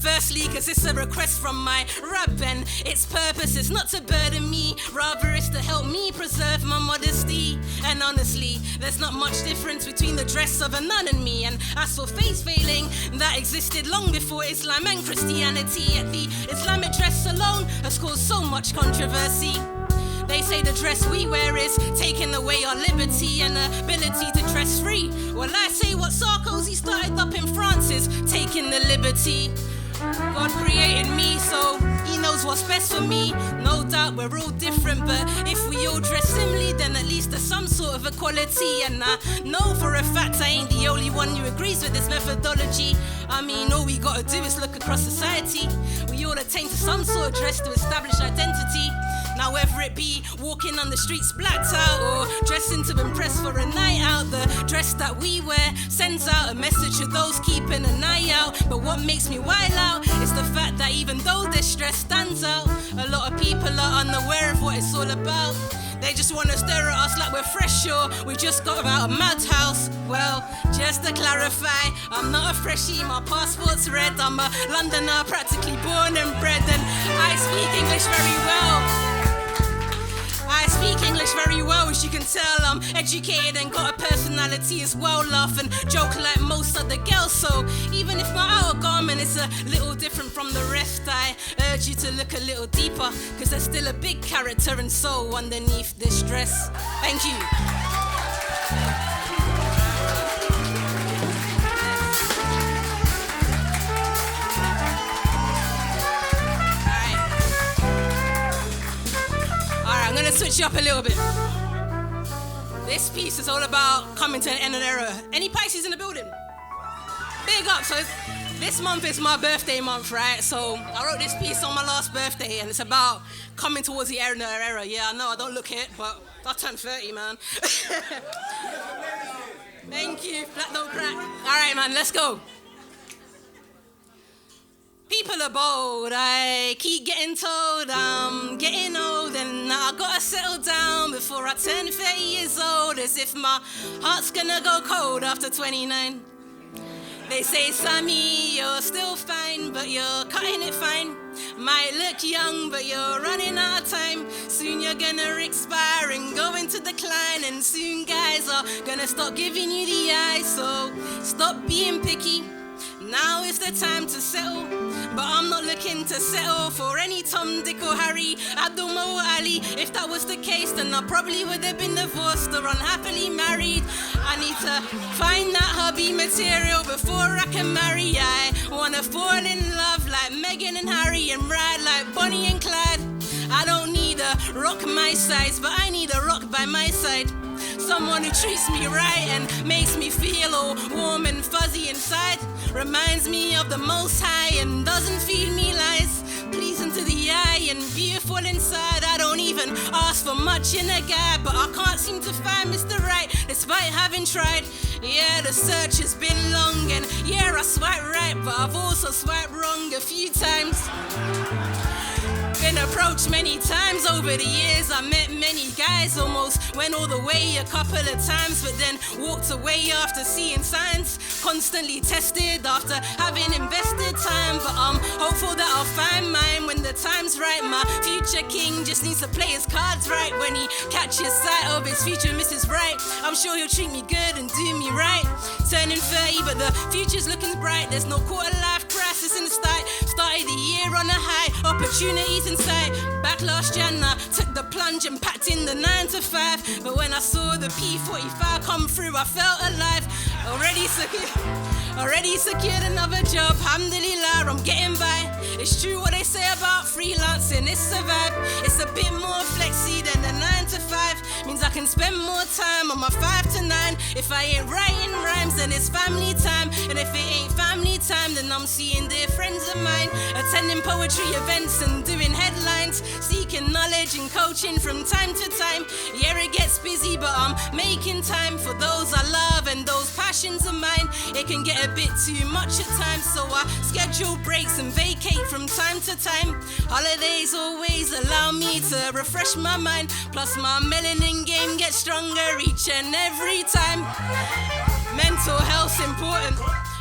Speaker 7: Firstly, cause it's a request from my Rabb, and its purpose is not to burden me, rather it's to help me preserve my modesty. And honestly, there's not much difference between the dress of a nun and me. And as for face veiling, that existed long before Islam and Christianity, yet the Islamic dress alone has caused so much controversy. They say the dress we wear is taking away our liberty and ability to dress free. Well, I say what Sarkozy started up in France is taking the liberty. God created me, so he knows what's best for me. No doubt we're all different, but if we all dress similarly, then at least there's some sort of equality. And I know for a fact I ain't the only one who agrees with this methodology. I mean, all we gotta do is look across society. We all attain to some sort of dress to establish identity. Now whether it be walking on the streets blacked out or dressing to impress for a night out, the dress that we wear sends out a message to those keeping an eye out. But what makes me wild out is the fact that even though this dress stands out, a lot of people are unaware of what it's all about. They just want to stare at us like we're fresh or we just got out of madhouse. Well, just to clarify, I'm not a freshie, my passport's red. I'm a Londoner, practically born and bred, and I speak English very well. I speak English very well, as you can tell. I'm educated and got a personality as well. Laugh and joke like most other girls. So even if my outer garment is a little different from the rest, I urge you to look a little deeper, cause there's still a big character and soul underneath this dress. Thank you. I'm gonna switch you up a little bit. This piece is all about coming to an end of an era. Any Pisces in the building? Big up. So this month is my birthday month, right? So I wrote this piece on my last birthday, and it's about coming towards the end of an era. Yeah, I know I don't look it, but I turned 30, man. Thank you. Black don't crack. All right, man, let's go. People are bold, I keep getting told I'm getting old and I gotta settle down before I turn 30 years old, as if my heart's gonna go cold after 29. They say, Sami, you're still fine, but you're cutting it fine. Might look young, but you're running out of time. Soon you're gonna expire and go into decline, and soon guys are gonna start giving you the eye. So stop being picky. Now is the time to settle, but I'm not looking to settle for any Tom, Dick or Harry, Abdul or Ali. If that was the case, then I probably would have been divorced or unhappily married. I need to find that hubby material before I can marry. I wanna fall in love like Meghan and Harry and ride like Bonnie and Clyde. I don't need a rock my size, but I need a rock by my side. Someone who treats me right and makes me feel all warm and fuzzy inside. Reminds me of the Most High and doesn't feed me lies. Pleasing to the eye and beautiful inside. I don't even ask for much in a guy, but I can't seem to find Mr. Right despite having tried. Yeah, the search has been long, and yeah, I swipe right, but I've also swiped wrong a few times. Been approached many times over the years. I met many guys, almost went all the way a couple of times, but then walked away after seeing signs. Constantly tested after having invested time, but I'm hopeful that I'll find mine when the time's right. My future king just needs to play his cards right. When he catches sight of his future Mrs. Right, I'm sure he'll treat me good and do me right. Turning 30, but the future's looking bright. There's no quarter life crisis in the start. Started the year on a high. opportunities in sight. Back last Jan, I took the plunge and packed in the 9 to 5. But when I saw the P45 come through, I felt alive. Already secured another job. Alhamdulillah, I'm getting by. It's true what they say about freelancing, it's a vibe. It's a bit more flexy than the 9 to 5. Means I can spend more time on my 5 to 9. If I ain't writing rhymes, then it's family time. And if it ain't family time, then I'm seeing dear friends of mine, attending poetry events and doing headlines, seeking knowledge and coaching from time to time. Yeah, it gets busy, but I'm making time for those I love and those passions of mine. It can get a bit too much at times, so I schedule breaks and vacate from time to time. Holidays always allow me to refresh my mind, plus my melanin game gets stronger each and every time. Mental health's important,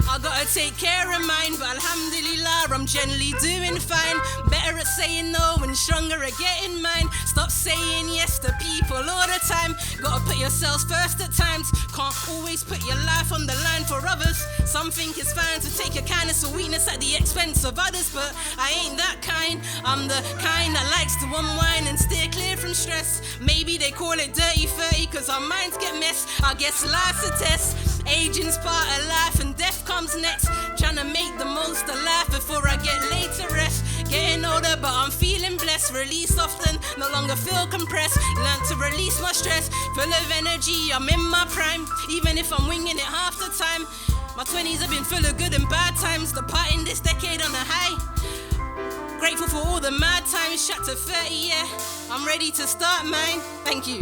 Speaker 7: I gotta take care of mine, but alhamdulillah, I'm generally doing fine. Better at saying no and stronger at getting mine. Stop saying yes to people all the time. Gotta put yourselves first at times. Can't always put your life on the line for others. Some think it's fine to take your kindness or weakness at the expense of others, but I ain't that kind. I'm the kind that likes to unwind and steer clear from stress. Maybe they call it dirty 30 cause our minds get messed. I guess life's a test. Aging's part of life and death comes next. Trying to make the most of life before I get laid to rest. Getting older but I'm feeling blessed. Release often, no longer feel compressed. Learn to release my stress. Full of energy, I'm in my prime. Even if I'm winging it half the time. My 20s have been full of good and bad times. Departing this decade on a high. Grateful for all the mad times. Shot to 30, yeah. I'm ready to start mine. Thank you.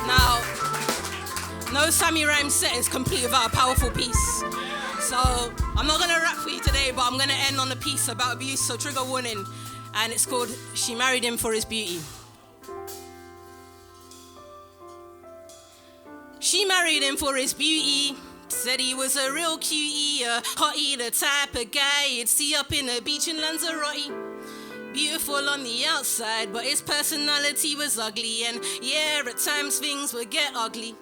Speaker 7: Now, no Sami Ryhmes set is complete without a powerful piece. So, I'm not gonna rap for you today, but I'm gonna end on a piece about abuse, so trigger warning. And it's called She Married Him for His Beauty. She married him for his beauty. Said he was a real cutie, a hottie, the type of guy you'd see up in a beach in Lanzarote. Beautiful on the outside, but his personality was ugly. And yeah, at times things would get ugly.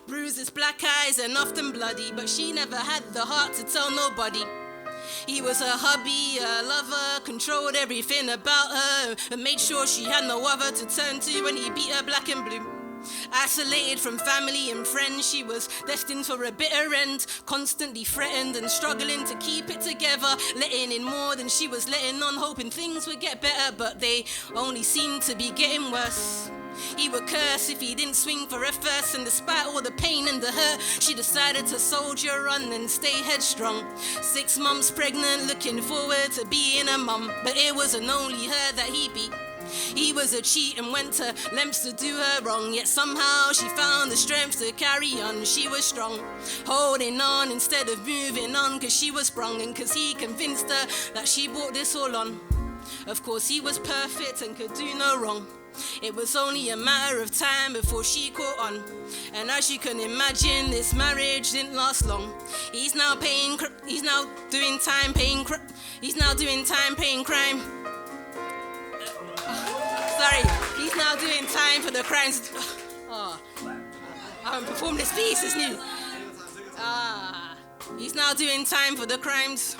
Speaker 7: Bruises, black eyes, and often bloody. But she never had the heart to tell nobody. He was a hubby, a lover, controlled everything about her, and made sure she had no other to turn to when he beat her black and blue. Isolated from family and friends, she was destined for a bitter end. Constantly threatened and struggling to keep it together, letting in more than she was letting on, hoping things would get better, but they only seemed to be getting worse. He would curse if he didn't swing for her first, and despite all the pain and the hurt, she decided to soldier on and stay headstrong. 6 months pregnant, looking forward to being a mum, but it wasn't only her that he beat. He was a cheat and went to lengths to do her wrong, yet somehow she found the strength to carry on. She was strong, holding on instead of moving on, cause she was sprung and cause he convinced her that she brought this all on. Of course he was perfect and could do no wrong. It was only a matter of time before she caught on. And as you can imagine, this marriage didn't last long. He's now doing time paying crime. Sorry, he's now doing time for the crimes. Oh, I haven't performed this piece, it's new. He's now doing time for the crimes.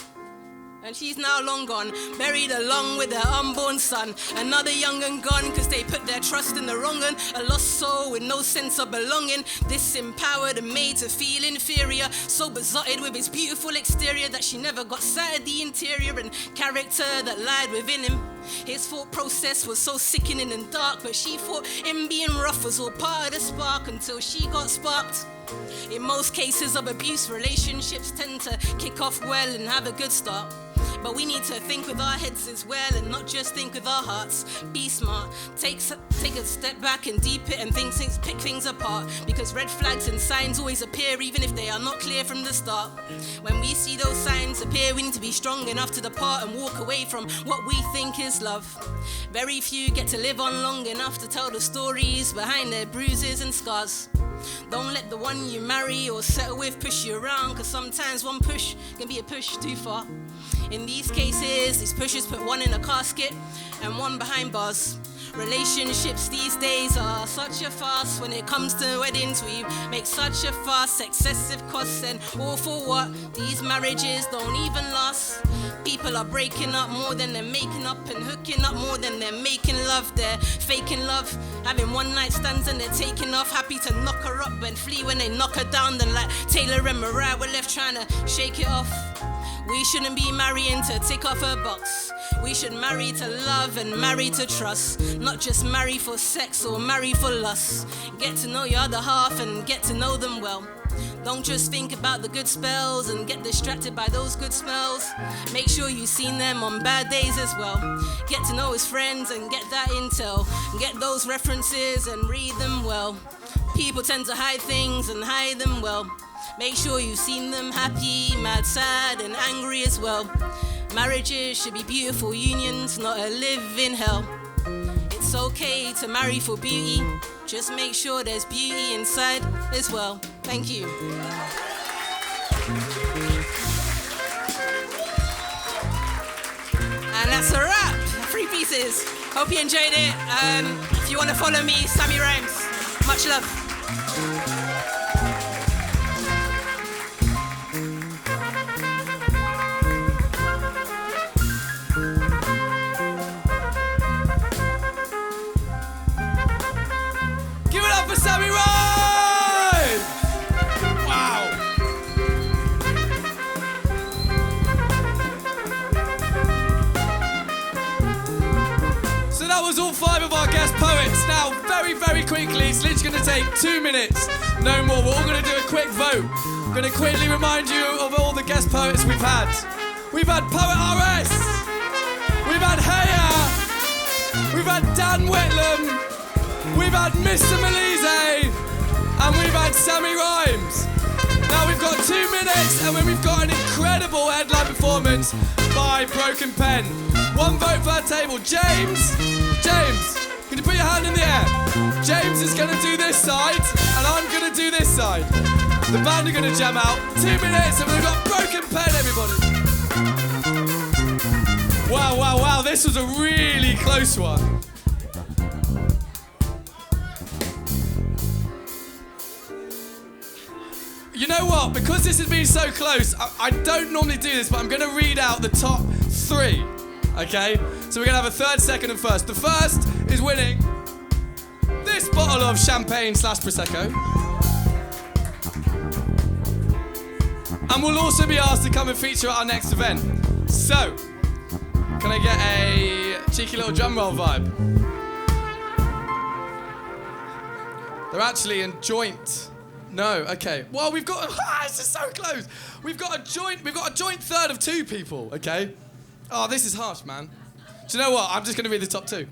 Speaker 7: And she's now long gone, buried along with her unborn son. Another young and gone, cause they put their trust in the wrong one. A lost soul with no sense of belonging. Disempowered and made to feel inferior. So besotted with his beautiful exterior that she never got sight of the interior and character that lied within him. His thought process was so sickening and dark, but she thought him being rough was all part of the spark until she got sparked. In most cases of abuse, relationships tend to kick off well and have a good start. But we need to think with our heads as well and not just think with our hearts. Be smart, take a step back and deep it and pick things apart. Because red flags and signs always appear even if they are not clear from the start. When we see those signs appear, we need to be strong enough to depart and walk away from what we think is love. Very few get to live on long enough to tell the stories behind their bruises and scars. Don't let the one you marry or settle with push you around, cause sometimes one push can be a push too far. In these cases, these pushers put one in a casket and one behind bars. Relationships these days are such a farce. When it comes to weddings, we make such a fuss. Excessive costs and all for what? These marriages don't even last. People are breaking up more than they're making up, and hooking up more than they're making love. They're faking love, having one night stands and they're taking off. Happy to knock her up and flee when they knock her down. Then like Taylor and Mariah, we're left trying to shake it off. We shouldn't be marrying to tick off a box. We should marry to love and marry to trust. Not just marry for sex or marry for lust. Get to know your other half and get to know them well. Don't just think about the good spells and get distracted by those good smells. Make sure you've seen them on bad days as well. Get to know his friends and get that intel. Get those references and read them well. People tend to hide things and hide them well. Make sure you've seen them happy, mad, sad, and angry as well. Marriages should be beautiful unions, not a living hell. It's okay to marry for beauty. Just make sure there's beauty inside as well. Thank you. And that's a wrap. 3 pieces. Hope you enjoyed it. If you want to follow me, Sami Ryhmes. Much love.
Speaker 1: For Sami Ryhmes! Wow! So that was all 5 of our guest poets. Now, very, very quickly, it's literally going to take 2 minutes, no more. We're all going to do a quick vote. I'm going to quickly remind you of all the guest poets we've had. We've had Poet RS. We've had Hayah. We've had Dan Whitlam. We've had Mr. Milise, and we've had Sami Ryhmes. Now we've got 2 minutes, and then we've got an incredible headline performance by Broken Pen. 1 vote per table. James, can you put your hand in the air? James is going to do this side, and I'm going to do this side. The band are going to jam out. 2 minutes, and we've got Broken Pen, everybody. Wow, this was a really close one. You know what? Because this has been so close, I don't normally do this, but I'm going to read out the top 3. Okay? So we're going to have a third, second, and first. The first is winning this bottle of champagne / Prosecco. And we'll also be asked to come and feature at our next event. So, can I get a cheeky little drum roll vibe? They're actually in joint. No, okay. Well, we've got. This is so close. We've got a joint third of 2 people. Okay. Oh, this is harsh, man. Do you know what? I'm just going to read the top 2.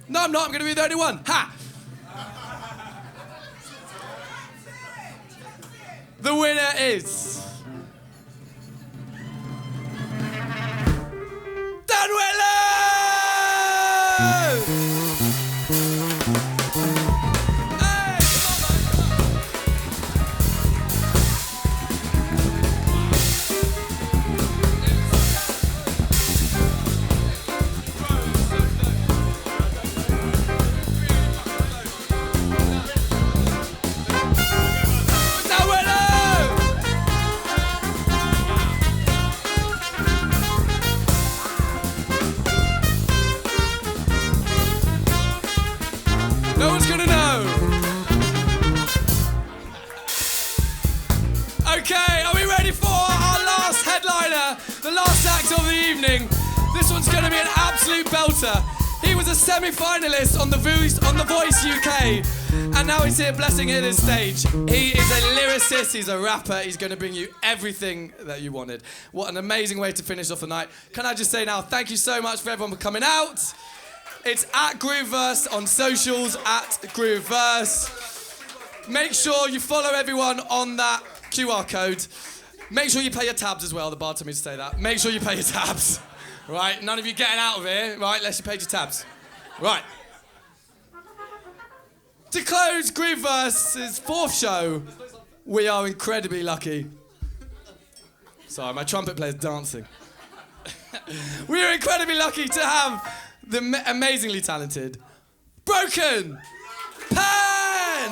Speaker 1: No, I'm not. I'm going to read the only one. Ha! The winner is Dan Whitlam! No one's gonna know. Okay, are we ready for our last headliner, the last act of the evening? This one's gonna be an absolute belter. He was a semi-finalist on The Voice UK, and now he's here blessing it his stage. He is a lyricist, he's a rapper, he's gonna bring you everything that you wanted. What an amazing way to finish off the night. Can I just say now, thank you so much for everyone for coming out. It's at Grooveverse on socials, at Grooveverse. Make sure you follow everyone on that QR code. Make sure you pay your tabs as well, the bar told me to say that. Make sure you pay your tabs. Right, none of you getting out of here, right, unless you paid your tabs. Right. To close Grooveverse's 4th show, we are incredibly lucky. Sorry, my trumpet player's dancing. We are incredibly lucky to have the amazingly talented Broken Pen!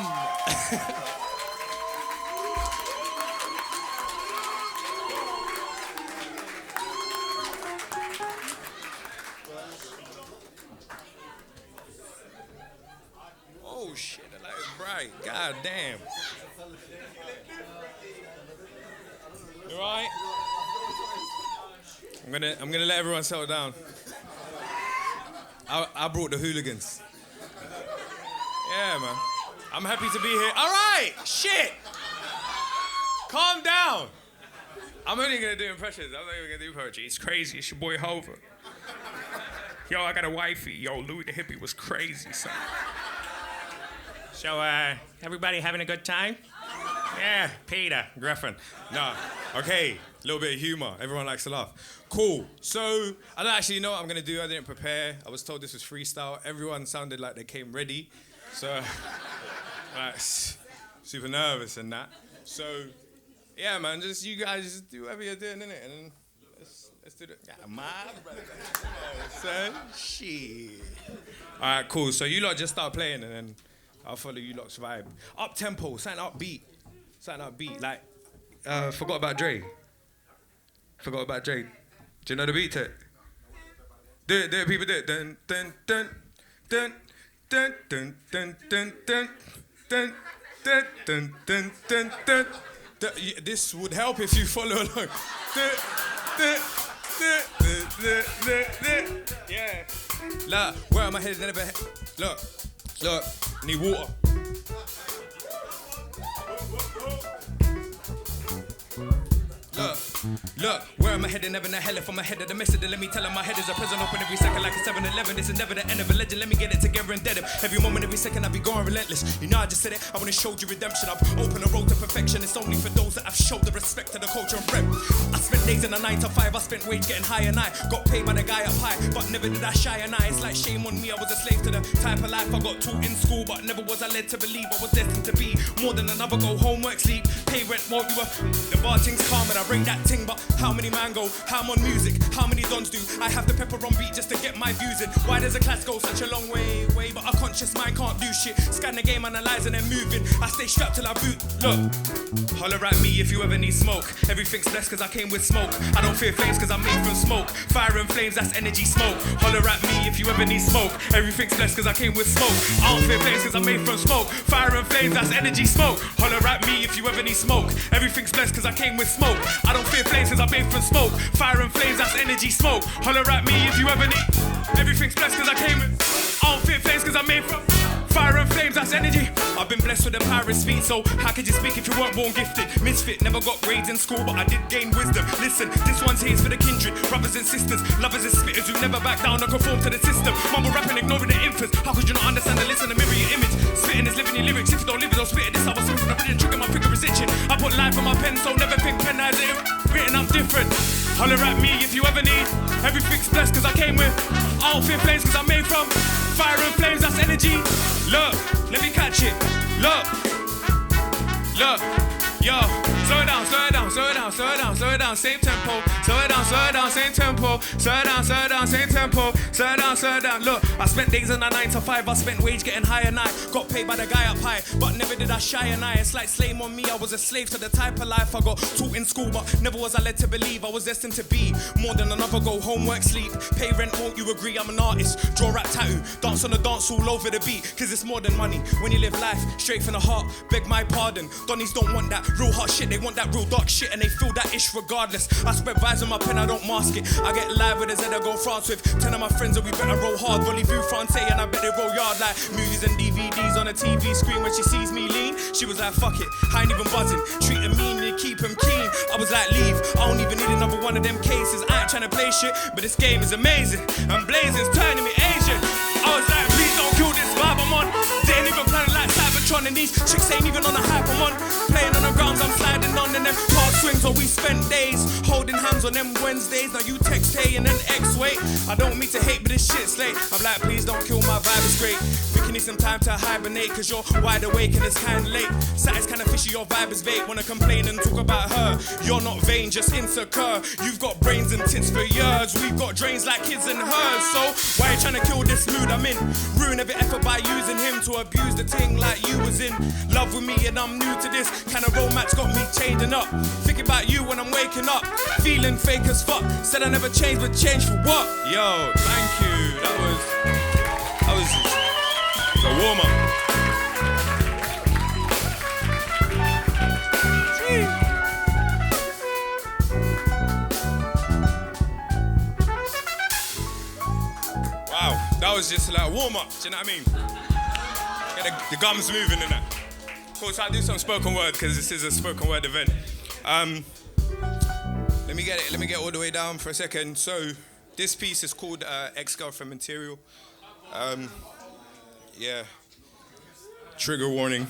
Speaker 8: Oh shit, the light is bright. God damn. You alright? I'm gonna let everyone settle down. I brought the hooligans. Yeah, man. I'm happy to be here. Alright! Shit! Calm down. I'm only gonna do impressions. I'm not even gonna do poetry. It's crazy. It's your boy Hover. Yo, I got a wifey. Yo, Louis the Hippie was crazy, son. So, everybody having a good time? Yeah, Peter Griffin. No, okay, a little bit of humor. Everyone likes to laugh. Cool. So, I don't actually know what I'm gonna do. I didn't prepare. I was told this was freestyle. Everyone sounded like they came ready. So, like, super nervous and that. So, yeah, man, just you guys just do whatever you're doing, innit? And then let's do it. Yeah, my brother. Son, shit. All right, cool. So you lot just start playing and then I'll follow you lot's vibe. Up tempo, something upbeat. Something upbeat. Like, forgot about Dre. Forgot about Dre. Do you know the beat to it? Do it, people, do it. Dun, dun, dun, dun, dun, dun, dun, dun, dun, dun, dun, dun, dun, dun, dun. This would help if you follow along. Yeah. Look, where am I headed? Never Look, I need water. Look, where am I headed? Never know hell if I'm ahead of the message. Then let me tell him my head is a prison open every second like a 7-Eleven. This is never the end of a legend. Let me get it together and dead him. Every moment, every second, I be going relentless. You know, I just said it. I wanna show you redemption. I've opened a road to perfection. It's only for those that have showed the respect to the culture and rep. I spent days in a 9 to 5. I spent wage getting high and I got paid by the guy up high, but never did I shy and I. It's like shame on me. I was a slave to the type of life I got taught in school, but never was I led to believe I was destined to be more than another. Go homework, sleep, pay rent, won't you? The bar thing's calm and I bring that ting, but how many man go? How I'm on music? How many dons do? I have the pepper on beat just to get my views in. Why does a class go such a long way? But a conscious mind can't do shit. Scan the game, analyze and then moving. I stay strapped till I boot. Look, holler at me if you ever need smoke. Everything's blessed cause I came with smoke. I don't fear flames cause I'm made from smoke. Fire and flames, that's energy smoke. Holler at me if you ever need smoke. Everything's blessed cause I came with smoke. I don't fear flames cause I'm made from smoke. Fire and flames, that's energy smoke. Holler at me if you ever need smoke. Everything's blessed cause I came with smoke. I don't fear flames cause I'm made from smoke. Fire and flames, that's energy smoke. Holler at me if you ever need. Everything's blessed cause I came with. I don't fear flames cause I'm made from. Fire and flames, that's energy. I've been blessed with the power of speech, so how could you speak if you weren't born gifted? Misfit, never got grades in school, but I did gain wisdom. Listen, this one's here for the kindred, brothers and sisters, lovers and spitters who never back down or conform to the system. Mumble rapping, ignoring the infants. How could you not understand and listen and mirror your image? Spitting is living your lyrics. If you don't live it, don't spit it. This I was simple, I didn't trigger my finger is itching. I put life on my pen, so never think pen has it written. I'm different. Holler at me if you ever need. Everything's blessed cause I came with. I don't fear flames cause I'm made from. Fire and flames, that's energy. Look, let me catch it. Look, yo, slow it down, slow it down, slow it down, slow it down, slow it down, same tempo. Slow it down, same tempo. Slow it down, same tempo. Slow it down. Look, I spent days in a 9 to 5. I spent wage getting high and I got paid by the guy up high, but never did I shy and I. It's like slave on me. I was a slave to the type of life I got taught in school, but never was I led to believe I was destined to be more than another. Go homework, sleep, pay rent. Won't you agree? I'm an artist. Draw, rap, tattoo, dance on the dance all over the beat. Cause it's more than money. When you live life straight from the heart, beg my pardon. Donnies don't want that real hot shit. They want that real dark shit and they feel that ish regardless. I spread vibes on my pen, I don't mask it. I get live with a Z, I go France with 10 of my friends and we better roll hard. Volley-vu Francais and I bet they roll yard like movies and DVDs on a TV screen. When she sees me lean, she was like, fuck it, I ain't even buzzing. Treat him mean and keep him keen. I was like, leave, I don't even need another one of them cases. I ain't trying to play shit, but this game is amazing. And blazing's turning me Asian. I was like, please don't kill this vibe I'm on. They ain't even planning like Cybertron and these chicks ain't even on the hype I'm on. Playing on the grounds, I'm sliding and on in them park swings where we spent days holding hands on them Wednesdays. Now you text Tay and then X wait. I don't mean to hate, but this shit's late. I'm like, please don't kill my vibe, it's great. We can need some time to hibernate, cause you're wide awake and it's kinda late. Sight is kinda fishy, your vibe is vague. Wanna complain and talk about her. You're not vain, just insecure. You've got brains and tits for years. We've got drains like kids and hers. So why you trying to kill this mood I'm in? Ruin every effort by using him to abuse the thing like you was in love with me and I'm new to this kind of romance, got me changing up. Thinking about you when I'm waking up, feeling fake as fuck. Said I never changed, but changed for what?
Speaker 4: Yo, thank you. That was a warm up. Wow, that was just like a warm up. Do you know what I mean? Get the gums moving and that. Of course, I do some spoken word because this is a spoken word event. Let me get all the way down for a second. So, this piece is called Ex-Girlfriend Material. Yeah. Trigger warning.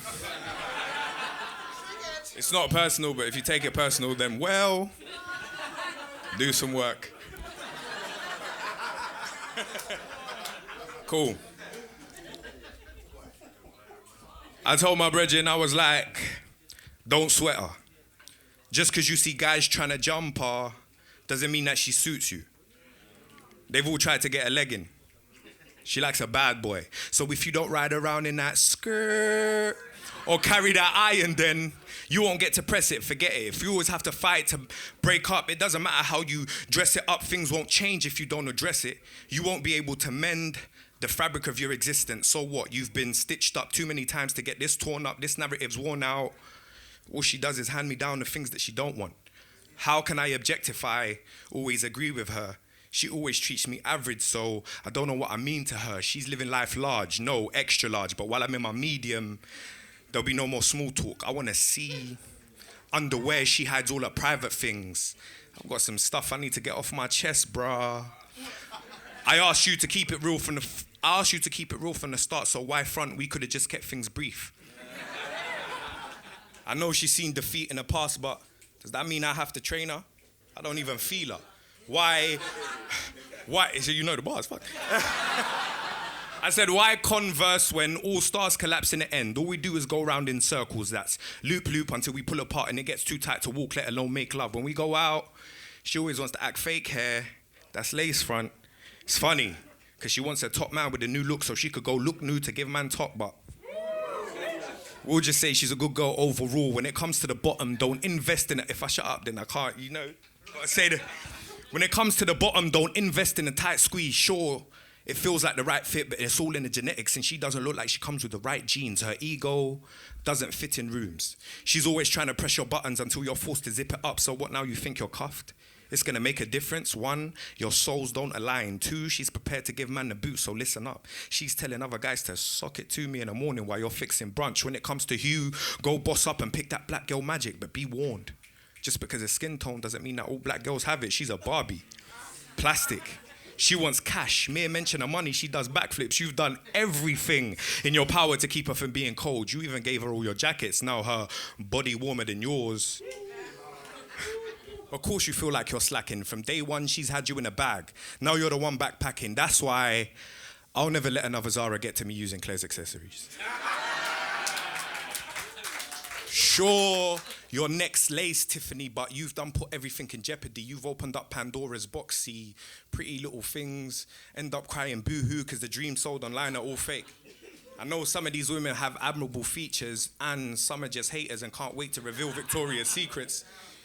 Speaker 4: It's not personal, but if you take it personal, then well, do some work. Cool. I told my brethren, I was like, don't sweat her. Just because you see guys trying to jump her doesn't mean that she suits you. They've all tried to get a leg in. She likes a bad boy. So if you don't ride around in that skirt or carry that iron, then you won't get to press it, forget it. If you always have to fight to break up, it doesn't matter how you dress it up, things won't change if you don't address it. You won't be able to mend the fabric of your existence. So what? You've been stitched up too many times to get this torn up, this narrative's worn out. All she does is hand me down the things that she don't want. How can I objectify, always agree with her? She always treats me average, so I don't know what I mean to her. She's living life large, no, extra large. But while I'm in my medium, there'll be no more small talk. I want to see under where she hides all her private things. I've got some stuff I need to get off my chest, bruh. I asked you to keep it real from the start, so why front? We could have just kept things brief. I know she's seen defeat in the past, but does that mean I have to train her? I don't even feel her. Why? So you know the bars, fuck. I said, why converse when all stars collapse in the end? All we do is go around in circles. That's loop, loop until we pull apart and it gets too tight to walk, let alone make love. When we go out, she always wants to act fake hair. That's lace front. It's funny, because she wants a top man with a new look so she could go look new to give man top, but we'll just say she's a good girl overall. When it comes to the bottom, don't invest in it. If I shut up, then I can't, you know. I say that. When it comes to the bottom, don't invest in a tight squeeze. Sure, it feels like the right fit, but it's all in the genetics, and she doesn't look like she comes with the right genes. Her ego doesn't fit in rooms. She's always trying to press your buttons until you're forced to zip it up. So what now, you think you're cuffed? It's gonna make a difference. 1, your souls don't align. 2, she's prepared to give man the boot, so listen up. She's telling other guys to sock it to me in the morning while you're fixing brunch. When it comes to Hugh, go boss up and pick that black girl magic, but be warned. Just because of skin tone doesn't mean that all black girls have it. She's a Barbie. Plastic. She wants cash. Mere mention of money, she does backflips. You've done everything in your power to keep her from being cold. You even gave her all your jackets. Now her body warmer than yours. Of course you feel like you're slacking. From day one, she's had you in a bag. Now you're the one backpacking. That's why I'll never let another Zara get to me using Claire's accessories. Sure, your next lace, Tiffany, but you've done put everything in jeopardy. You've opened up Pandora's box, see pretty little things, end up crying boo-hoo because the dreams sold online are all fake. I know some of these women have admirable features and some are just haters and can't wait to reveal Victoria's secrets.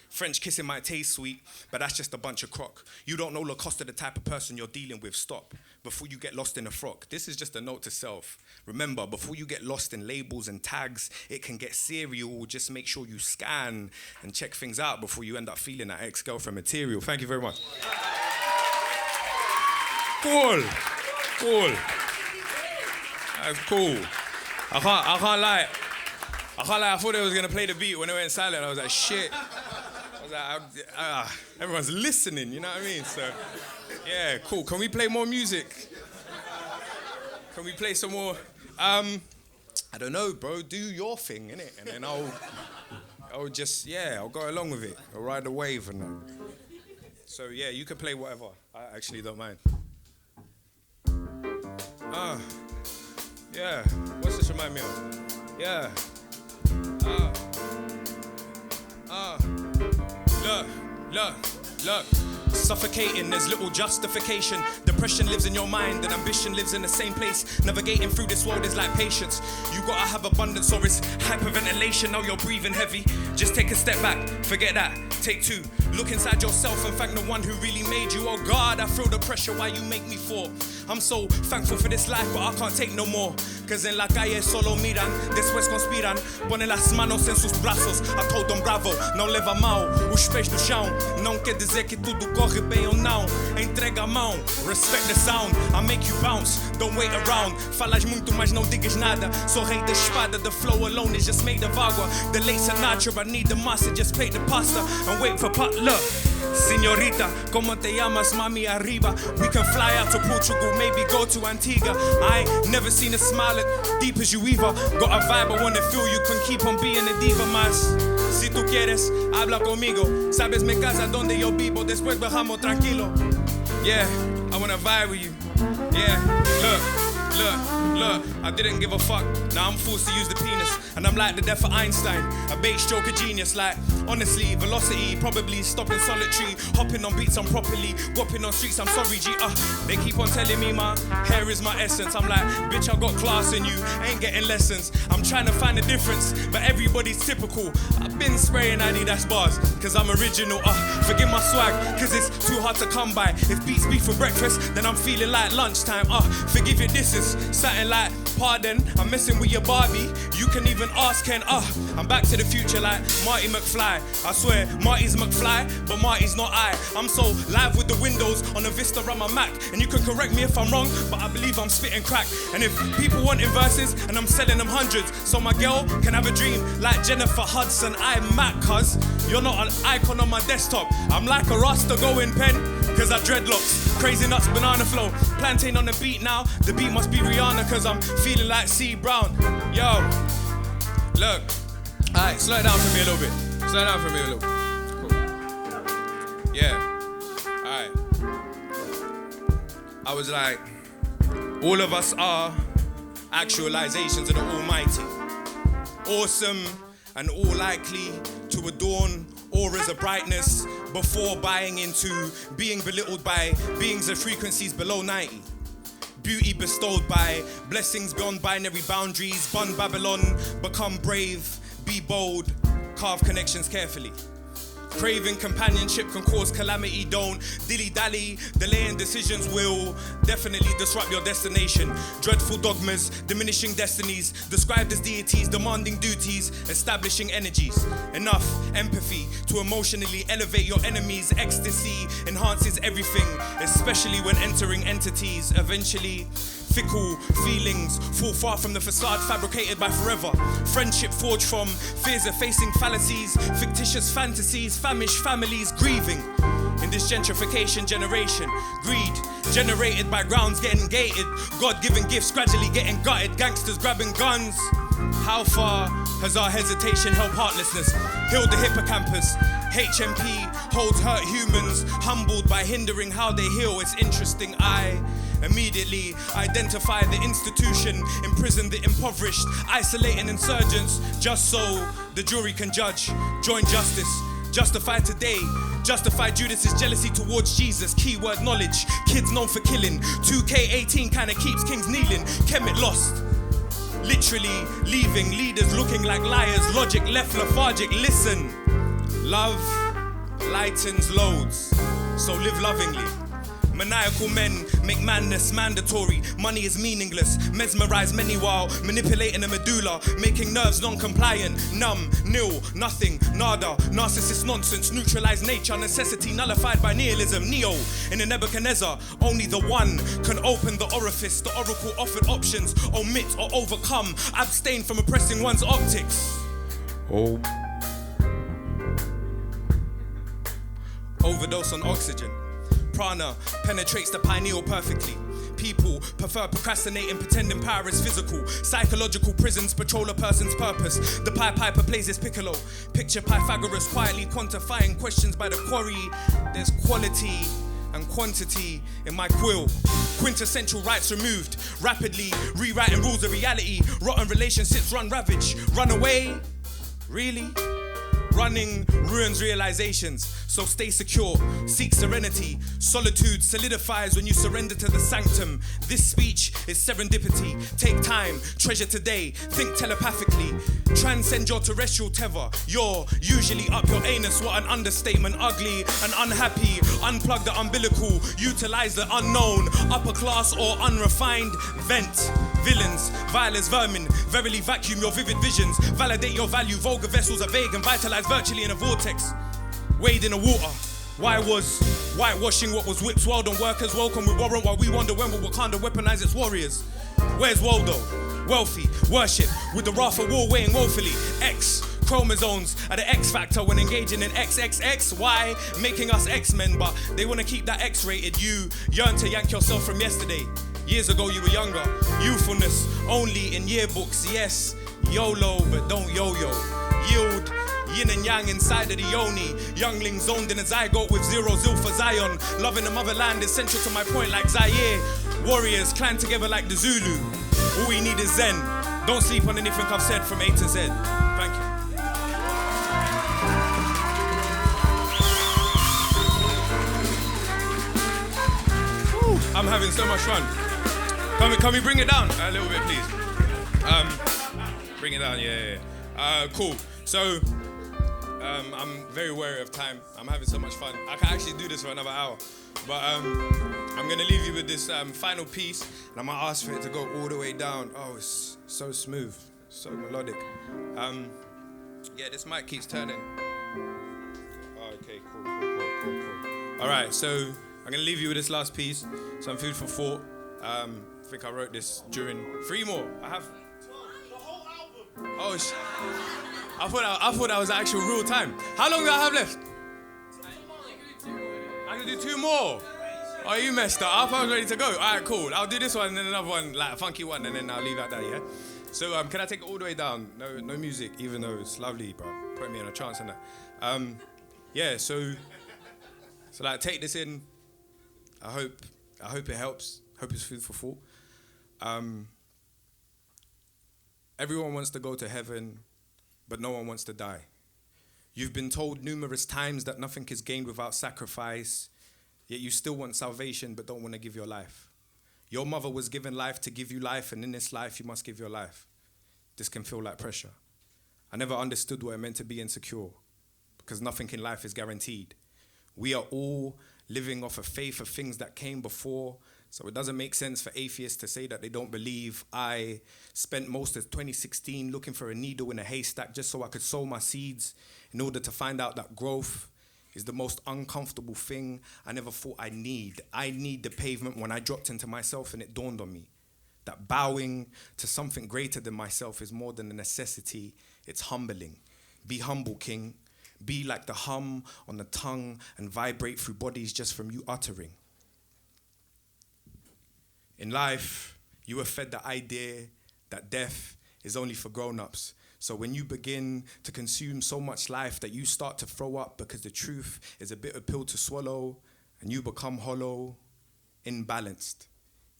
Speaker 4: French kissing might taste sweet, but that's just a bunch of crock. You don't know Lacoste, the type of person you're dealing with. Stop before you get lost in a frock. This is just a note to self. Remember, before you get lost in labels and tags, it can get serial. Just make sure you scan and check things out before you end up feeling that ex-girlfriend material. Thank you very much. Cool. That's cool. I can't lie. I thought they was gonna play the beat when it went silent. I was like, shit. Everyone's listening, you know what I mean? So, yeah, cool. Can we play more music? Can we play some more? I don't know, bro. Do your thing, innit? And then I'll
Speaker 8: I'll go along with it. I'll ride the wave and that. So yeah, you can play whatever. I actually don't mind. Yeah. What's this remind me of? Yeah. Look. Suffocating, there's little justification. Depression lives in your mind and ambition lives in the same place. Navigating through this world is like patience. You gotta have abundance or it's hyperventilation. Now you're breathing heavy. Just take a step back, forget that. Take two, look inside yourself and thank the one who really made you. Oh God, I feel the pressure why you make me fall. I'm so thankful for this life, but I can't take no more. Cause en la calle solo miran, después conspiran. Ponen las manos en sus brazos. I told them bravo, não leva mal. Os pés no chão, não quer dizer que tudo corre bem ou não. Entrega a mão, respect the sound. I make you bounce, don't wait around. Falas muito, mas não digas nada. Sou rei da espada, the flow alone is just made of água. The lace are natural, I need the master, just play the pasta. And wait for potluck. Señorita, como te llamas, mami arriba? We can fly out to Portugal, maybe go to Antigua. I ain't never seen a smile as deep as you either. Got a vibe, I wanna feel you can keep on being a diva, mas si tú quieres, habla conmigo. Sabes mi casa donde yo vivo, después bajamos tranquilo. Yeah, I wanna vibe with you. Yeah, look, I didn't give a fuck. Now I'm forced to use the penis. And I'm like the death of Einstein, a bait stroke of genius. Like, honestly, velocity, probably stopping solitary. Hopping on beats, I'm properly whopping on streets, I'm sorry, G. They keep on telling me my hair is my essence. I'm like, bitch, I got class in you, ain't getting lessons. I'm trying to find a difference, but everybody's typical. I've been spraying Adidas bars, cause I'm original. Forgive my swag, cause it's too hard to come by. If beats be for breakfast, then I'm feeling like lunchtime. Forgive your disses, something like, pardon, I'm messing with your Barbie. You can even ask Ken. I'm back to the future like Marty McFly. I swear, Marty's McFly, but Marty's not I. I'm so live with the windows on a Vista on my Mac. And you can correct me if I'm wrong, but I believe I'm spitting crack. And if people want in verses, and I'm selling them hundreds, so my girl can have a dream like Jennifer Hudson. I'm Mac, cuz you're not an icon on my desktop. I'm like a Rasta going pen, cause I dreadlocks. Crazy nuts, banana flow. Plantain on the beat now. The beat must be Rihanna, cause I'm feeling like C. Brown. Yo, look. Alright, slow it down for me a little bit. Slow it down for me a little bit. Cool. Yeah. Alright. I was like, all of us are actualizations of the Almighty. Awesome and all likely to adorn auras of brightness before buying into being belittled by beings of frequencies below 90. Beauty bestowed by blessings beyond binary boundaries. Bun Babylon, become brave, be bold, carve connections carefully. Craving companionship can cause calamity. Don't dilly-dally. Delaying decisions will definitely disrupt your destination. Dreadful dogmas, diminishing destinies, described as deities, demanding duties, establishing energies. Enough empathy to emotionally elevate your enemies. Ecstasy enhances everything, especially when entering entities. Eventually, fickle feelings fall far from the facade fabricated by forever. Friendship forged from fears of facing fallacies, fictitious fantasies, famished families grieving. In this gentrification generation, greed generated by grounds getting gated, God-given gifts gradually getting gutted, gangsters grabbing guns. How has our hesitation helped heartlessness? Healed the hippocampus. HMP holds hurt humans, humbled by hindering how they heal. It's interesting, I immediately identify the institution, imprison the impoverished, isolating insurgents, just so the jury can judge. Join justice, justify today, justify Judas's jealousy towards Jesus. Keyword knowledge, kids known for killing. 2K18 kinda keeps kings kneeling. Kemet lost, literally leaving leaders looking like liars. Logic left lethargic. Listen, love lightens loads, so live lovingly. Maniacal men make madness mandatory. Money is meaningless. Mesmerize many while manipulating the medulla, making nerves non-compliant. Numb, nil, nothing, nada. Narcissist nonsense. Neutralize nature. Necessity nullified by nihilism. Neo in a Nebuchadnezzar. Only the one can open the orifice. The oracle offered options. Omit or overcome. Abstain from oppressing one's optics. Overdose on oxygen. prana penetrates the pineal perfectly. People prefer procrastinating, pretending power is physical. Psychological prisons patrol a person's purpose. The Pied Piper plays his piccolo. Picture Pythagoras quietly quantifying questions by the quarry. There's quality and quantity in my quill. Quintessential rights removed. Rapidly rewriting rules of reality. Rotten relationships run ravage. Run away? Really? Running ruins realizations, so stay secure, seek serenity. Solitude solidifies when you surrender to the sanctum. This speech is serendipity. Take time, treasure today, think telepathically. Transcend your terrestrial tether. You're usually up your anus, what an understatement. Ugly and unhappy, unplug the umbilical. Utilize the unknown, upper class or unrefined. Vent, villains, vile as vermin. Verily vacuum your vivid visions. Validate your value, vulgar vessels are vague and vitalized virtually in a vortex. Wade in the water. Why was whitewashing what was whipped swelled on workers? Welcome with warrant while we wonder when will Wakanda weaponize its warriors. Where's Waldo? Wealthy, worship, with the wrath of war weighing woefully. X chromosomes are the X factor when engaging in XXX. Why? Making us X-Men, but they want to keep that X-rated. You yearn to yank yourself from yesterday. Years ago you were younger. Youthfulness only in yearbooks. Yes, YOLO, but don't yo-yo. Yield yin and yang inside of the yoni. Youngling zoned in a zygote with zero zeal for Zion. Loving the motherland is central to my point like Zaire. Warriors clan together like the Zulu. All we need is Zen. Don't sleep on anything I've said from A to Z. Thank you. I'm having so much fun. Can we bring it down a little bit, please? Bring it down, yeah. Cool. So, I'm very wary of time. I'm having so much fun. I can actually do this for another hour. But I'm gonna leave you with this final piece, and I'm gonna ask for it to go all the way down. Oh, it's so smooth, so melodic. Yeah, this mic keeps turning. Okay, cool. All right, so I'm gonna leave you with this last piece, some food for thought. I think I wrote this during 3 more. I have the whole album. Oh, I thought that was actual real time. How long do I have left? I can do 2 more. Oh, you messed up. I thought I was ready to go. All right, cool. I'll do this one and then another one, like a funky one, and then I'll leave it at that, yeah? So can I take it all the way down? No music, even though it's lovely, bro. Put me in a trance and that. Yeah, so like take this in. I hope it helps. Hope it's food for thought. Everyone wants to go to heaven, but no one wants to die. You've been told numerous times that nothing is gained without sacrifice, yet you still want salvation but don't want to give your life. Your mother was given life to give you life, and in this life you must give your life. This can feel like pressure. I never understood what it meant to be insecure, because nothing in life is guaranteed. We are all living off a faith of things that came before, so it doesn't make sense for atheists to say that they don't believe. I spent most of 2016 looking for a needle in a haystack just so I could sow my seeds in order to find out that growth is the most uncomfortable thing I never thought I need. I need the pavement when I dropped into myself, and it dawned on me that bowing to something greater than myself is more than a necessity, it's humbling. Be humble, king. Be like the hum on the tongue and vibrate through bodies just from you uttering. In life, you were fed the idea that death is only for grown-ups. So when you begin to consume so much life that you start to throw up because the truth is a bitter pill to swallow, and you become hollow, imbalanced.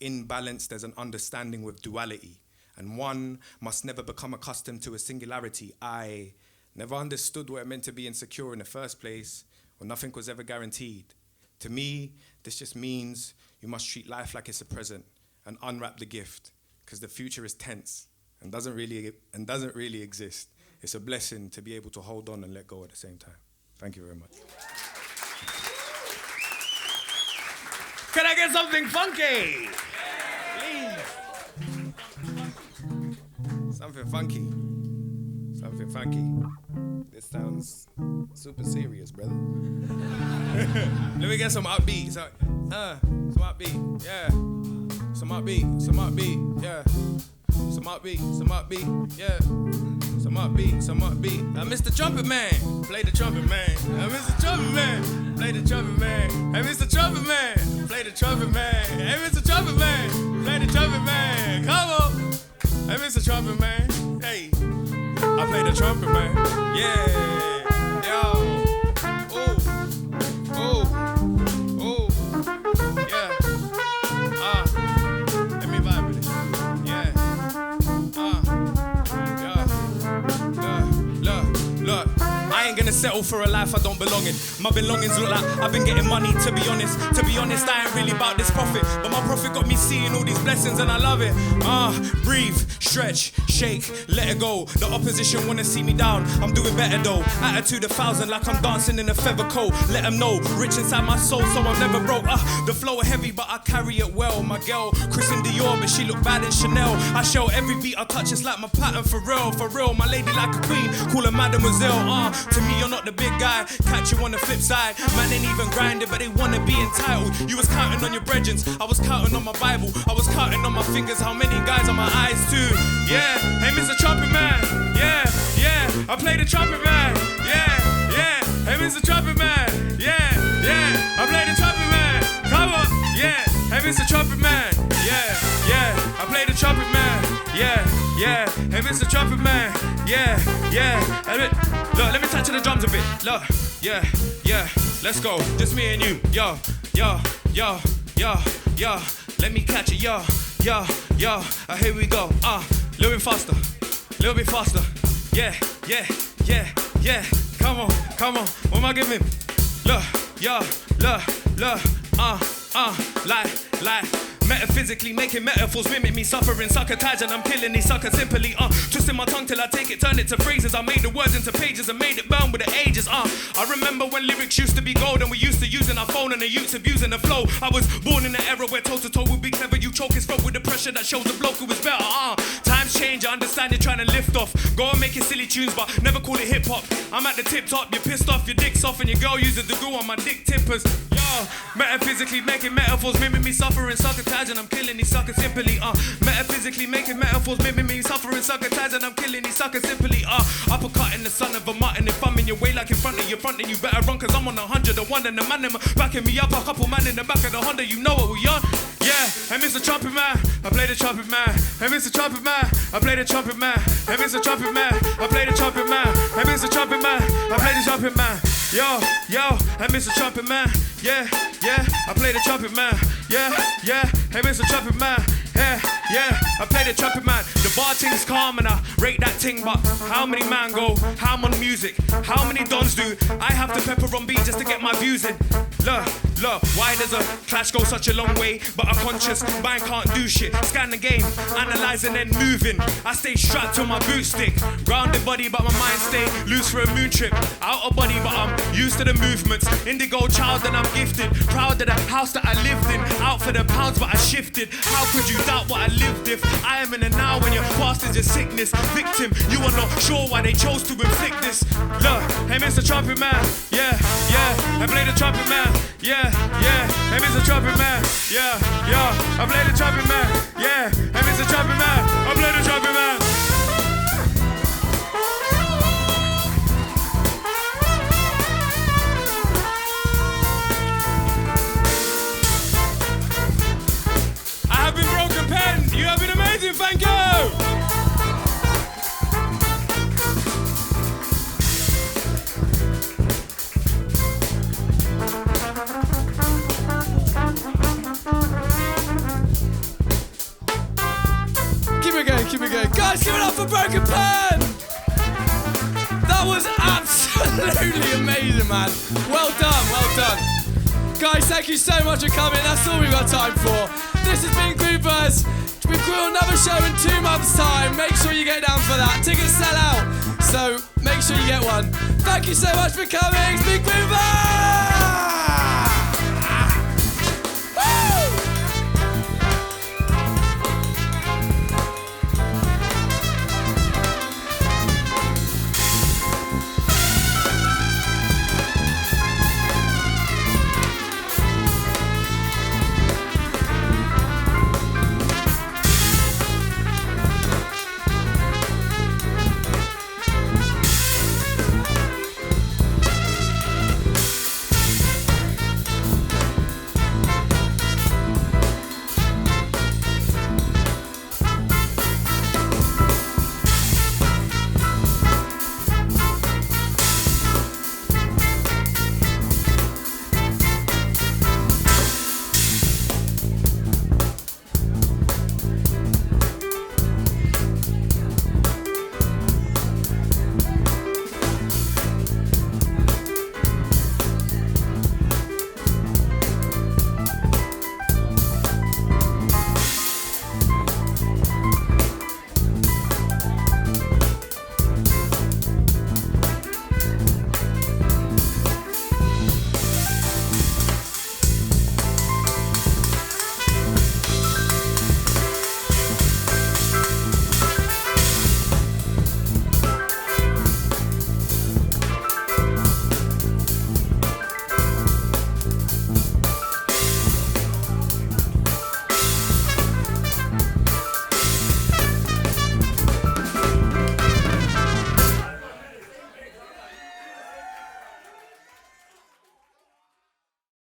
Speaker 8: Imbalanced as an understanding with duality. And one must never become accustomed to a singularity. I never understood what it meant to be insecure in the first place, when nothing was ever guaranteed. To me, this just means you must treat life like it's a present and unwrap the gift, because the future is tense and doesn't really exist. It's a blessing to be able to hold on and let go at the same time. Thank you very much. Can I get something funky? Please. Something funky. Something funky. This sounds super serious, brother. Let me get some upbeat. Some upbeat, yeah. Some upbeat, yeah. Some upbeat, yeah. Some upbeat. Now, Mr. Trumpet Man, play the trumpet man. Now, Mr. Trumpet Man, play the trumpet man. Hey, Mr. Trumpet Man. trumpet man. Hey, Mr. Trumpet man. Play the trumpet man. Come on. Hey, Mr. Trumpet man. Hey, I play the trumpet man. Yeah. Yo. Oh. Yeah. Let me vibe with it. Yeah. Look. I ain't gonna settle for a life I don't belong in. My belongings look like I've been getting money, to be honest. To be honest, I ain't really about this profit. But my profit got me seeing all these blessings and I love it. Breathe, stretch, shake, let it go. The opposition wanna see me down, I'm doing better though. Attitude 1,000 like I'm dancing in a feather coat. Let them know, rich inside my soul so I'm never broke. The flow heavy but I carry it well. My girl, Christian Dior, but she look bad in Chanel. I show every beat I touch, it's like my pattern for real. My lady like a queen, call her mademoiselle. To me you're not the big guy, catch you on the flip side. Man ain't even grinding but they wanna be entitled. You was counting on your brethrens, I was counting on my Bible. I was counting on my fingers, how many guys on my eyes too. Yeah, hey Mr. Trumpet man. Yeah, I play the trumpet man. Yeah, hey Mr. Trumpet man. Yeah, I play the trumpet man. Come on, yeah, hey Mr. Trumpet man. Yeah, I play the trumpet man. Yeah, hey Mr. Trumpet man. Yeah. Look, let me touch the drums a bit. Look, yeah, let's go. Just me and you. Yo. Let me catch it. Yo. Here we go. Little bit faster. Yeah. Come on. What am I giving? Look, like. Metaphysically making metaphors mimic me, suffering, succotage, and I'm killing these suckers simply, twisting my tongue till I take it, turn it to phrases. I made the words into pages and made it burn with the ages, I remember when lyrics used to be gold and we used to using our phone and the youths abusing the flow. I was born in an era where toe-to-toe would be clever. You choke his throat with the pressure that shows the bloke who is better, Times change, I understand you're trying to lift off. Go and make your silly tunes, but never call it hip-hop. I'm at the tip top, you're pissed off, your dick's off, and your girl uses the glue on my dick tippers. Metaphysically making metaphors mimic me, suffering, succotage, and I'm killing these suckers simply, Metaphysically making metaphors mimic me, suffering, succotage, and I'm killing these suckers simply, Uppercut in the son of a mutton. If I'm in your way like in front of you, you better run, cause I'm on 101 and the man in my backing me up. A couple man in the back of the Honda, you know what we on. Yeah, hey Mr. Trumpet man, I play the trumpet man. Hey Mr. Trumpet man, I play the trumpet man. Hey Mr. Trumpet man, I play the trumpet man. Hey Mr. Trumpet man, I play the trumpet man. Yo, hey Mr. Trumpet man. Yeah, I play the trumpet man. Yeah, hey Mr. Trumpet man. Yeah, I play the trumpet man. The bar thing's calm and I rate that ting, but how many man go? How I'm on music? How many dons do? I have to pepper on beat just to get my views in. Look, why does a clash go such a long way? But a conscious mind can't do shit. Scan the game, analysing and moving. I stay strapped to my boot stick. Grounded body, but my mind stay loose for a moon trip. Out of body, but I'm used to the movements. Indigo child and I'm gifted. Proud of the house that I lived in. Out for the pounds, but I shifted. How could you doubt what I lived if I am in the now when your past is your sickness? Victim, you are not sure why they chose to inflict this. Look, hey Mr. Trumpet man. Yeah, I play the trumpet man. Yeah, hey Mr. Trumpet man. Yeah, I play the trumpet man. Yeah, hey Mr. Trumpet man. I play the trumpet man. I have been Broken Pen. You have been amazing. Thank you.
Speaker 1: Keep it going. Guys, give it up for Broken Pen! That was absolutely amazing, man. Well done. Guys, thank you so much for coming. That's all we've got time for. This has been Groovers. We've got another show in 2 months' time. Make sure you get down for that. Tickets sell out, so make sure you get one. Thank you so much for coming. It's been Groovers!